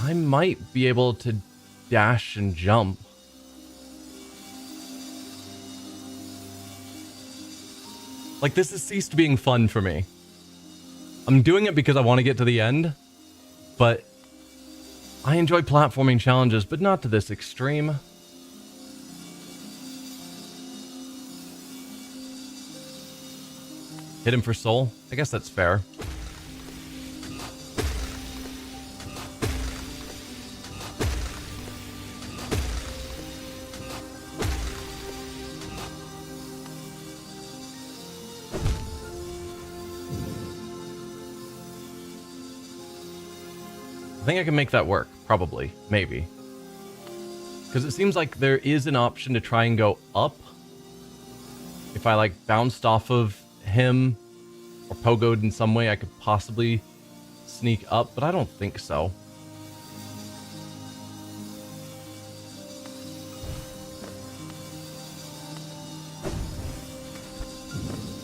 I might be able to dash and jump. Like, this has ceased being fun for me. I'm doing it because I want to get to the end, but I enjoy platforming challenges, but not to this extreme. Hit him for soul? I guess that's fair. I think I can make that work, probably, maybe. Because it seems like there is an option to try and go up. If I, like, bounced off of him or pogoed in some way, I could possibly sneak up, but I don't think so.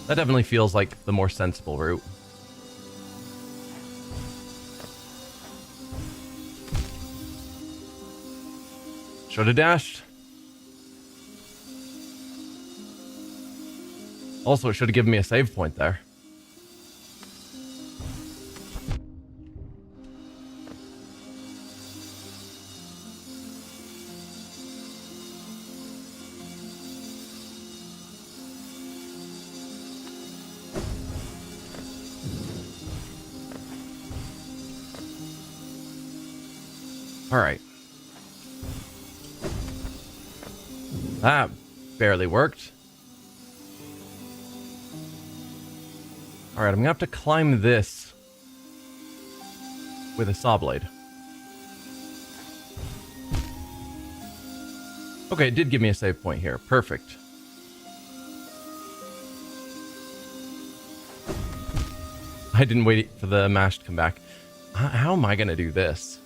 That definitely feels like the more sensible route. Should have dashed. Also, it should have given me a save point there. All right. That barely worked. All right, I'm gonna have to climb this with a saw blade. Okay, it did give me a save point here. Perfect. I didn't wait for the mash to come back. How am I gonna do this?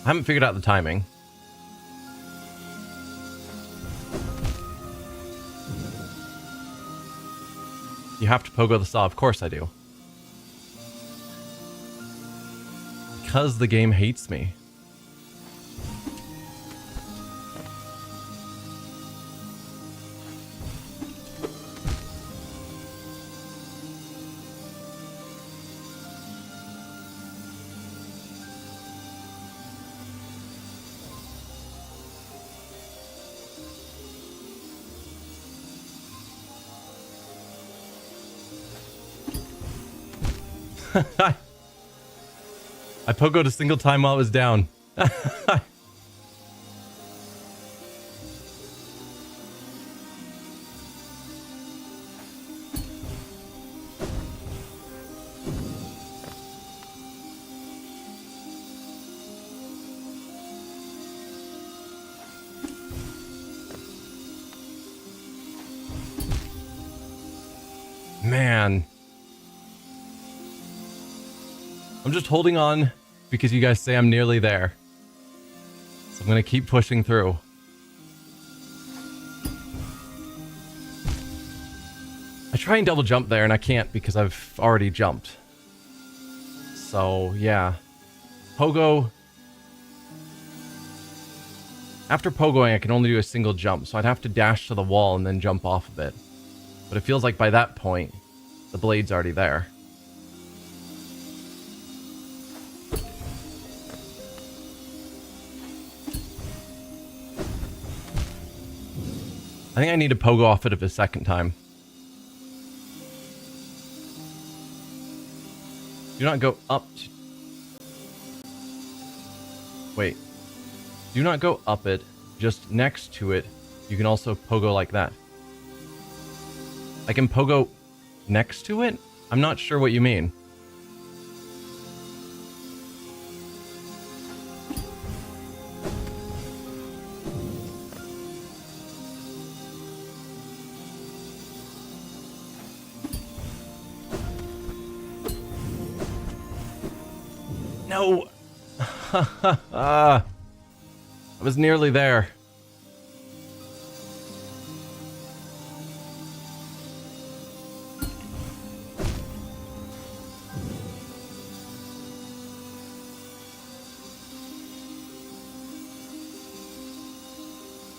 I haven't figured out the timing. You have to pogo the saw. Of course I do. Because the game hates me. I pogoed a single time while it was down. Man. I'm just holding on because you guys say I'm nearly there. So I'm going to keep pushing through. I try and double jump there and I can't because I've already jumped. So, yeah. Pogo. After pogoing, I can only do a single jump, so I'd have to dash to the wall and then jump off of it. But it feels like by that point, the blade's already there. I think I need to pogo off it a second time. Do not go up. Wait. Do not go up it. Just next to it, you can also pogo like that. I can pogo next to it? I'm not sure what you mean. No! I was nearly there.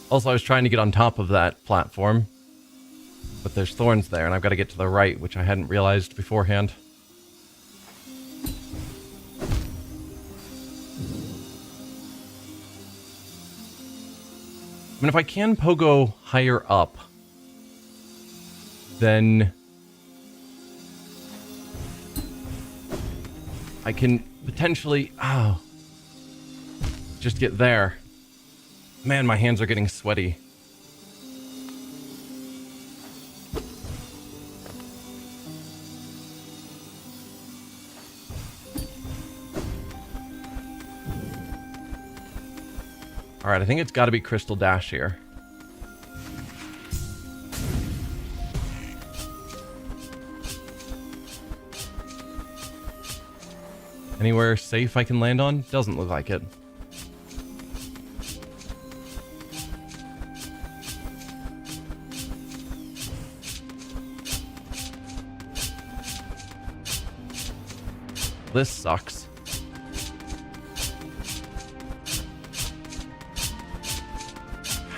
Also, I was trying to get on top of that platform, but there's thorns there, and I've got to get to the right, which I hadn't realized beforehand. I mean, if I can pogo higher up, then I can potentially, just get there. Man, my hands are getting sweaty. Alright, I think it's got to be Crystal Dash here. Anywhere safe I can land on? Doesn't look like it. This sucks.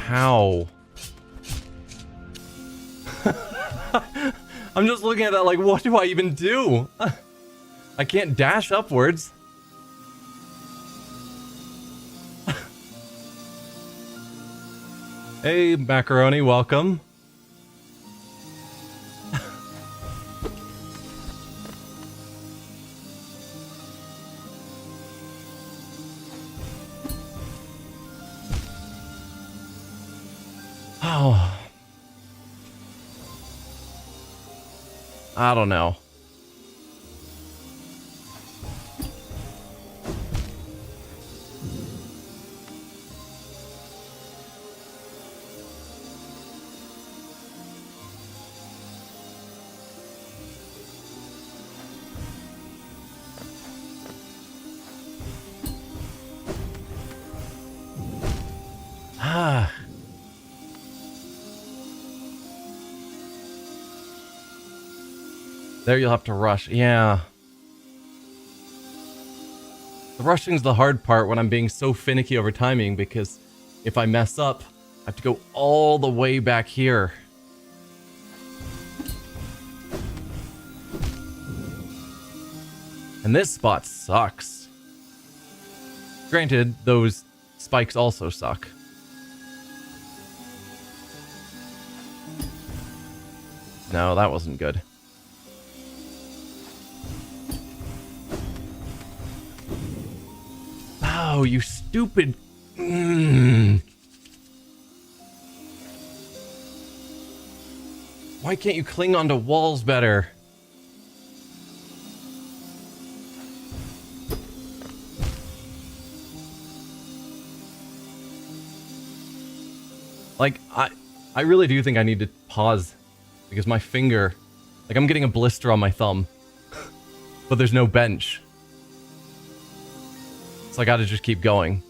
How? I'm just looking at that like, what do I even do? I can't dash upwards. Hey, Macaroni, welcome. Oh. I don't know. Ah. There you'll have to rush. Yeah. The rushing's the hard part when I'm being so finicky over timing, because if I mess up, I have to go all the way back here. And this spot sucks. Granted, those spikes also suck. No, that wasn't good. Oh, you stupid... Why can't you cling onto walls better? Like, I really do think I need to pause, because my finger... Like, I'm getting a blister on my thumb. But there's no bench. So I gotta just keep going.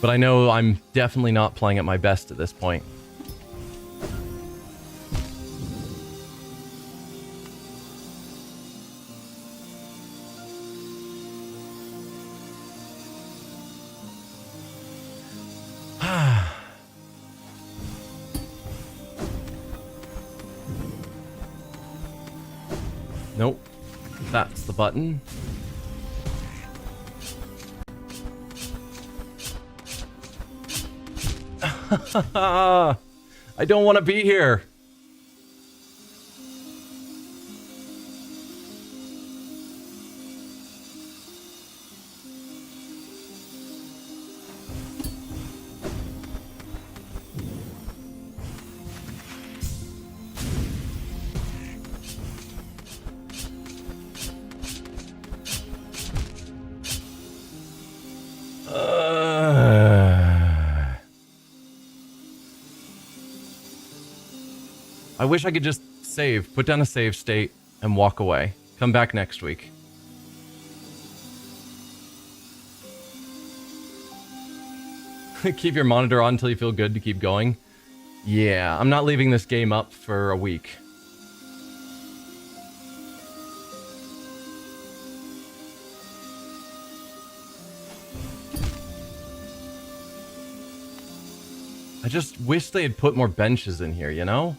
But I know I'm definitely not playing at my best at this point. Nope. That's the button. I don't want to be here. I wish I could just save, put down a save state, and walk away. Come back next week. Keep your monitor on until you feel good to keep going. Yeah, I'm not leaving this game up for a week. I just wish they had put more benches in here, you know?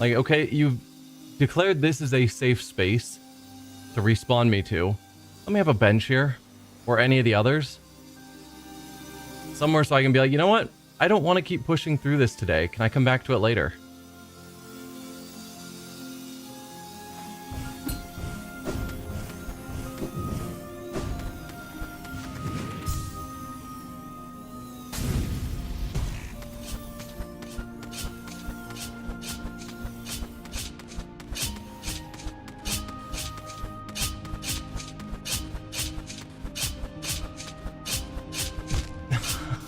Like, okay, you've declared this is a safe space to respawn me to. Let me have a bench here. Or any of the others. Somewhere so I can be like, you know what? I don't want to keep pushing through this today. Can I come back to it later?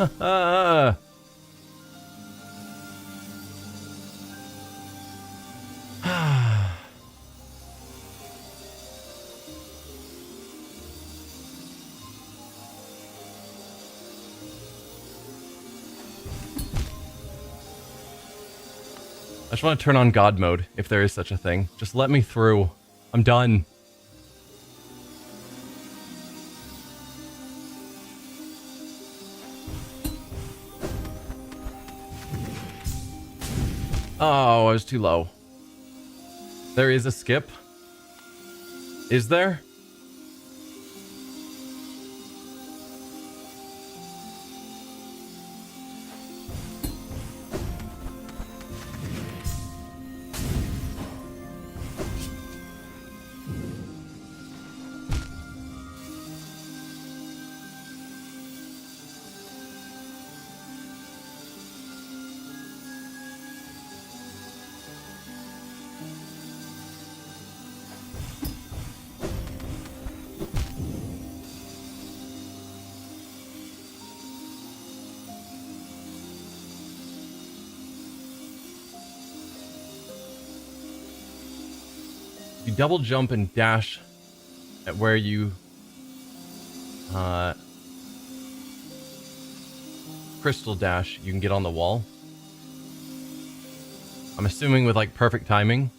I just want to turn on God mode, if there is such a thing. Just let me through. I'm done. Oh, I was too low. There is a skip. Is there? You double jump and dash at where you crystal dash, you can get on the wall. I'm assuming with like perfect timing.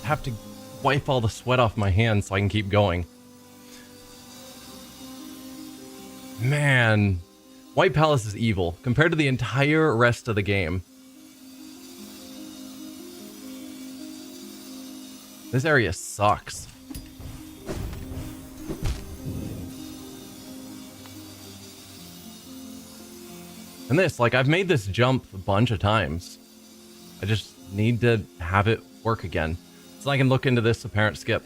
Have to wipe all the sweat off my hands so I can keep going. Man, White Palace is evil compared to the entire rest of the game. This area sucks. And this, like, I've made this jump a bunch of times. I just need to have it work again. So I can look into this apparent skip.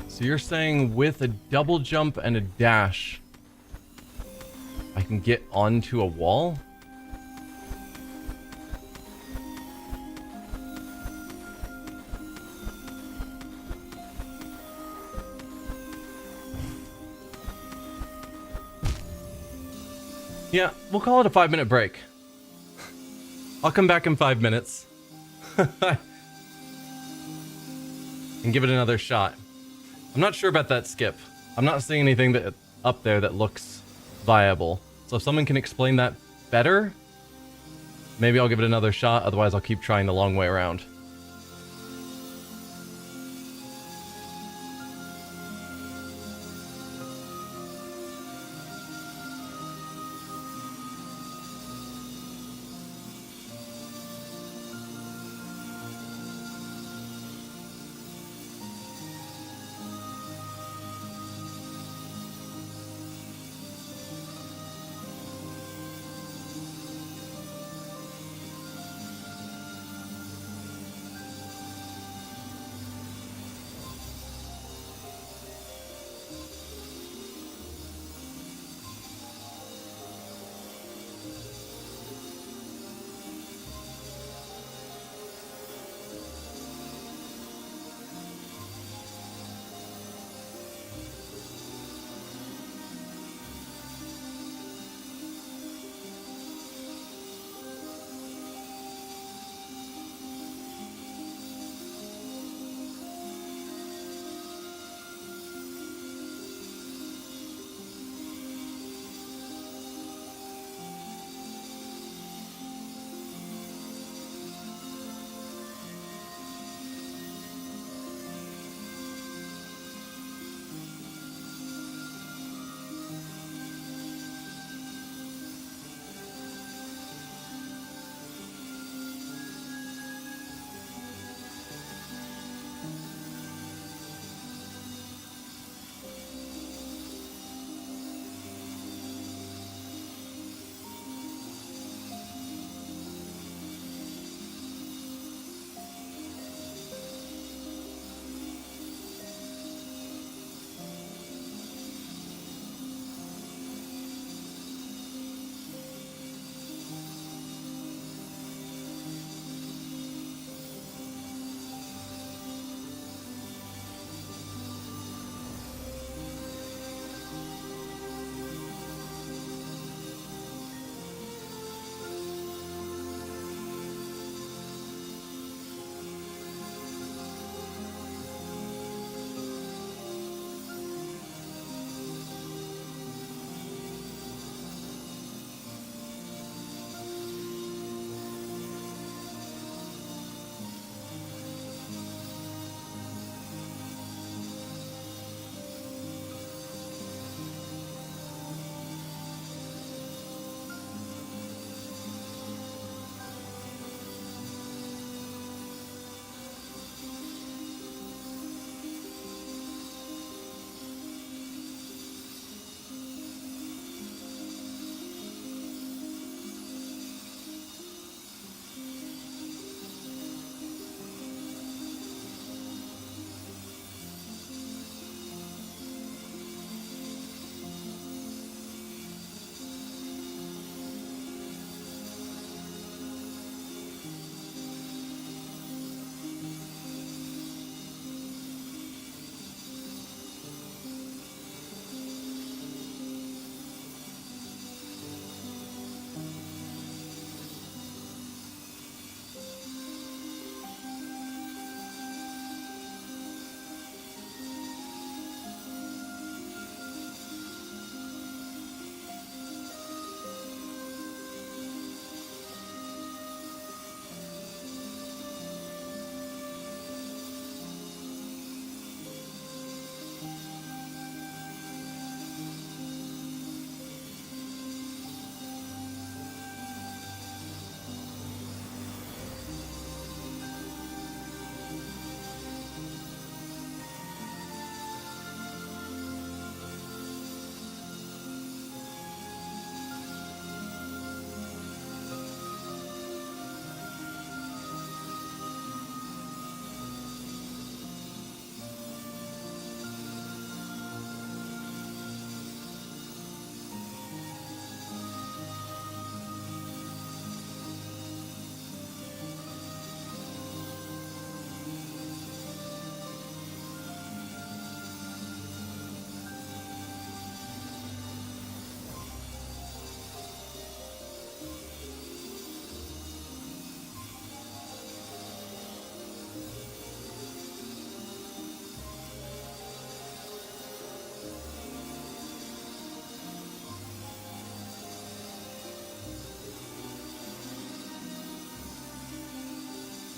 So you're saying with a double jump and a dash, I can get onto a wall? Yeah, we'll call it a 5-minute break. I'll come back in 5 minutes. And give it another shot. I'm not sure about that skip. I'm not seeing anything that up there that looks viable. So if someone can explain that better, maybe I'll give it another shot. Otherwise, I'll keep trying the long way around.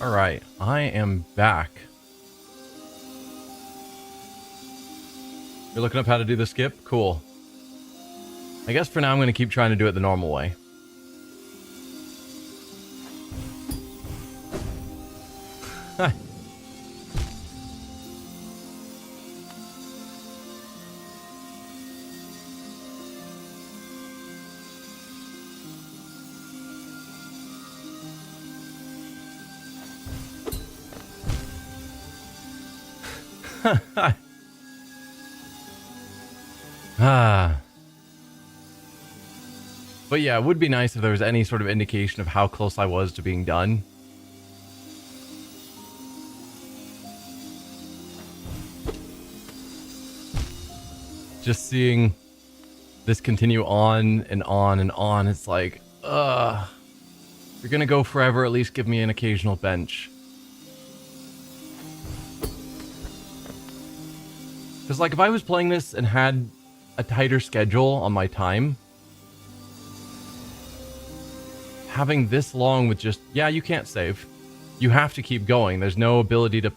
Alright, I am back. You're looking up how to do the skip? Cool. I guess for now I'm going to keep trying to do it the normal way. But yeah, it would be nice if there was any sort of indication of how close I was to being done. Just seeing this continue on and on and on, it's like, if you're gonna go forever, at least give me an occasional bench. Because, like, if I was playing this and had a tighter schedule on my time, having this long with just, yeah, you can't save. You have to keep going. There's no ability to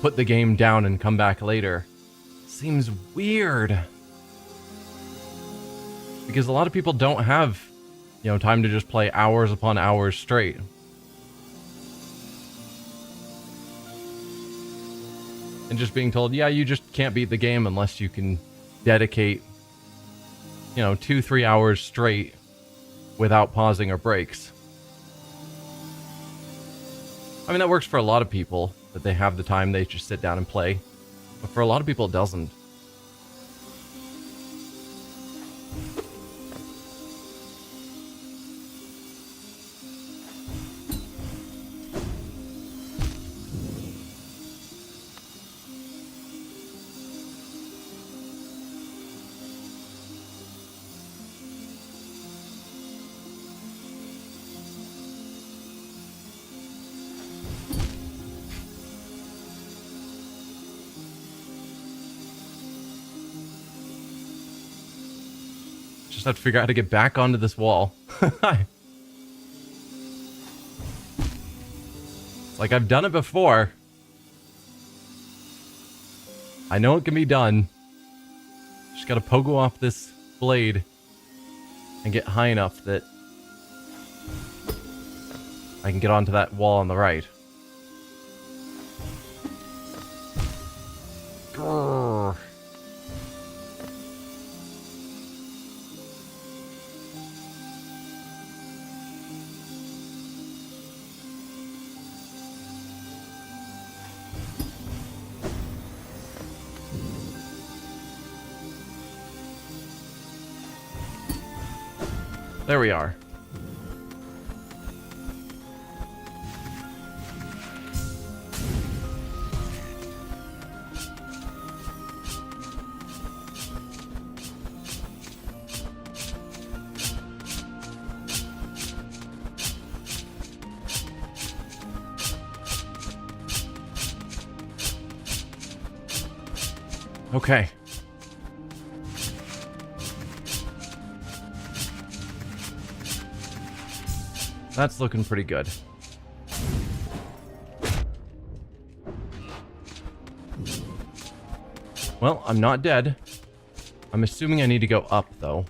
put the game down and come back later. Seems weird. Because a lot of people don't have, you know, time to just play hours upon hours straight. And just being told, yeah, you just can't beat the game unless you can dedicate, you know, 2-3 hours straight without pausing or breaks. I mean, that works for a lot of people, that they have the time, they just sit down and play. But for a lot of people, it doesn't. Just have to figure out how to get back onto this wall. Like, I've done it before. I know it can be done. Just gotta pogo off this blade and get high enough that I can get onto that wall on the right. Grrr. There we are. Okay. That's looking pretty good. Well, I'm not dead. I'm assuming I need to go up, though.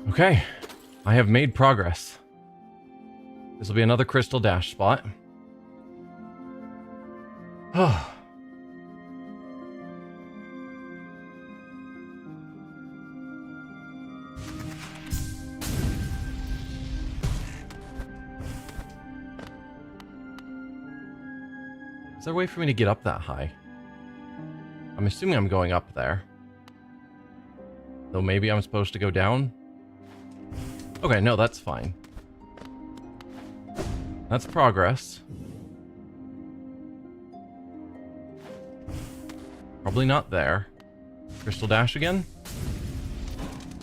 Okay, I have made progress. This will be another crystal dash spot. Oh. Is there a way for me to get up that high? I'm assuming I'm going up there. Though maybe I'm supposed to go down? Okay, no, that's fine. That's progress. Probably not there. Crystal Dash again?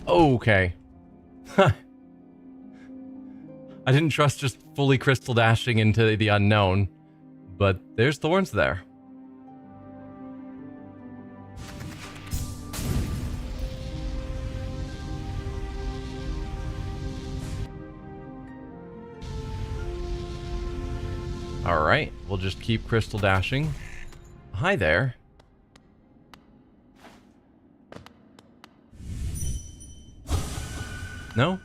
Okay. I didn't trust just fully Crystal Dashing into the unknown, but there's thorns there. Alright, we'll just keep Crystal Dashing. Hi there. No?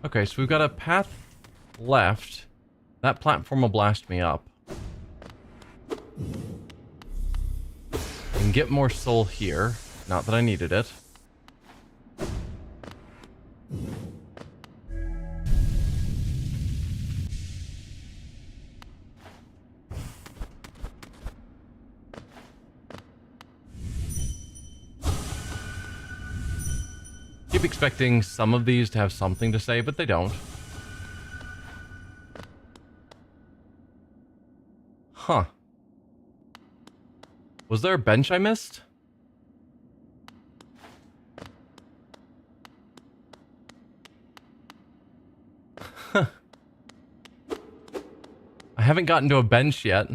Okay, so we've got a path left. That platform will blast me up. And get more soul here. Not that I needed it. Keep expecting some of these to have something to say, but they don't. Huh. Was there a bench I missed? I haven't gotten to a bench yet.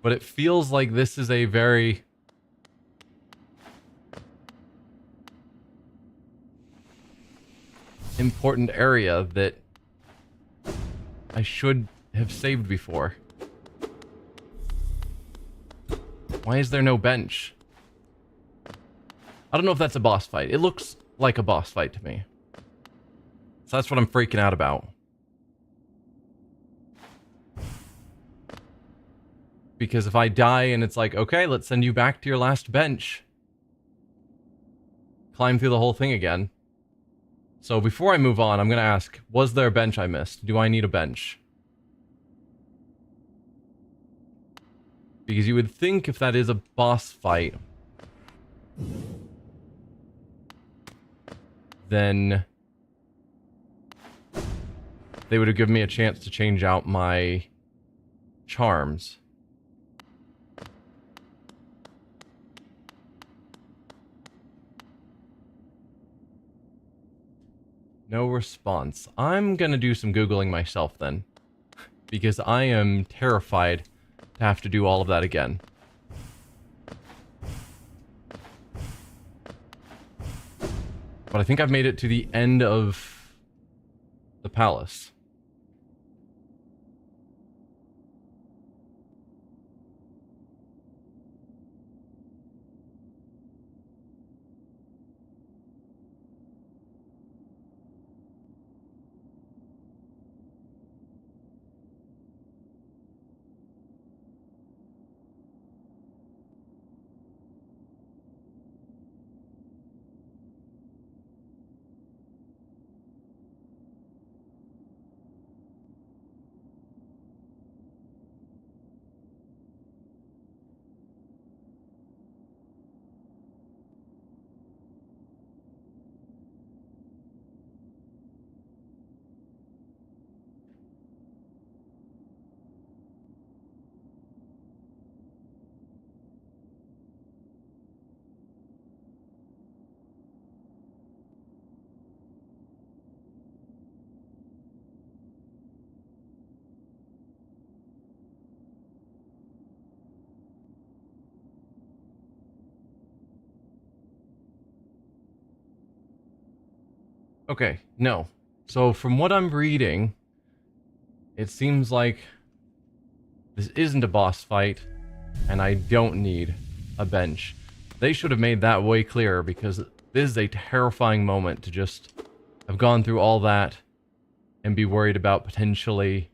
But it feels like this is a very... important area that I should have saved before. Why is there no bench? I don't know if that's a boss fight. It looks like a boss fight to me. So that's what I'm freaking out about. Because if I die and it's like, okay, let's send you back to your last bench. Climb through the whole thing again. So before I move on, I'm going to ask, was there a bench I missed? Do I need a bench? Because you would think if that is a boss fight, then they would have given me a chance to change out my charms. No response. I'm gonna do some Googling myself then. Because I am terrified to have to do all of that again. But I think I've made it to the end of the palace. Okay, no. So from what I'm reading, it seems like this isn't a boss fight, and I don't need a bench. They should have made that way clearer, because this is a terrifying moment to just have gone through all that and be worried about potentially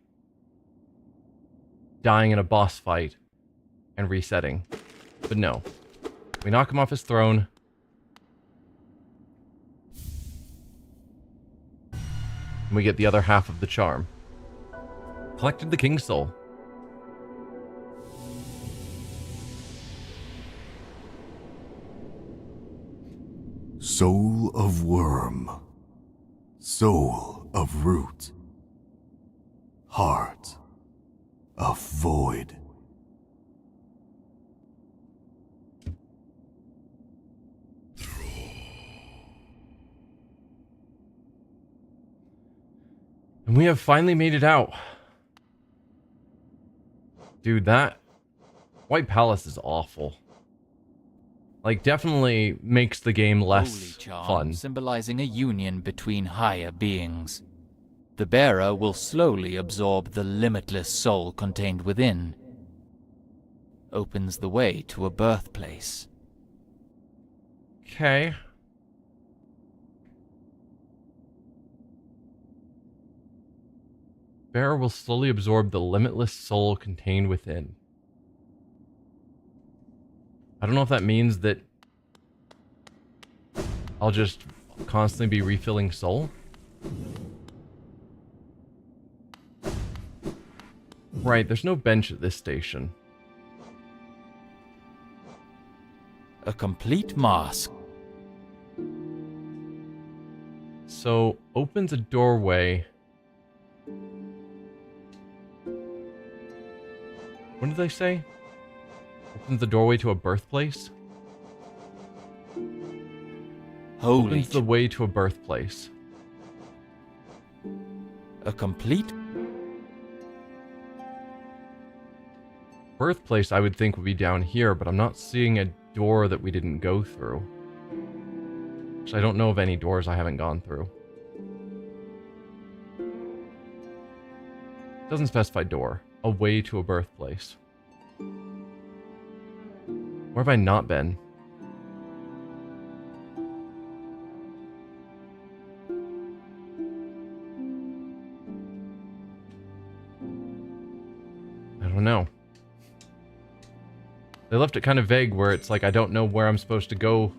dying in a boss fight and resetting. But no. We knock him off his throne. And we get the other half of the charm. Collected the King's Soul. Soul of worm, soul of root, heart of void. And we have finally made it out. Dude, that White Palace is awful. Like, definitely makes the game Holy less charm, fun. symbolizing a union between higher beings. The bearer will slowly absorb the limitless soul contained within. Opens the way to a birthplace. Okay. Bearer will slowly absorb the limitless soul contained within. I don't know if that means that I'll just constantly be refilling soul. Right, there's no bench at this station. A complete mask. So, opens a doorway. What did they say? Opens the doorway to a birthplace? Holy Opens the way to a birthplace. A complete Birthplace I would think would be down here, but I'm not seeing a door that we didn't go through. So I don't know of any doors I haven't gone through. Doesn't specify door. A way to a birthplace. Where have I not been? I don't know. They left it kind of vague where it's like I don't know where I'm supposed to go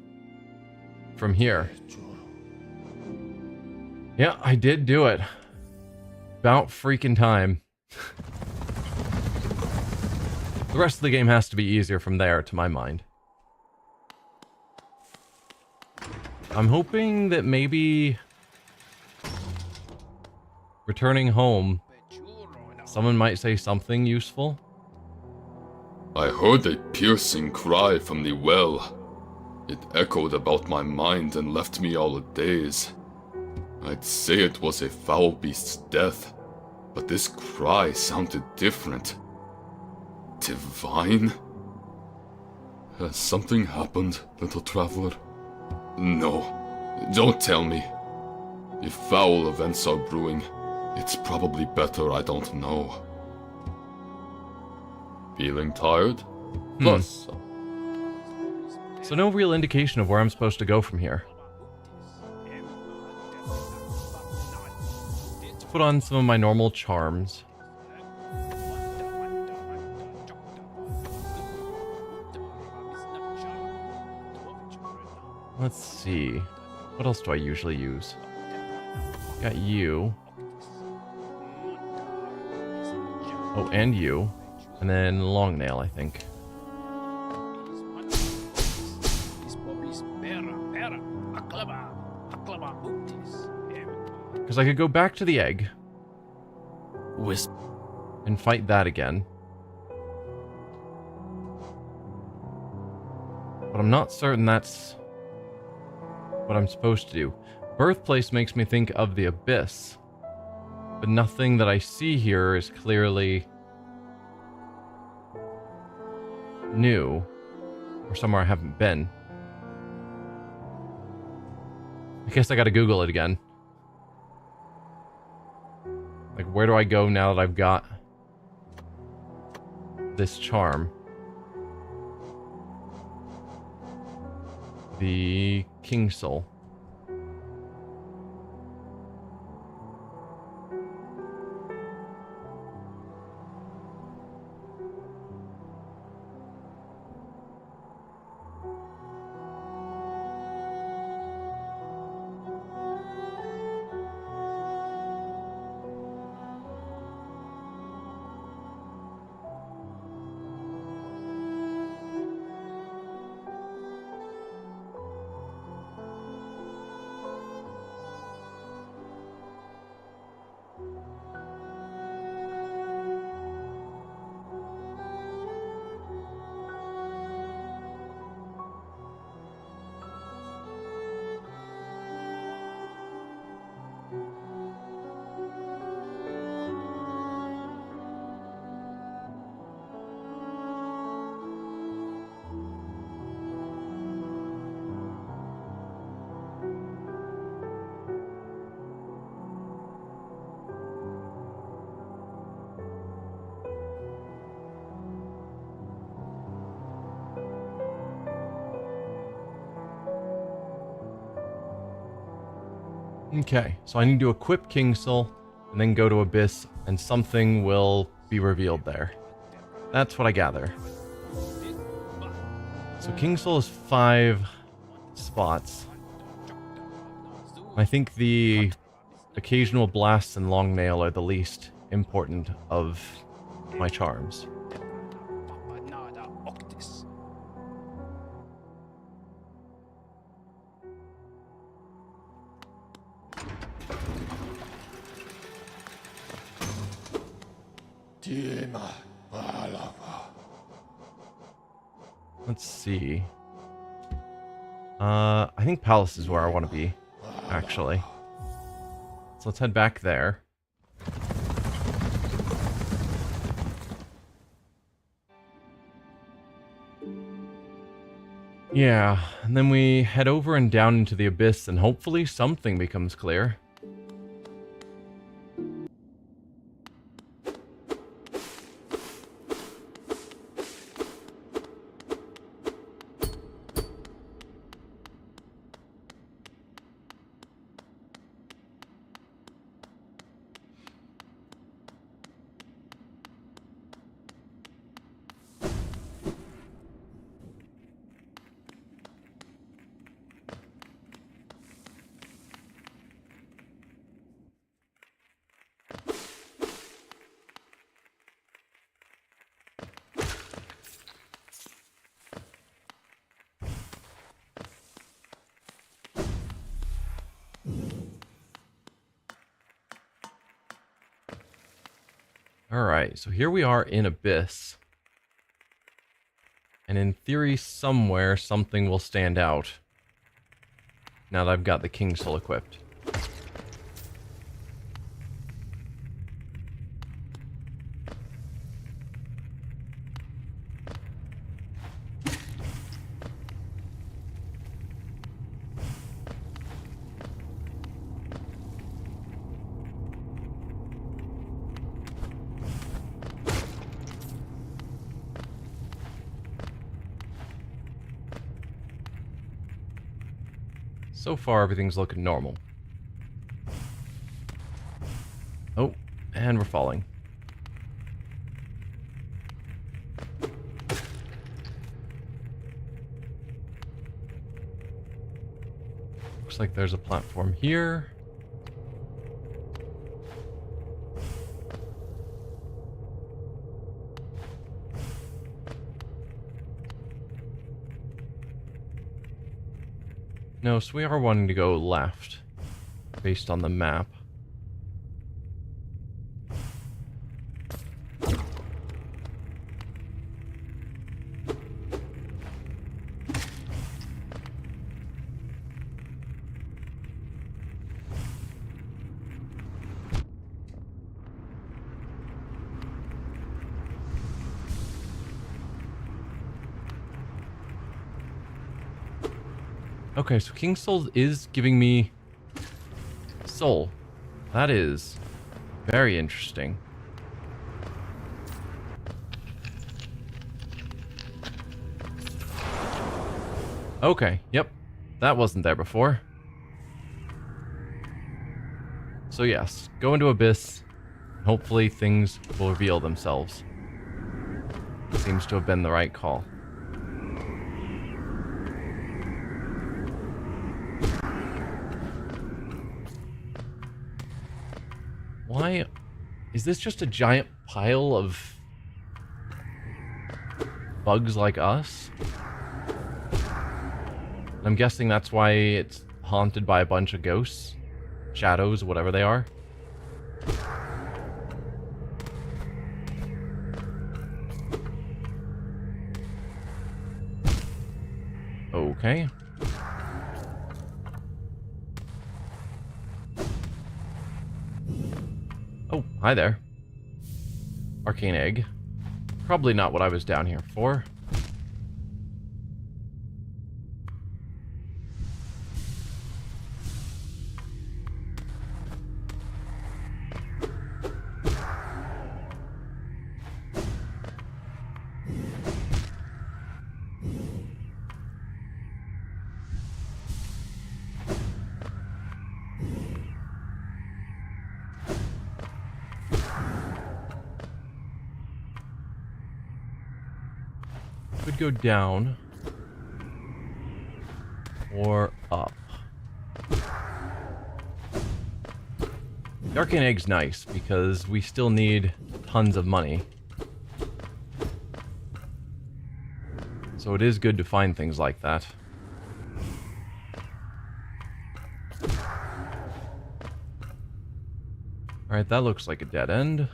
from here. Yeah, I did do it. About freaking time. The rest of the game has to be easier from there, to my mind. I'm hoping that maybe returning home, someone might say something useful. I heard a piercing cry from the well. It echoed about my mind and left me all a daze. I'd say it was a foul beast's death, but this cry sounded different. Divine? Has something happened, little traveler? No, don't tell me. If foul events are brewing, it's probably better I don't know. Feeling tired? Plus, So no real indication of where I'm supposed to go from here. Let's put on some of my normal charms. Let's see. What else do I usually use? Got you. Oh, and you. And then long nail, I think. Because I could go back to the egg wisp. and fight that again. But I'm not certain that's what I'm supposed to do. Birthplace makes me think of the abyss. But nothing that I see here is clearly new. Or somewhere I haven't been. I guess I gotta Google it again. Like, where do I go now that I've got this charm? The King Soul. Okay, so I need to equip King Soul and then go to Abyss, and something will be revealed there. That's what I gather. So King Soul is 5 spots. I think the occasional blasts and long nail are the least important of my charms. Let's see. I think Palace is where I want to be, actually. So let's head back there. Yeah, and then we head over and down into the Abyss, and hopefully something becomes clear. Alright, so here we are in Abyss. And in theory, somewhere, something will stand out. Now that I've got the King Soul equipped. So far, everything's looking normal. Oh, and we're falling. Looks like there's a platform here. No, so we are wanting to go left, based on the map. Okay, so King Soul is giving me soul. That is very interesting. Okay, yep. That wasn't there before. So yes, go into Abyss. Hopefully things will reveal themselves. Seems to have been the right call. Why is this just a giant pile of bugs like us? I'm guessing that's why it's haunted by a bunch of ghosts, shadows, whatever they are. Okay. Oh, hi there. Arcane egg. Probably not what I was down here for. could go down or up. The arcane egg's nice because we still need tons of money. So it is good to find things like that. Alright, that looks like a dead end.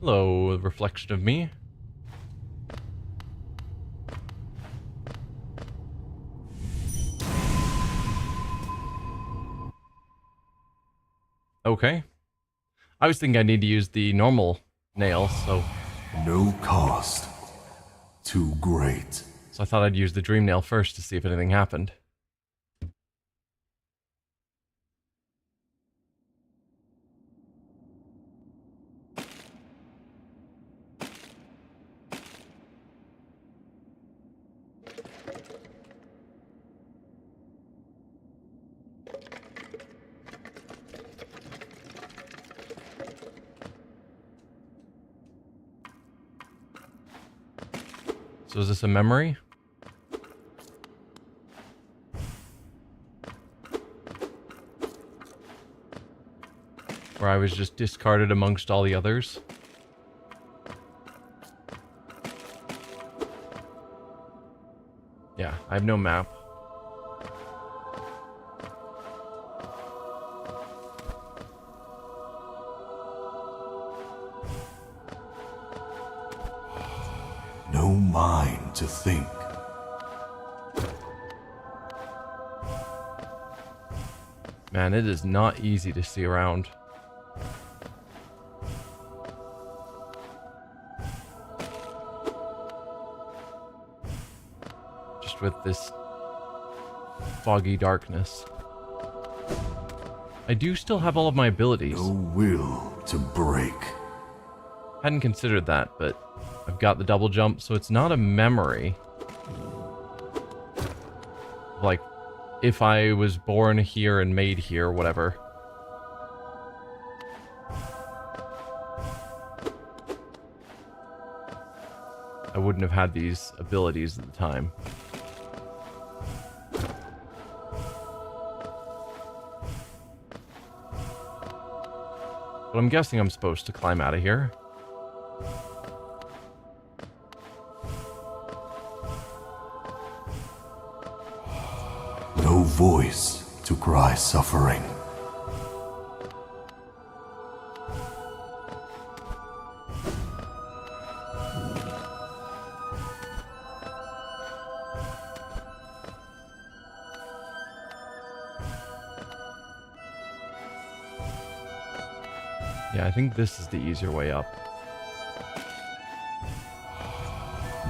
Hello, reflection of me. Okay. I was thinking I need to use the normal nail, so No cost. Too great. I thought I'd use the dream nail first to see if anything happened. So is this a memory? Where I was just discarded amongst all the others? Yeah, I have no map. No mind to think. Man, it is not easy to see around. Just with this foggy darkness. I do still have all of my abilities. No will to break. Hadn't considered that, but I've got the double jump, so it's not a memory. Like, if I was born here and made here, whatever. I wouldn't have had these abilities at the time. But I'm guessing I'm supposed to climb out of here. No voice to cry suffering. Yeah, I think this is the easier way up.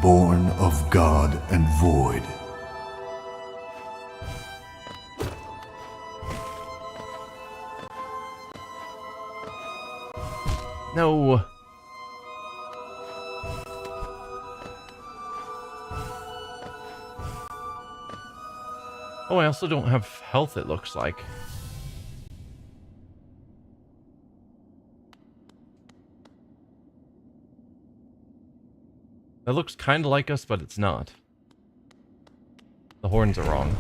Born of God and void. No! Oh, I also don't have health, it looks like. That looks kind of like us, but it's not. The horns are wrong.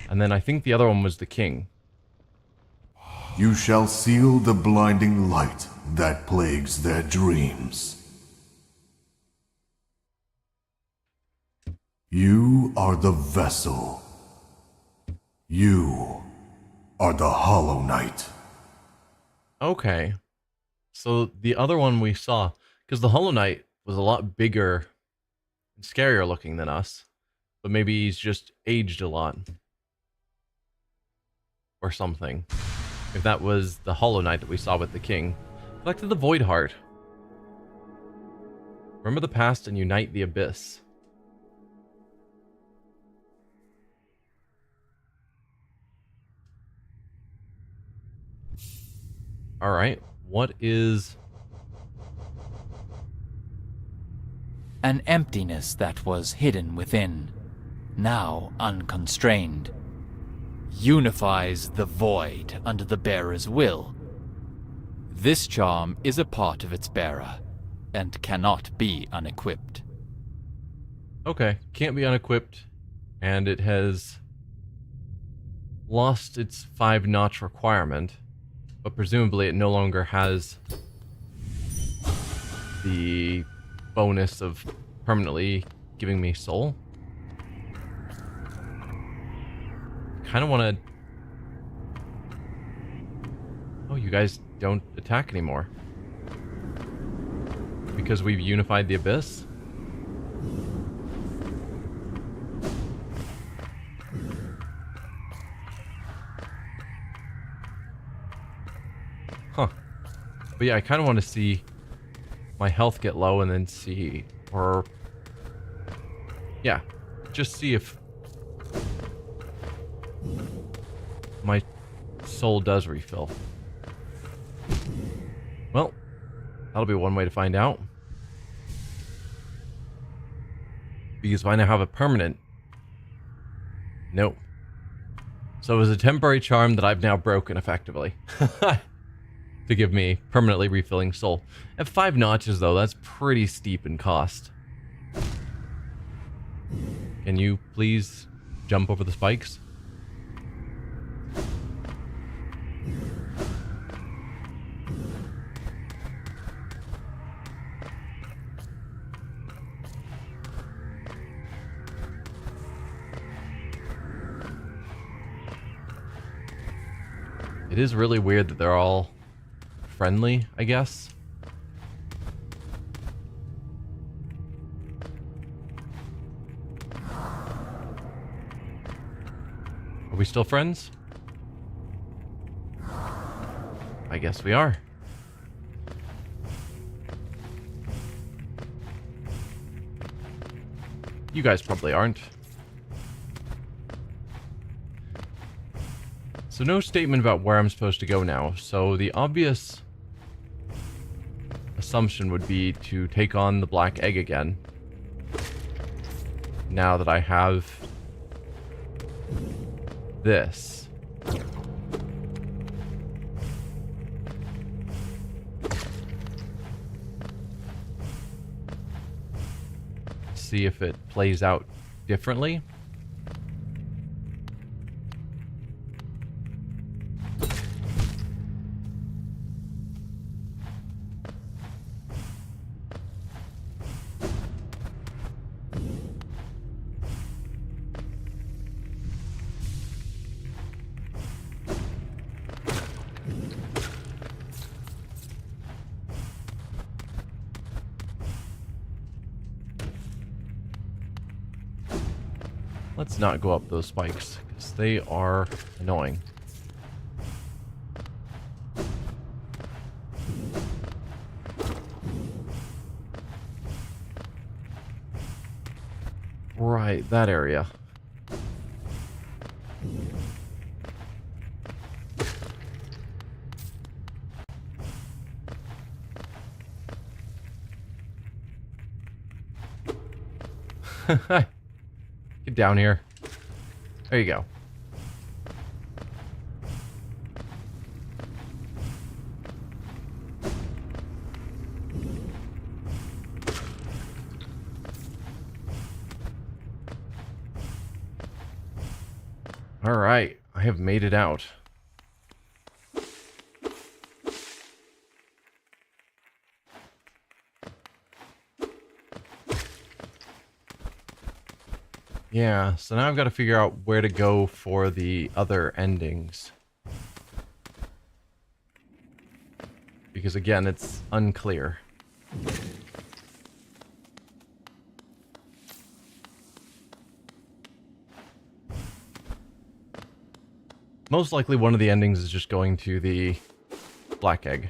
And then I think the other one was the king. You shall seal the blinding light that plagues their dreams. You are the vessel. You are the Hollow Knight. Okay. So the other one we saw, because the Hollow Knight was a lot bigger and scarier looking than us, but maybe he's just aged a lot. Or something. If that was the Hollow Knight that we saw with the king. Collected the Void Heart. Remember the past and unite the abyss. Alright, what is... An emptiness that was hidden within, now unconstrained, unifies the void under the bearer's will. This charm is a part of its bearer, and cannot be unequipped. Okay, can't be unequipped, and it has lost its 5-notch requirement, but presumably it no longer has the bonus of permanently giving me soul. Kind of want to... Oh, you guys don't attack anymore. Because we've unified the abyss? Huh. But yeah, I kind of want to see my health get low and then see, or... Yeah, just see if my soul does refill. Well, that'll be one way to find out. Because if I now have a permanent... Nope. So it was a temporary charm that I've now broken, effectively. To give me permanently refilling soul. At 5 notches, though, that's pretty steep in cost. Can you please jump over the spikes? It is really weird that they're all friendly, I guess. Are we still friends? I guess we are. You guys probably aren't. So no statement about where I'm supposed to go now. So the obvious assumption would be to take on the black egg again. Now that I have this. See if it plays out differently. Let's not go up those spikes, because they are annoying. Right, that area. Get down here. There you go. All right, I have made it out. Yeah, so now I've got to figure out where to go for the other endings. Because again, it's unclear. Most likely one of the endings is just going to the black egg.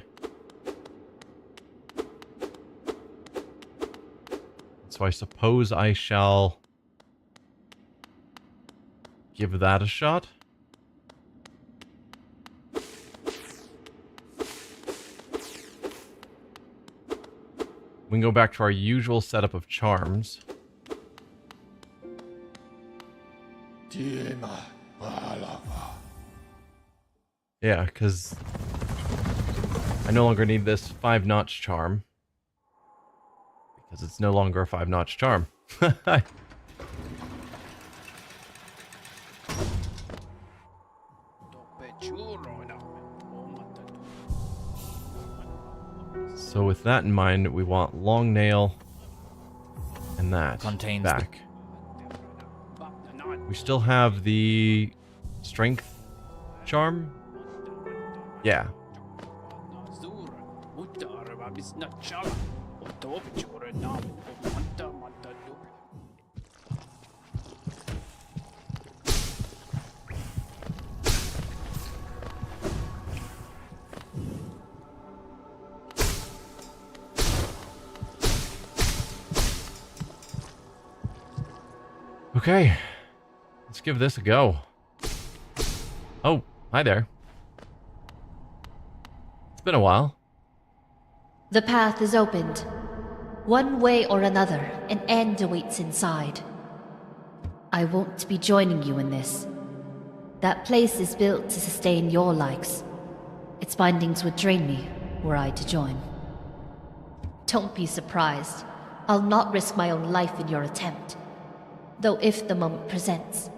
So I suppose I shall give that a shot. We can go back to our usual setup of charms. Yeah, because I no longer need this 5-notch charm. Because it's no longer a 5-notch charm. So with that in mind, we want long nail and that Contains back. We still have the strength charm. Yeah. Okay, let's give this a go. Oh, hi there. It's been a while. The path is opened. One way or another, an end awaits inside. I won't be joining you in this. That place is built to sustain your likes. Its bindings would drain me were I to join. Don't be surprised. I'll not risk my own life in your attempt. Though if the moment presents,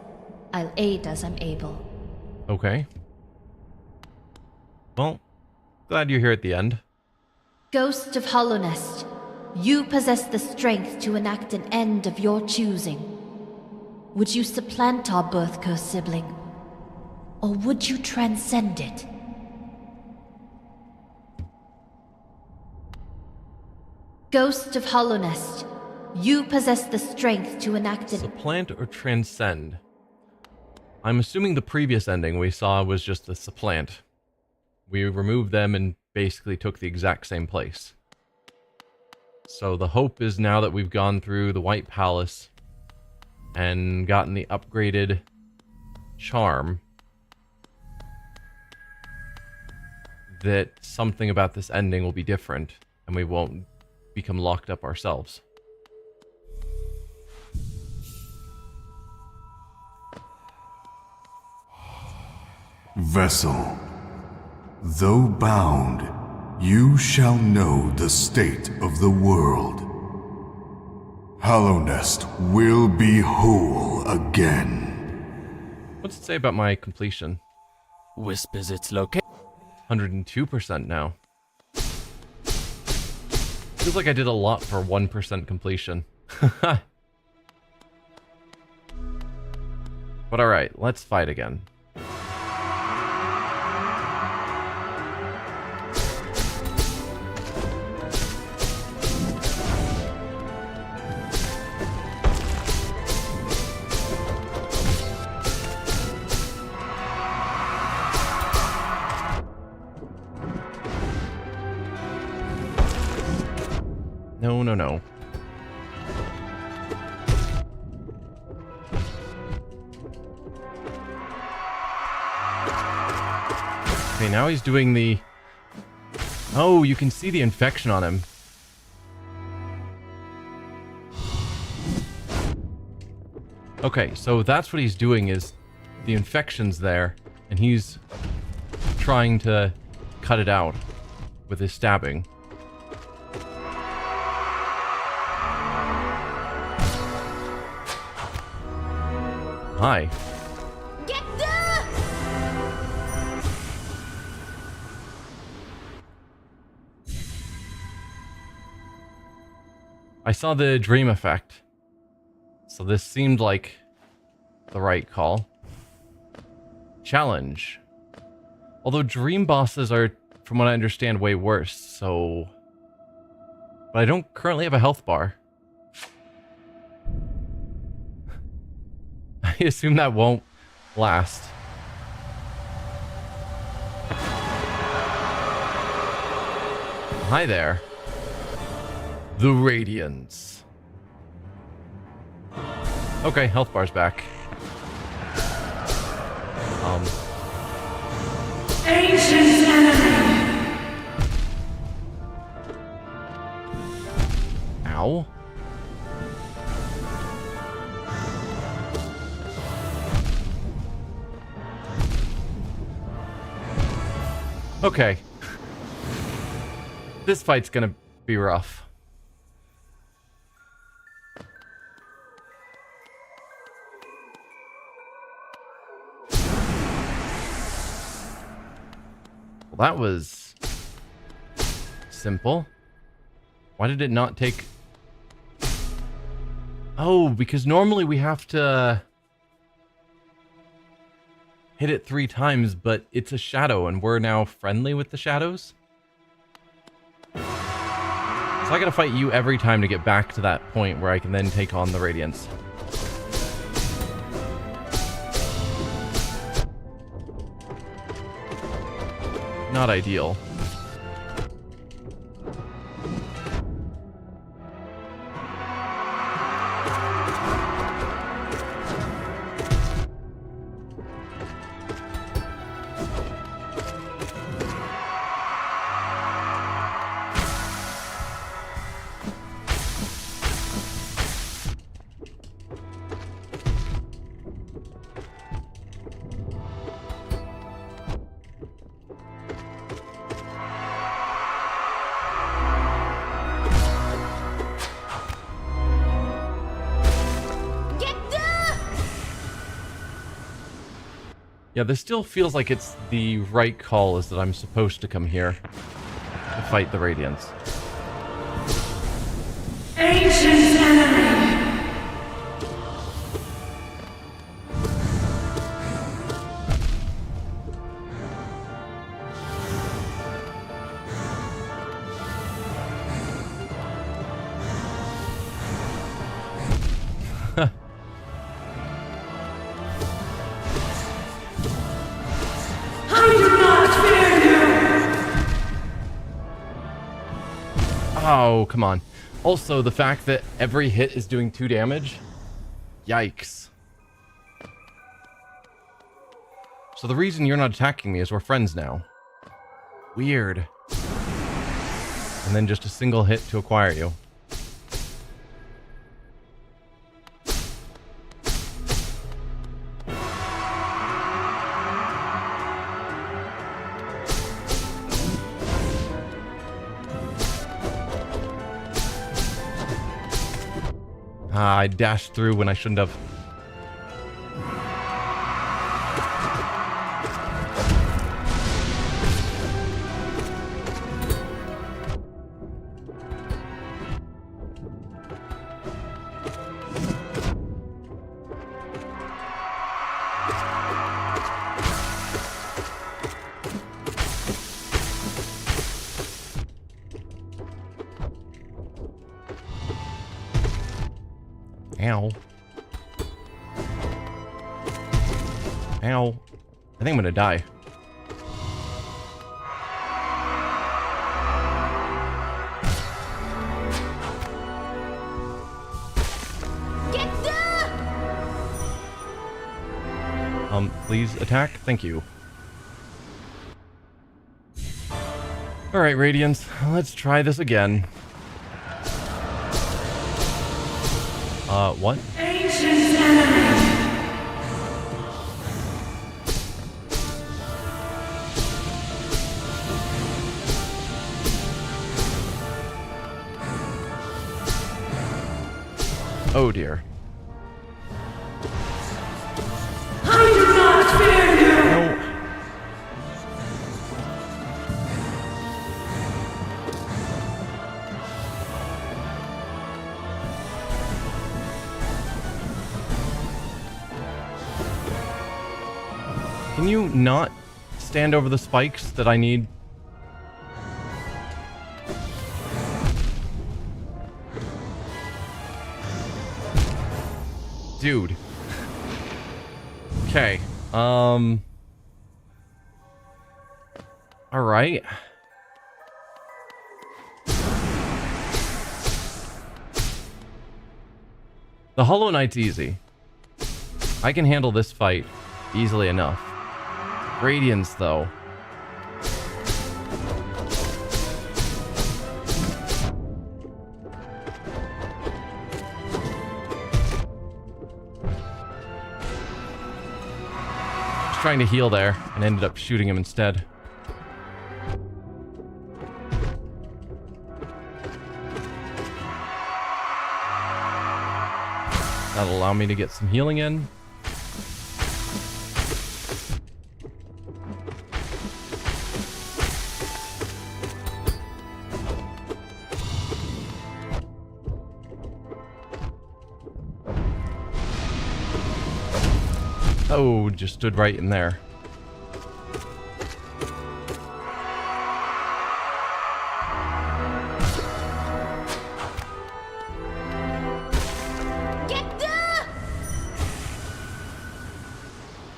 I'll aid as I'm able. Okay. Well, glad you're here at the end. Ghost of Hallownest, you possess the strength to enact an end of your choosing. Would you supplant our birth-cursed sibling? Or would you transcend it? Ghost of Hallownest, you possess the strength to enact an... Supplant or transcend? I'm assuming the previous ending we saw was just the supplant. We removed them and basically took the exact same place. So the hope is now that we've gone through the White Palace and gotten the upgraded charm, that something about this ending will be different and we won't become locked up ourselves. Vessel, though bound, you shall know the state of the world. Hallownest will be whole again. What's it say about my completion? Whispers its location. 102% now. Feels like I did a lot for 1% completion. But alright, let's fight again. No, no, no. Okay, now he's doing the... Oh, you can see the infection on him. Okay, so that's what he's doing is the infection's there, and he's trying to cut it out with his stabbing. Hi. Get down! I saw the dream effect, so this seemed like the right call. Challenge. Although dream bosses are, from what I understand, way worse, so... But I don't currently have a health bar. I assume that won't last. Hi there. The Radiance. Okay, health bar's back. Ancient enemy! Ow. Okay. This fight's gonna be rough. Well, that was simple. Why did it not take... Oh, because normally we have to hit it 3 times, but it's a shadow and we're now friendly with the shadows. So I gotta fight you every time to get back to that point where I can then take on the Radiance. Not ideal. Yeah, this still feels like it's the right call, is that I'm supposed to come here to fight the Radiance. Ancient enemy! Oh, come on. Also, the fact that every hit is doing 2 damage? Yikes. So the reason you're not attacking me is we're friends now. Weird. And then just a single hit to acquire you. I dashed through when I shouldn't have. Ow. Ow. I think I'm gonna die. Please attack. Thank you. Alright, Radiance. Let's try this again. What? Ancient enemy! Oh dear. I do not fear you! No. Can you not stand over the spikes that I need? Dude. Okay. All right. The Hollow Knight's easy. I can handle this fight easily enough. Radiance, though. trying to heal there and ended up shooting him instead. That'll allow me to get some healing in. Oh, just stood right in there.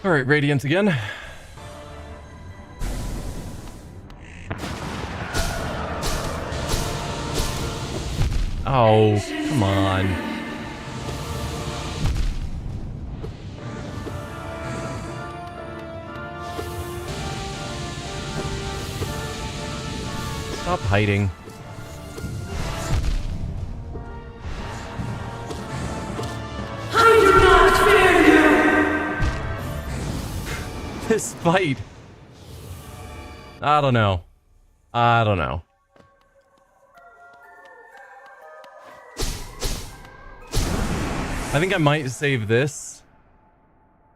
All right, Radiance again. Oh, come on. Stop hiding. I do not fear you! This fight. I don't know. I don't know. I think I might save this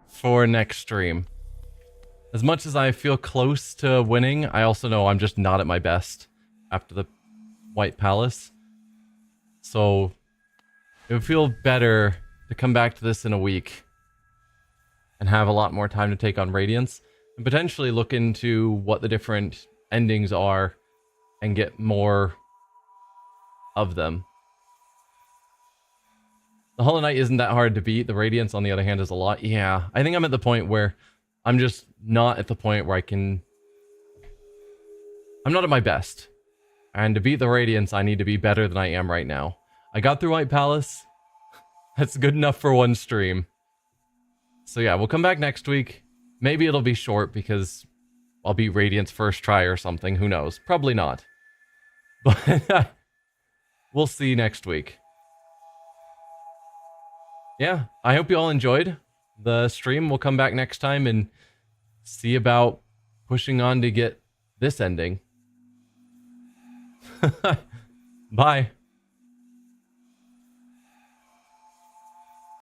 for next stream. As much as I feel close to winning, I also know I'm just not at my best after the White Palace. So it would feel better to come back to this in a week and have a lot more time to take on Radiance and potentially look into what the different endings are and get more of them. The Hollow Knight isn't that hard to beat. The Radiance, on the other hand, is a lot. Yeah, I think I'm at the point where I'm just not at the point where I'm not at my best. And to beat the Radiance, I need to be better than I am right now. I got through White Palace. That's good enough for one stream. So yeah, we'll come back next week. Maybe it'll be short because I'll beat Radiance first try or something. Who knows? Probably not. But we'll see next week. Yeah, I hope you all enjoyed the stream. We'll come back next time and see about pushing on to get this ending. Bye.